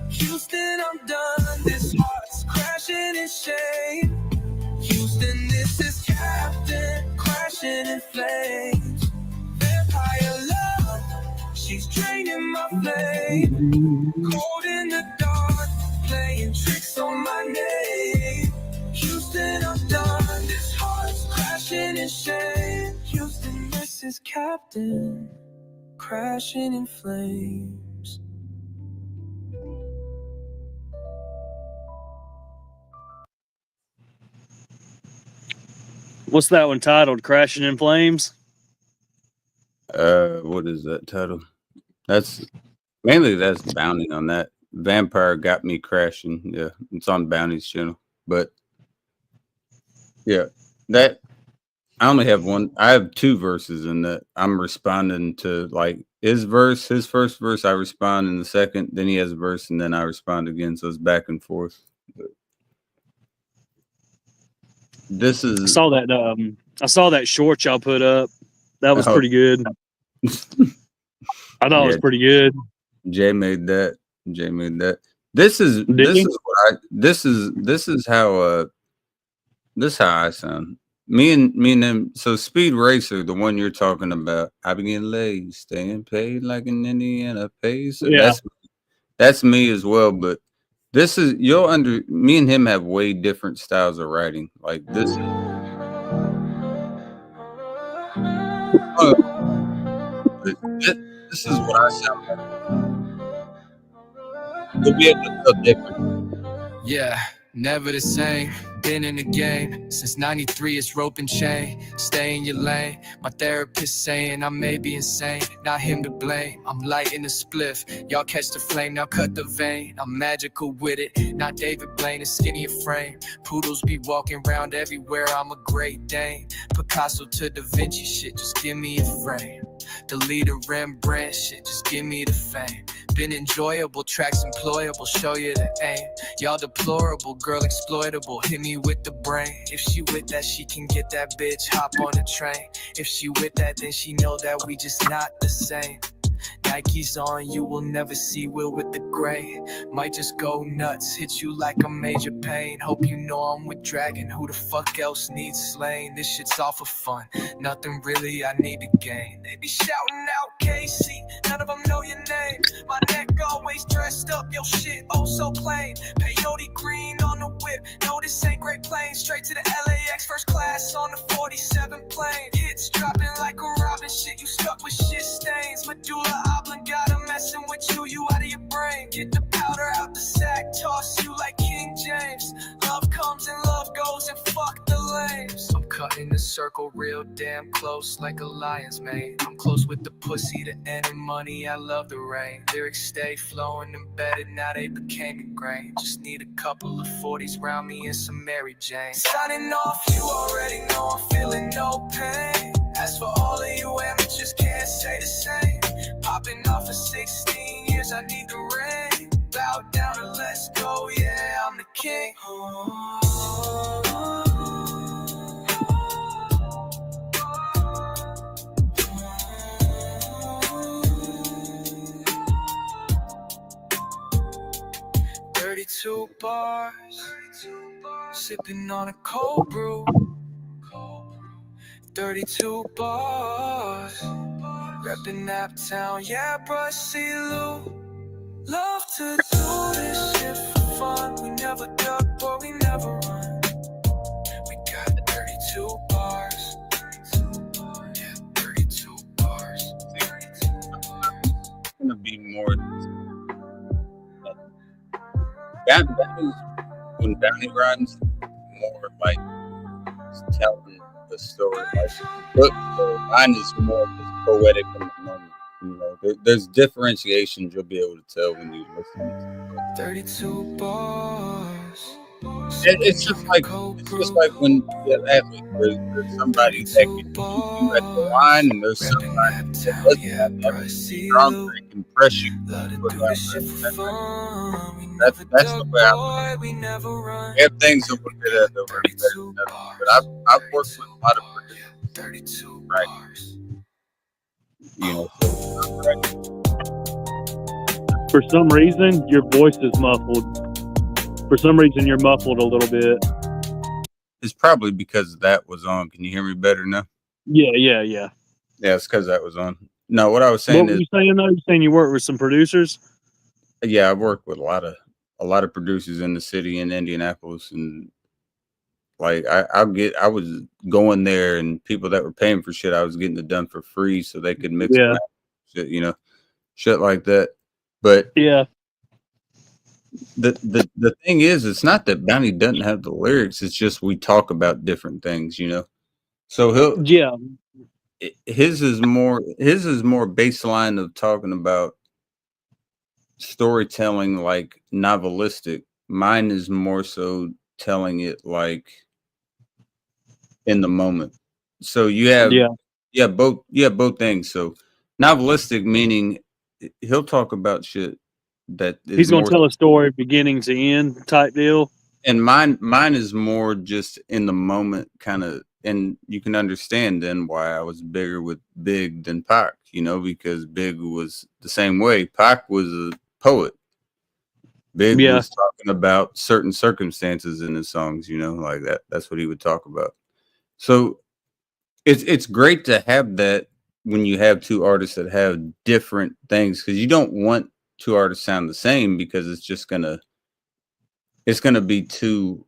Houston, I'm done. This heart's crashing in shame. Houston, this is Captain, crashing in flames. Vampire love, she's draining my flame. Cold in the dark, playing tricks on my name. Houston, I'm done. This heart's crashing in shame. Houston, this is Captain, crashing in flames. What's that one titled? Crashing in Flames? What is that title? That's Bounty on that. Vampire Got Me Crashing. Yeah, it's on Bounty's channel. But yeah, that I only have one. I have two verses in that. I'm responding to like his first verse. I respond in the second. Then he has a verse, and then I respond again. So it's back and forth. But this I is saw that I saw that short y'all put up. That was Oh. pretty good. I thought it was Yeah. pretty good. Jay made that. This is he? this is how I sound. Me and them. So Speed Racer, the one you're talking about, I begin late, staying paid like an Indiana pays. So Yeah. that's me as well. But this is me and him have way different styles of writing. Like this. This is what I sound like. You'll be able to tell different. Yeah, never the same. Been in the game since 93, it's rope and chain. Stay in your lane. My therapist saying I may be insane. Not him to blame. I'm lighting the spliff. Y'all catch the flame, now cut the vein. I'm magical with it. Not David Blaine, a skinnier frame. Poodles be walking around everywhere. I'm a Great Dane. Picasso to Da Vinci shit, just give me a frame. The leader Rembrandt shit, just give me the fame. Been enjoyable, tracks employable, show you the aim. Y'all deplorable, girl exploitable, hit me with the brain. If she with that, she can get that bitch, hop on the train. If she with that, then she know that we just not the same. Nike's on, you will never see Will with the gray. Might just go nuts, hit you like a major pain. Hope you know I'm with Dragon, who the fuck else needs slain? This shit's all for fun, nothing really I need to gain. They be shouting out KC, none of them know your name. My neck always dressed up, your shit oh so plain. Peyote green on the whip, no this ain't Great Plains. Straight to the LAX, first class on the 47 plane. Hits dropping like a Robin, shit you stuck with shit stains. Medulla oblongata messing with you out of your brain. Get the powder out the sack, toss you like King James. Love comes and love goes and fuck the lames. I'm cutting the circle real damn close like a lion's mane. I'm close with the pussy, the end of money, I love the rain. Lyrics stay flowing embedded, now they became ingrained. Just need a couple of 40s round me and some Mary Jane. Signing off, you already know I'm feeling no pain. As for all of you amateurs, can't say the same. Popping off for 16 years, I need the rain. Bow down and let's go, yeah, I'm the king. 32 bars, sipping on a cold brew. 32 bars, reppin' Naptown, yeah, brush CeeLo. Love to do this shit for fun. We never duck, but we never run. We got 32 bars. Yeah, 32 bars. It's gonna be more. When Bounty Riding's more like telling the story, like book story. Mine is more just poetic in the moment. You know, there's differentiations you'll be able to tell when you listen to it. 32 bars. It's just like when you have athlete, there's somebody that can keep you at the line, and there's somebody that doesn't have that strong that can press you. That's the way I look. We have things that we'll get at that are better than others, but I've worked with a lot of producers, right? You know, so, right. For some reason, your voice is muffled. For some reason, you're muffled a little bit. It's probably because that was on. Can you hear me better now? Yeah. Yeah, it's because that was on. No, what I was saying What were is, you saying though? You saying you work with some producers? yeah, I've worked with a lot of producers in the city in Indianapolis, and like I was going there, and people that were paying for shit, I was getting it done for free so they could mix Yeah. it, shit, you know, shit like that. But Yeah. the thing is, it's not that Bounty doesn't have the lyrics. It's just we talk about different things, you know. So his is more baseline of talking about storytelling, like novelistic. Mine is more so telling it like in the moment. So you have both things. So novelistic meaning he'll talk about shit that is he's going to more, tell a story beginning to end type deal. and mine is more just in the moment kind of and you can understand then why I was bigger with Big than Pac, you know, because Big was the same way. Pac was a poet. Big Yeah. was talking about certain circumstances in his songs, you know, like that. That's what he would talk about. So it's great to have that when you have two artists that have different things, because you don't want two artists sound the same, because it's gonna be too.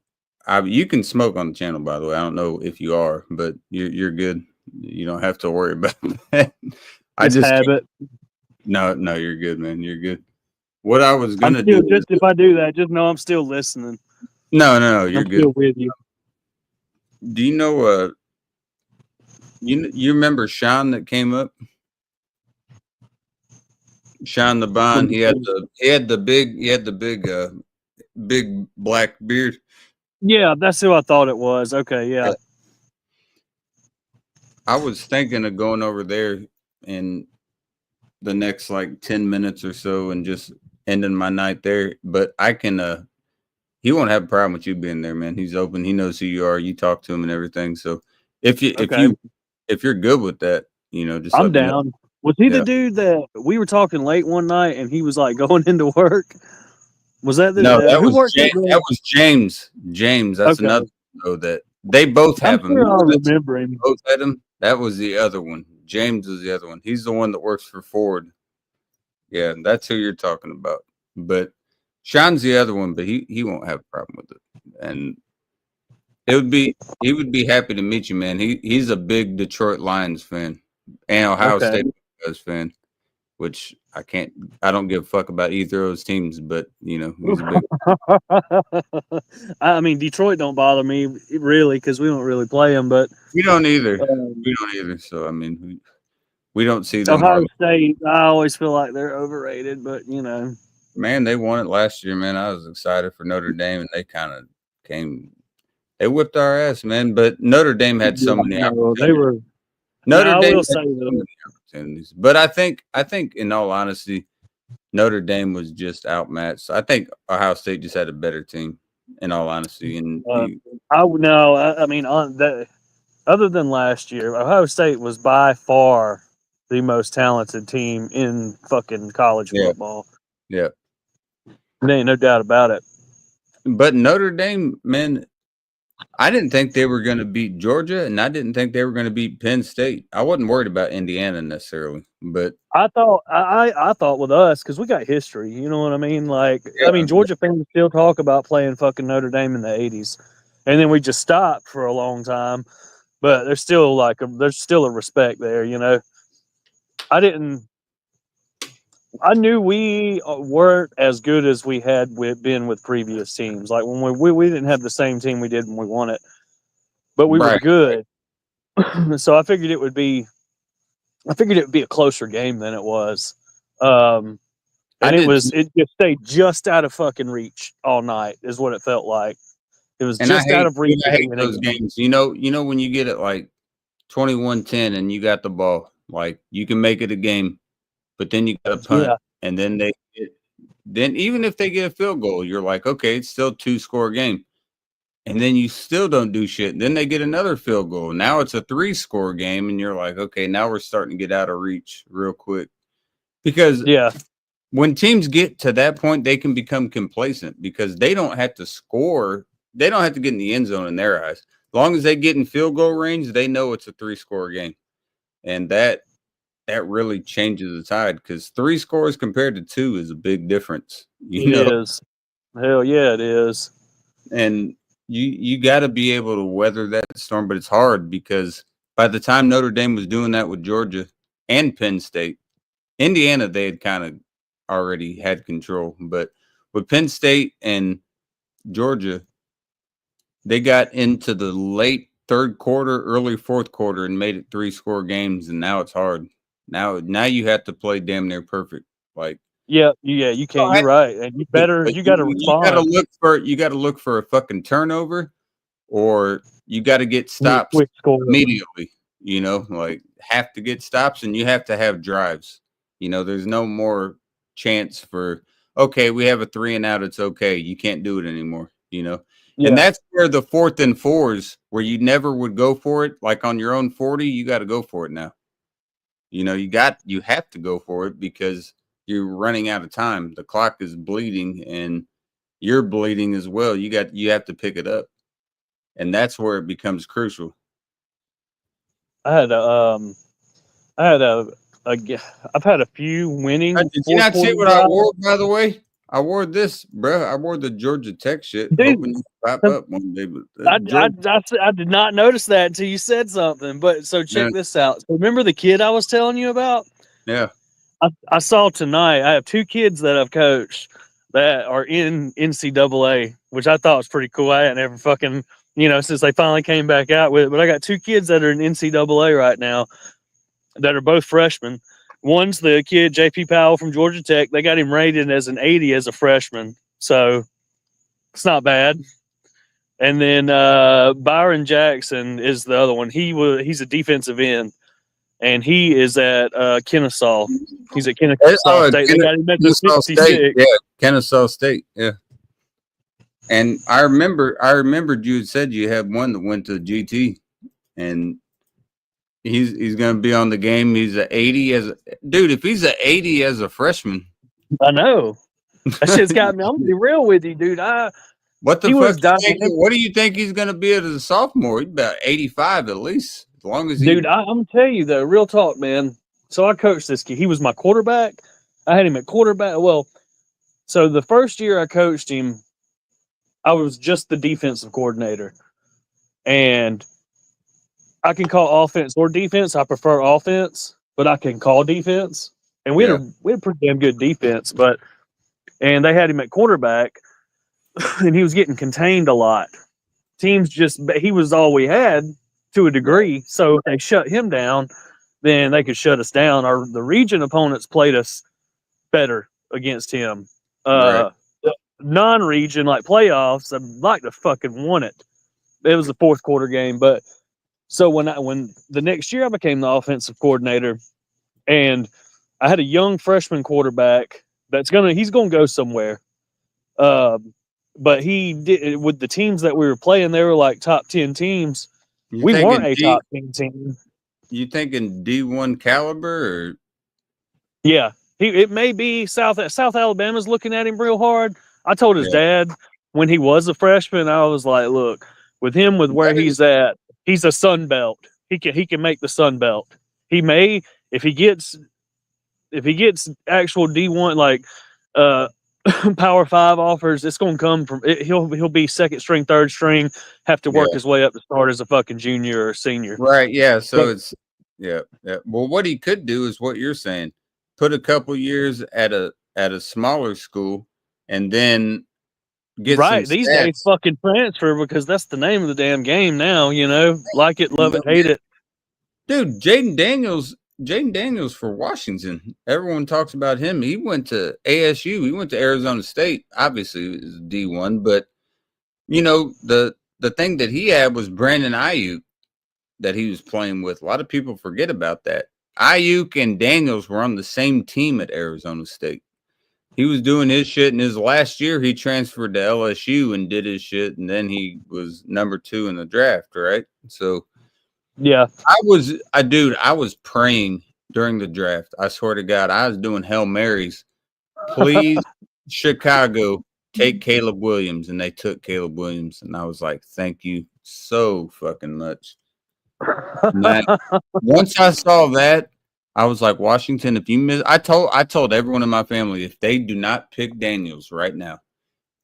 You can smoke on the channel, by the way. I don't know if you are, but you're good. You don't have to worry about that. I It's just habit. no, you're good, man. You're good. What I was I'm gonna still do just if I do that, just know I'm still listening. no, you're I'm good. still with you. Do you know you remember Sean that came up? Sean the Bond, he had the big black beard. Yeah, that's who I thought it was. Okay, yeah. I was thinking of going over there in the next like 10 minutes or so and just ending my night there. But I can he won't have a problem with you being there, man. He's open, he knows who you are, you talk to him and everything. So if you're good with that, you know, just I'm let me know. down. Was he Yeah. the dude that we were talking late one night and he was like going into work? Was that the No, that who was worked James. That was James. James, that's Okay. another though that they both I'm have him. sure I Remember that remember him. both had him? That was the other one. James was the other one. He's the one that works for Ford. Yeah, that's who you're talking about. But Sean's the other one, but he won't have a problem with it. And he would be happy to meet you, man. He's a big Detroit Lions fan and Ohio Okay. State fan, which I don't give a fuck about either of those teams, but you know, he's a big I mean, Detroit don't bother me really because we don't really play them, but we don't either. We don't either. So I mean we don't see them Ohio hardly. State, I always feel like they're overrated, but you know. Man, they won it last year, man. I was excited for Notre Dame, and they kind of they whipped our ass, man. But Notre Dame had so many opportunities. They were. Notre I Dame will had say so that. many opportunities. But I think in all honesty, Notre Dame was just outmatched. I think Ohio State just had a better team, in all honesty. And I mean, on that, other than last year, Ohio State was by far the most talented team in fucking college football. Yeah. There ain't no doubt about it. But Notre Dame, man, I didn't think they were going to beat Georgia, and I didn't think they were going to beat Penn State. I wasn't worried about Indiana necessarily, but I thought with us because we got history. You know what I mean? Like, Yeah. I mean, Georgia fans still talk about playing fucking Notre Dame in the '80s, and then we just stopped for a long time. But there's still there's still a respect there. You know, I knew we weren't as good as we had been with previous teams. Like when we didn't have the same team we did when we won it, but we were Right. good. So I figured it would be a closer game than it was. And it just stayed just out of fucking reach all night is what it felt like. It was just out of reach. I hate those games. You know when you get it like 21-10 and you got the ball, like you can make it a game, but then you got to punt, and then then even if they get a field goal, you're like, okay, it's still 2-score game. And then you still don't do shit. Then they get another field goal. Now it's a 3-score game, and you're like, okay, now we're starting to get out of reach real quick. Because when teams get to that point, they can become complacent because they don't have to score. They don't have to get in the end zone in their eyes. As long as they get in field goal range, they know it's a 3-score game. And that really changes the tide because 3 scores compared to 2 is a big difference. It is. Hell yeah, it is. And you got to be able to weather that storm, but it's hard because by the time Notre Dame was doing that with Georgia and Penn State, Indiana, they had kind of already had control. But with Penn State and Georgia, they got into the late third quarter, early fourth quarter, and made it 3-score games. And now it's hard. Now you have to play damn near perfect. Like you can. You're right, and you got to respond. You got to look for a fucking turnover, or you got to get stops immediately. You know, like have to get stops, and you have to have drives. You know, there's no more chance for okay, we have a 3 and out. It's okay. You can't do it anymore. You know, And that's where the 4th and 4s, where you never would go for it, like on your own 40, you got to go for it now. You know, you have to go for it because you're running out of time. The clock is bleeding and you're bleeding as well. You have to pick it up. And that's where it becomes crucial. I've had a few winning. Did you not see what I wore, by the way? I wore this, bro. I wore the Georgia Tech shit. Dude, hoping you pop up one day. I did not notice that until you said something. But so check this out. So remember the kid I was telling you about? Yeah. I saw tonight. I have 2 kids that I've coached that are in NCAA, which I thought was pretty cool. I hadn't ever fucking, since they finally came back out with it. But I got 2 kids that are in NCAA right now that are both freshmen. One's the kid, JP Powell from Georgia Tech. They got him rated as an 80 as a freshman. So it's not bad. And then Byron Jackson is the other one. He's a defensive end. And he is at Kennesaw. He's at Kennesaw State. They got him at the 66. Yeah, Kennesaw State. Yeah. And I remembered you had said you had one that went to GT, and he's going to be on the game. He's an 80 dude. If he's an 80 as a freshman, I know that shit's got me. I'm gonna be real with you, dude. What do you think he's going to be as a sophomore? He's about 85 at least. As long as dude, I'm gonna tell you though, real talk, man. So I coached this kid. He was my quarterback. I had him at quarterback. Well, so the first year I coached him, I was just the defensive coordinator, and I can call offense or defense. I prefer offense, but I can call defense. And we had a pretty damn good defense, and they had him at quarterback, and he was getting contained a lot. He was all we had to a degree. So if they shut him down, then they could shut us down. The region opponents played us better against him. Non-region, like playoffs, I'd like to fucking won it. It was the 4th quarter game, but so when the next year I became the offensive coordinator, and I had a young freshman quarterback he's gonna go somewhere. But he did with the teams that we were playing, they were like top 10 teams. We weren't a top 10 team. You thinking D1 caliber or? Yeah, it may be South Alabama's looking at him real hard. I told his dad when he was a freshman, I was like, look, with him, with where he's at, he's a Sun Belt. He can make the Sun Belt. He may, if he gets actual D1 like Power 5 offers, it's going to come from it. He'll be 2nd string, 3rd string, have to work his way up to start as a fucking junior or senior. Right. Yeah. So it's Well, what he could do is what you're saying: put a couple years at a smaller school, and then get right. These days, fucking transfer, because that's the name of the damn game now. Like it, love it, hate it. Dude, Jaden Daniels for Washington. Everyone talks about him. He went to ASU. He went to Arizona State. Obviously, is D1, but the thing that he had was Brandon Ayuk that he was playing with. A lot of people forget about that. Ayuk and Daniels were on the same team at Arizona State. He was doing his shit, in his last year he transferred to LSU and did his shit, and then he was number 2 in the draft, right? So yeah, I was praying during the draft. I swear to God, I was doing Hail Marys. Please, Chicago, take Caleb Williams. And they took Caleb Williams. And I was like, thank you so fucking much. Once I saw that, I was like, Washington, if you miss, I told everyone in my family, if they do not pick Daniels right now,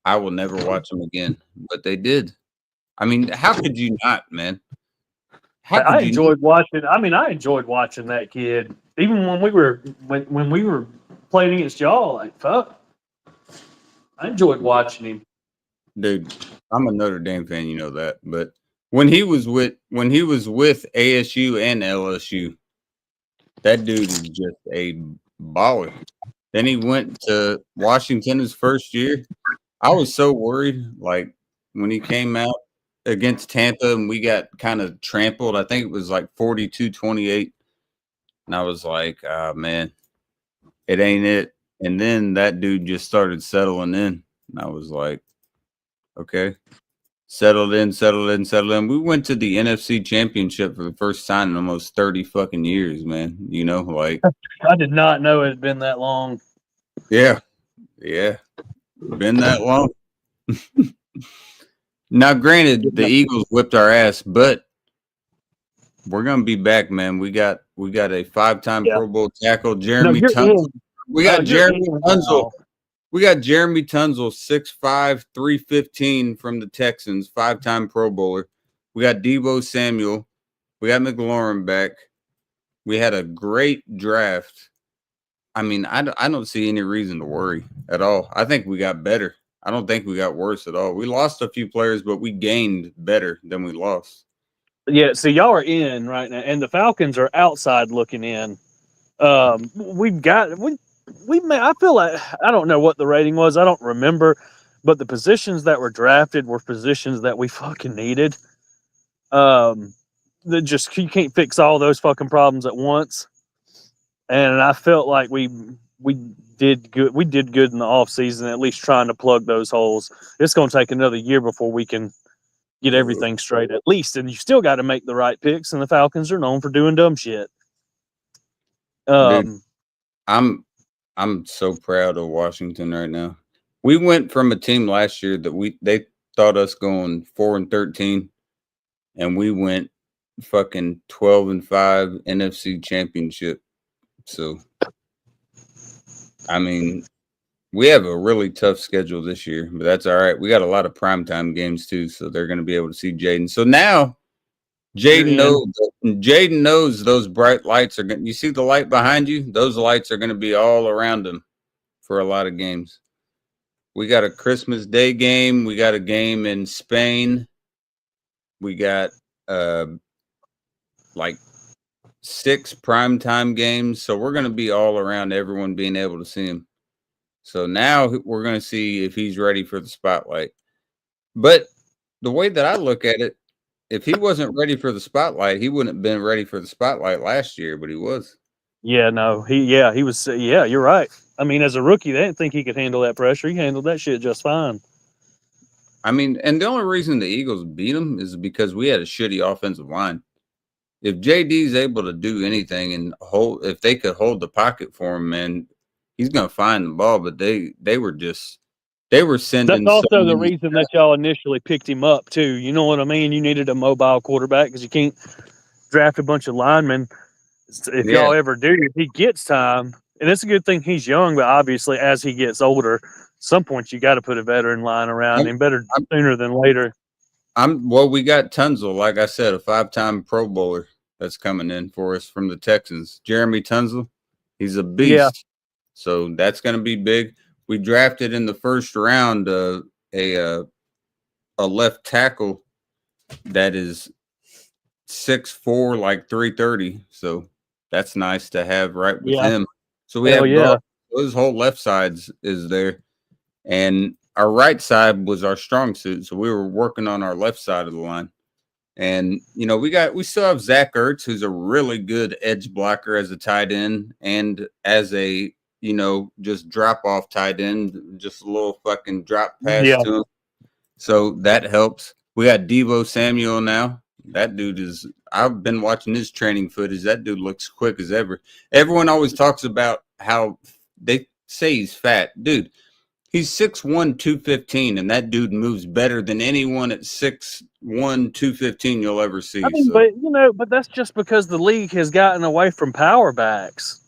I will never watch them again. But they did. I mean, how could you not, man? I enjoyed watching. I mean, I enjoyed watching that kid, even when we were playing against y'all. Like, fuck, I enjoyed watching him. Dude, I'm a Notre Dame fan, you know that. But when he was with ASU and LSU, that dude is just a baller. Then he went to Washington his first year. I was so worried, like when he came out against Tampa and we got kind of trampled. I think it was like 42-28. And I was like, man, it ain't it. And then that dude just started settling in. And I was like, okay. settled in. We went to the NFC Championship for the first time in almost 30 fucking years, man. You know, like I did not know it had been that long. yeah, been that long. Now, granted, the Eagles whipped our ass, but we're gonna be back, man. We got a 5-time Pro Bowl tackle, Jeremy Tunzel. We got Jeremy Tunzel. We got Jeremy Tunzel, 6'5", 315 from the Texans, 5-time Pro Bowler. We got Deebo Samuel. We got McLaurin back. We had a great draft. I mean, I don't see any reason to worry at all. I think we got better. I don't think we got worse at all. We lost a few players, but we gained better than we lost. Yeah, so y'all are in right now, and the Falcons are outside looking in. I feel like, I don't know what the rating was. I don't remember, but the positions that were drafted were positions that we fucking needed. You can't fix all those fucking problems at once. And I felt like we did good. We did good in the off season, at least trying to plug those holes. It's going to take another year before we can get everything straight, at least. And you still got to make the right picks. And the Falcons are known for doing dumb shit. Dude, I'm so proud of Washington right now. We went from a team last year that they thought us going 4-13, and we went fucking 12-5 NFC Championship. So, I mean, we have a really tough schedule this year, but that's all right. We got a lot of primetime games too, so they're going to be able to see Jaden. So now Jaden knows those bright lights are going. You see the light behind you? Those lights are going to be all around him for a lot of games. We got a Christmas Day game. We got a game in Spain. We got like 6 primetime games. So we're going to be all around everyone being able to see him. So now we're going to see if he's ready for the spotlight. But the way that I look at it, if he wasn't ready for the spotlight, he wouldn't have been ready for the spotlight last year, but he was. Yeah, no, he was. Yeah, you're right. I mean, as a rookie, they didn't think he could handle that pressure. He handled that shit just fine. I mean, and the only reason the Eagles beat him is because we had a shitty offensive line. If JD's able to do anything and if they could hold the pocket for him, man, he's going to find the ball. But they were sending. That's also the reason that y'all initially picked him up too. You know what I mean? You needed a mobile quarterback because you can't draft a bunch of linemen. If y'all ever do, if he gets time, and it's a good thing he's young, but obviously as he gets older, at some point you got to put a veteran line around him better sooner than later. We got Tunzel, like I said, a 5-time Pro Bowler that's coming in for us from the Texans. Jeremy Tunzel, he's a beast. Yeah. So that's going to be big. We drafted in the first round a left tackle that is 6'4", like 330. So that's nice to have right with him. So we have his whole left side is there, and our right side was our strong suit. So we were working on our left side of the line, and we still have Zach Ertz, who's a really good edge blocker as a tight end and as a just drop off tight end, just a little fucking drop pass to him. So that helps. We got Deebo Samuel now. That dude I've been watching his training footage. That dude looks quick as ever. Everyone always talks about how they say he's fat. Dude, he's 6'1", 215, and that dude moves better than anyone at 6'1", 215 you'll ever see. I mean, but that's just because the league has gotten away from power backs.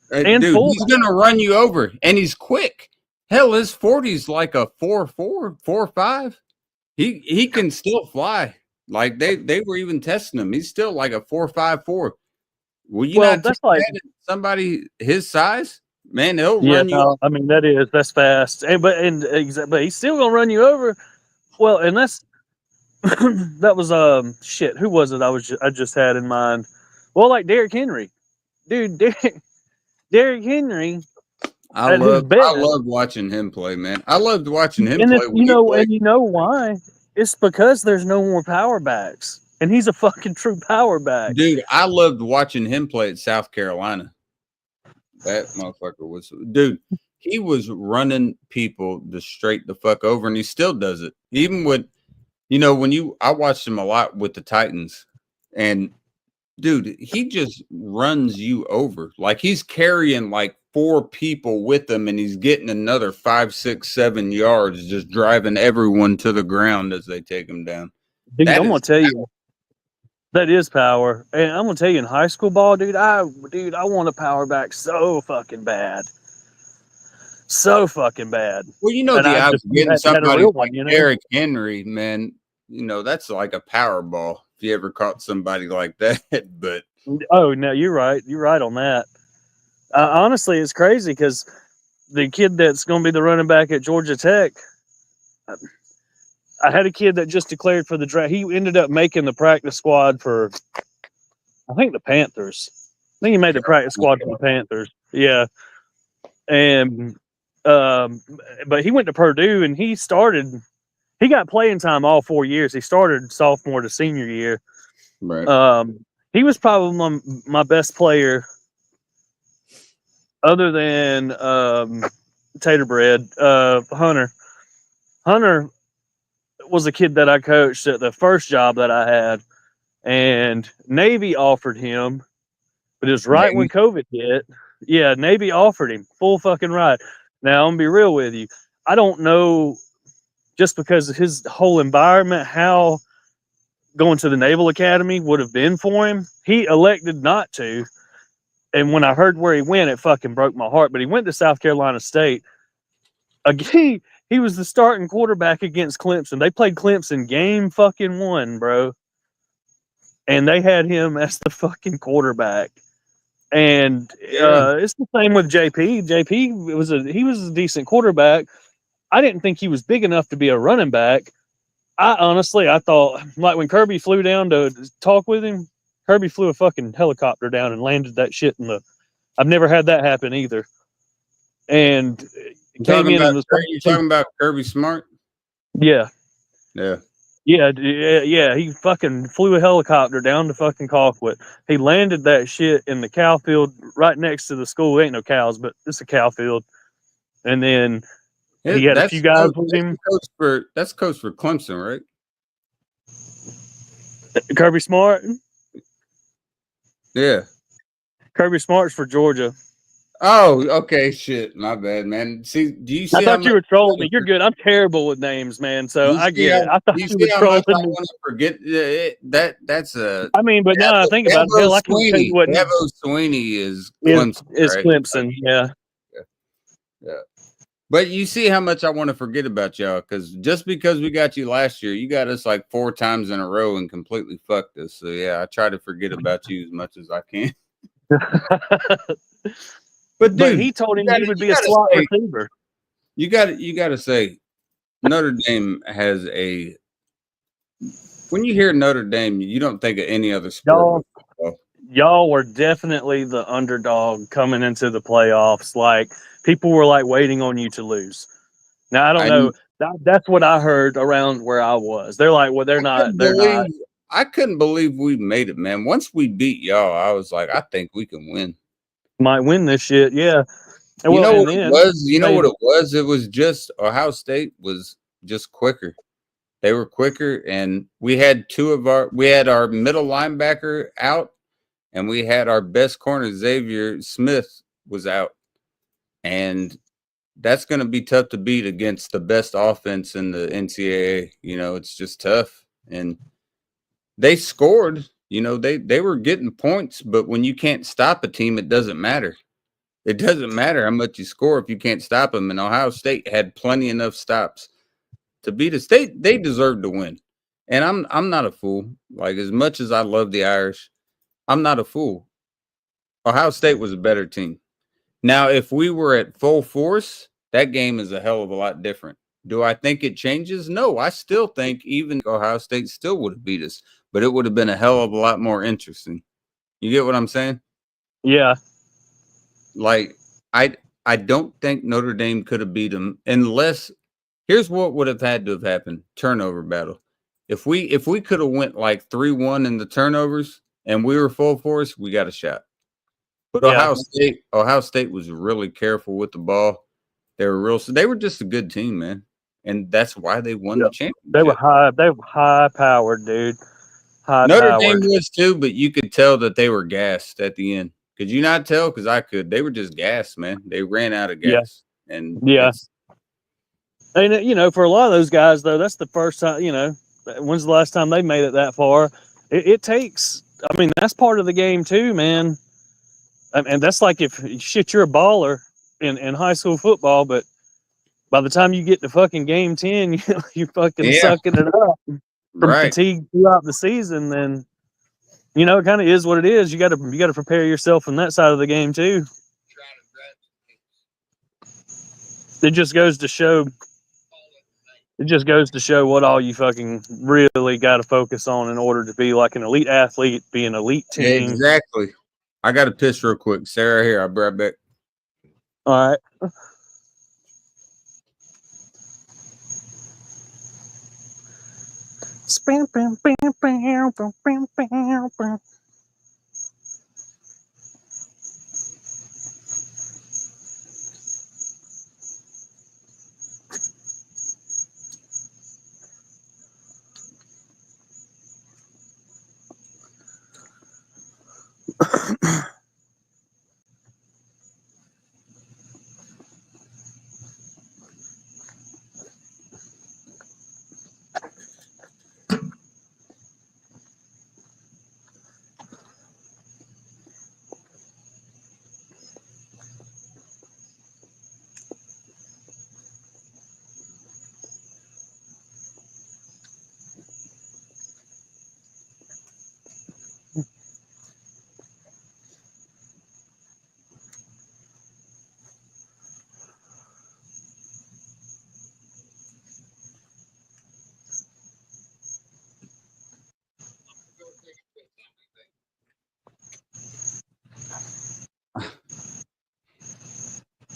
Dude, he's gonna run you over, and he's quick. Hell, his 40's like a 4.4, 4.5. He can still fly. Like they were even testing him. He's still like a 4.54. Will you not take that at somebody his size? Man, they'll run you over. I mean, that's fast. But he's still gonna run you over. Well, and that's that was shit. Who was it? I just had in mind. Well, like Derrick Henry, dude. Derrick Henry. I love watching him play, man. I loved watching him play. And you know why? It's because there's no more power backs, and he's a fucking true power back. Dude, I loved watching him play at South Carolina. That motherfucker was, dude, he was running people straight the fuck over, and he still does it. Even with You know, I watched him a lot with the Titans, and dude, he just runs you over. Like he's carrying like 4 people with him, and he's getting another 5, 6, 7 yards, just driving everyone to the ground as they take him down. Dude, I'm gonna tell you, that is power. And I'm gonna tell you, in high school ball, dude, I want a power back so fucking bad. So fucking bad. Well, you know, And the I odds just of getting had a somebody real like one, you know? Derrick Henry, man, you know, that's like a power ball if you ever caught somebody like that. But Oh no, you're right. You're right on that. Honestly, it's crazy because the kid that's going to be the running back at Georgia Tech, I had a kid that just declared for the draft. He ended up making the practice squad for, I think, the Panthers. I think he made the practice squad for the Panthers. Yeah. And, but he went to Purdue and he got playing time all 4 years. He started sophomore to senior year. right. He was probably my best player other than Tater Bread, Hunter. Hunter was a kid that I coached at the first job that I had, and Navy offered him, but it was right when COVID hit. Yeah, Navy offered him full fucking ride. Now, I'm gonna be real with you. I don't know, just because of his whole environment, how going to the Naval Academy would have been for him. He elected not to. And when I heard where he went, it fucking broke my heart. But he went to South Carolina State. Again, he was the starting quarterback against Clemson. They played Clemson game fucking 1, bro. And they had him as the fucking quarterback. And it's the same with JP. JP was a decent quarterback. I didn't think he was big enough to be a running back. I thought, like, when Kirby flew down to talk with him, Kirby flew a fucking helicopter down and landed that shit I've never had that happen either. And You came in and was talking about Kirby Smart? Yeah. Yeah. Yeah. He fucking flew a helicopter down to fucking Colquitt. He landed that shit in the cow field right next to the school. There ain't no cows, but it's a cow field. And then he had a few guys with him. That's coach for Clemson, right? Kirby Smart? Yeah. Kirby Smart's for Georgia. Oh, okay. Shit. My bad, man. See, do you see? I thought you were trolling me. You're good. I'm terrible with names, man. So I get it. I thought you were trolling me. I want to forget that's a. I mean, but now I think about it, hell, I can tell you what. Dabo Sweeney is Clemson. Is right? Clemson, yeah. But you see how much I want to forget about y'all, because just because we got you last year, you got us like 4 times in a row and completely fucked us. So yeah, I try to forget about you as much as I can. But dude, he told him he would be a slot receiver. You got to say, Notre Dame has a. When you hear Notre Dame, you don't think of any other sport. Y'all were definitely the underdog coming into the playoffs. Like, people were like waiting on you to lose. Now I don't know. That's what I heard around where I was. They're like, well, they're not. I couldn't believe we made it, man. Once we beat y'all, I was like, I think we can win. Might win this shit, yeah. You know what it was? You know what it was? It was just Ohio State was just quicker. They were quicker, and we had our middle linebacker out, and we had our best corner, Xavier Smith, was out. And that's going to be tough to beat against the best offense in the NCAA. You know, it's just tough. And they scored. You know, they were getting points, but when you can't stop a team, it doesn't matter. It doesn't matter how much you score if you can't stop them. And Ohio State had plenty enough stops to beat us. They deserved to win. And I'm not a fool. Like, as much as I love the Irish, I'm not a fool. Ohio State was a better team. Now, if we were at full force, that game is a hell of a lot different. Do I think it changes? No, I still think even Ohio State still would have beat us, but it would have been a hell of a lot more interesting. You get what I'm saying? Yeah. Like, I don't think Notre Dame could have beat them unless – here's what would have had to have happened. Turnover battle. If we could have went like 3-1 in the turnovers and we were full force, we got a shot. But yeah. Ohio State was really careful with the ball. They were just a good team, man. and that's why they won the championship. They were high powered, dude. Notre Dame was too, but you could tell that they were gassed at the end. Could you not tell? Because I could. They were just gassed, man. They ran out of gas. And and you know, for a lot of those guys though, that's the first time. You know, when's the last time they made it that far? It takes. I mean, that's part of the game too, man. And that's like if shit, you're a baller in high school football, but by the time you get to fucking game 10, you're fucking sucking it up from fatigue throughout the season. Then, you know, it kind of is what it is. You got to prepare yourself from that side of the game too. It just goes to show. It just goes to show what all you fucking really got to focus on in order to be like an elite athlete, be an elite team. Exactly. I got to piss real quick. Sarah, here. I'll be right back. All right.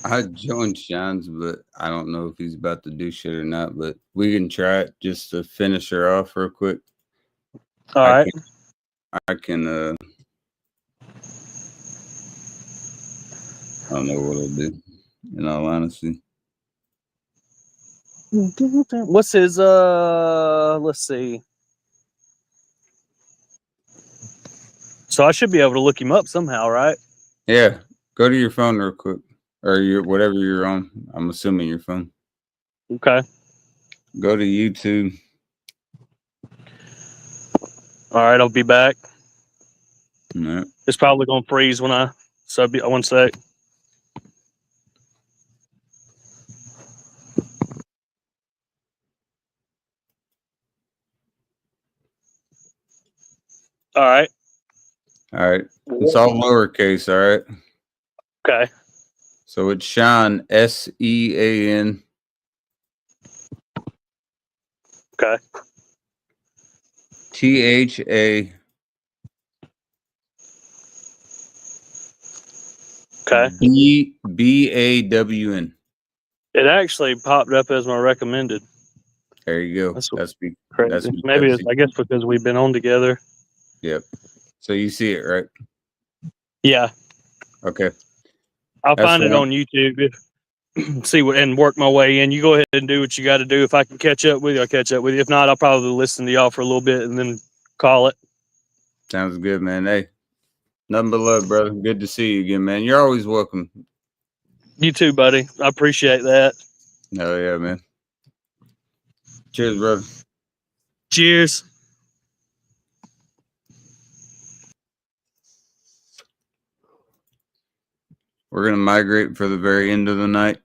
I joined Sean's, but I don't know if he's about to do shit or not. But we can try it just to finish her off real quick. All right. I can. I don't know what I'll do. In all honesty. What's his? Let's see. So I should be able to look him up somehow, right? Yeah. Go to your phone real quick. Or your whatever you're on. I'm assuming your phone. Okay. Go to YouTube. All right, I'll be back. No. It's probably gonna freeze when I sub you. One sec. All right. All right. It's all lowercase, all right? Okay. So it's Sean, Sean. Okay. THA. Okay. BAWN. It actually popped up as my recommended. There you go. That's crazy. Maybe it's, I guess because we've been on together. Yep. So you see it, right? Yeah. Okay. I'll find it on YouTube. See what and work my way in. You go ahead and do what you got to do. If I can catch up with you, I'll catch up with you. If not, I'll probably listen to y'all for a little bit and then call it. Sounds good, man. Hey, nothing but love, brother. Good to see you again, man. You're always welcome. You too, buddy. I appreciate that. Hell yeah, man. Cheers, brother. Cheers. We're going to migrate for the very end of the night.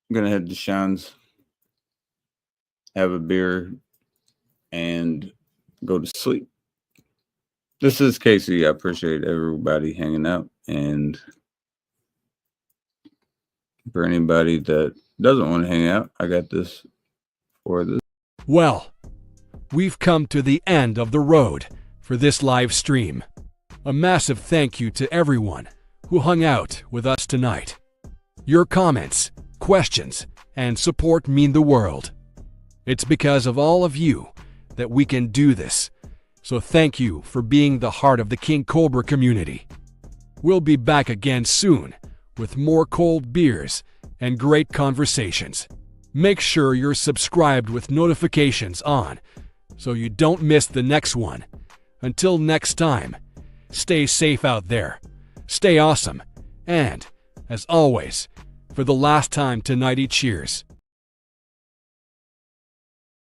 I'm going to head to Sean's, have a beer, and go to sleep. This is Casey. I appreciate everybody hanging out. And for anybody that doesn't want to hang out, I got this for this. Well, we've come to the end of the road for this live stream. A massive thank you to everyone who hung out with us tonight. Your comments, questions, and support mean the world. It's because of all of you that we can do this. So thank you for being the heart of the King Cobra community. We'll be back again soon with more cold beers and great conversations. Make sure you're subscribed with notifications on so you don't miss the next one. Until next time, stay safe out there, stay awesome, and, as always, for the last time tonighty cheers.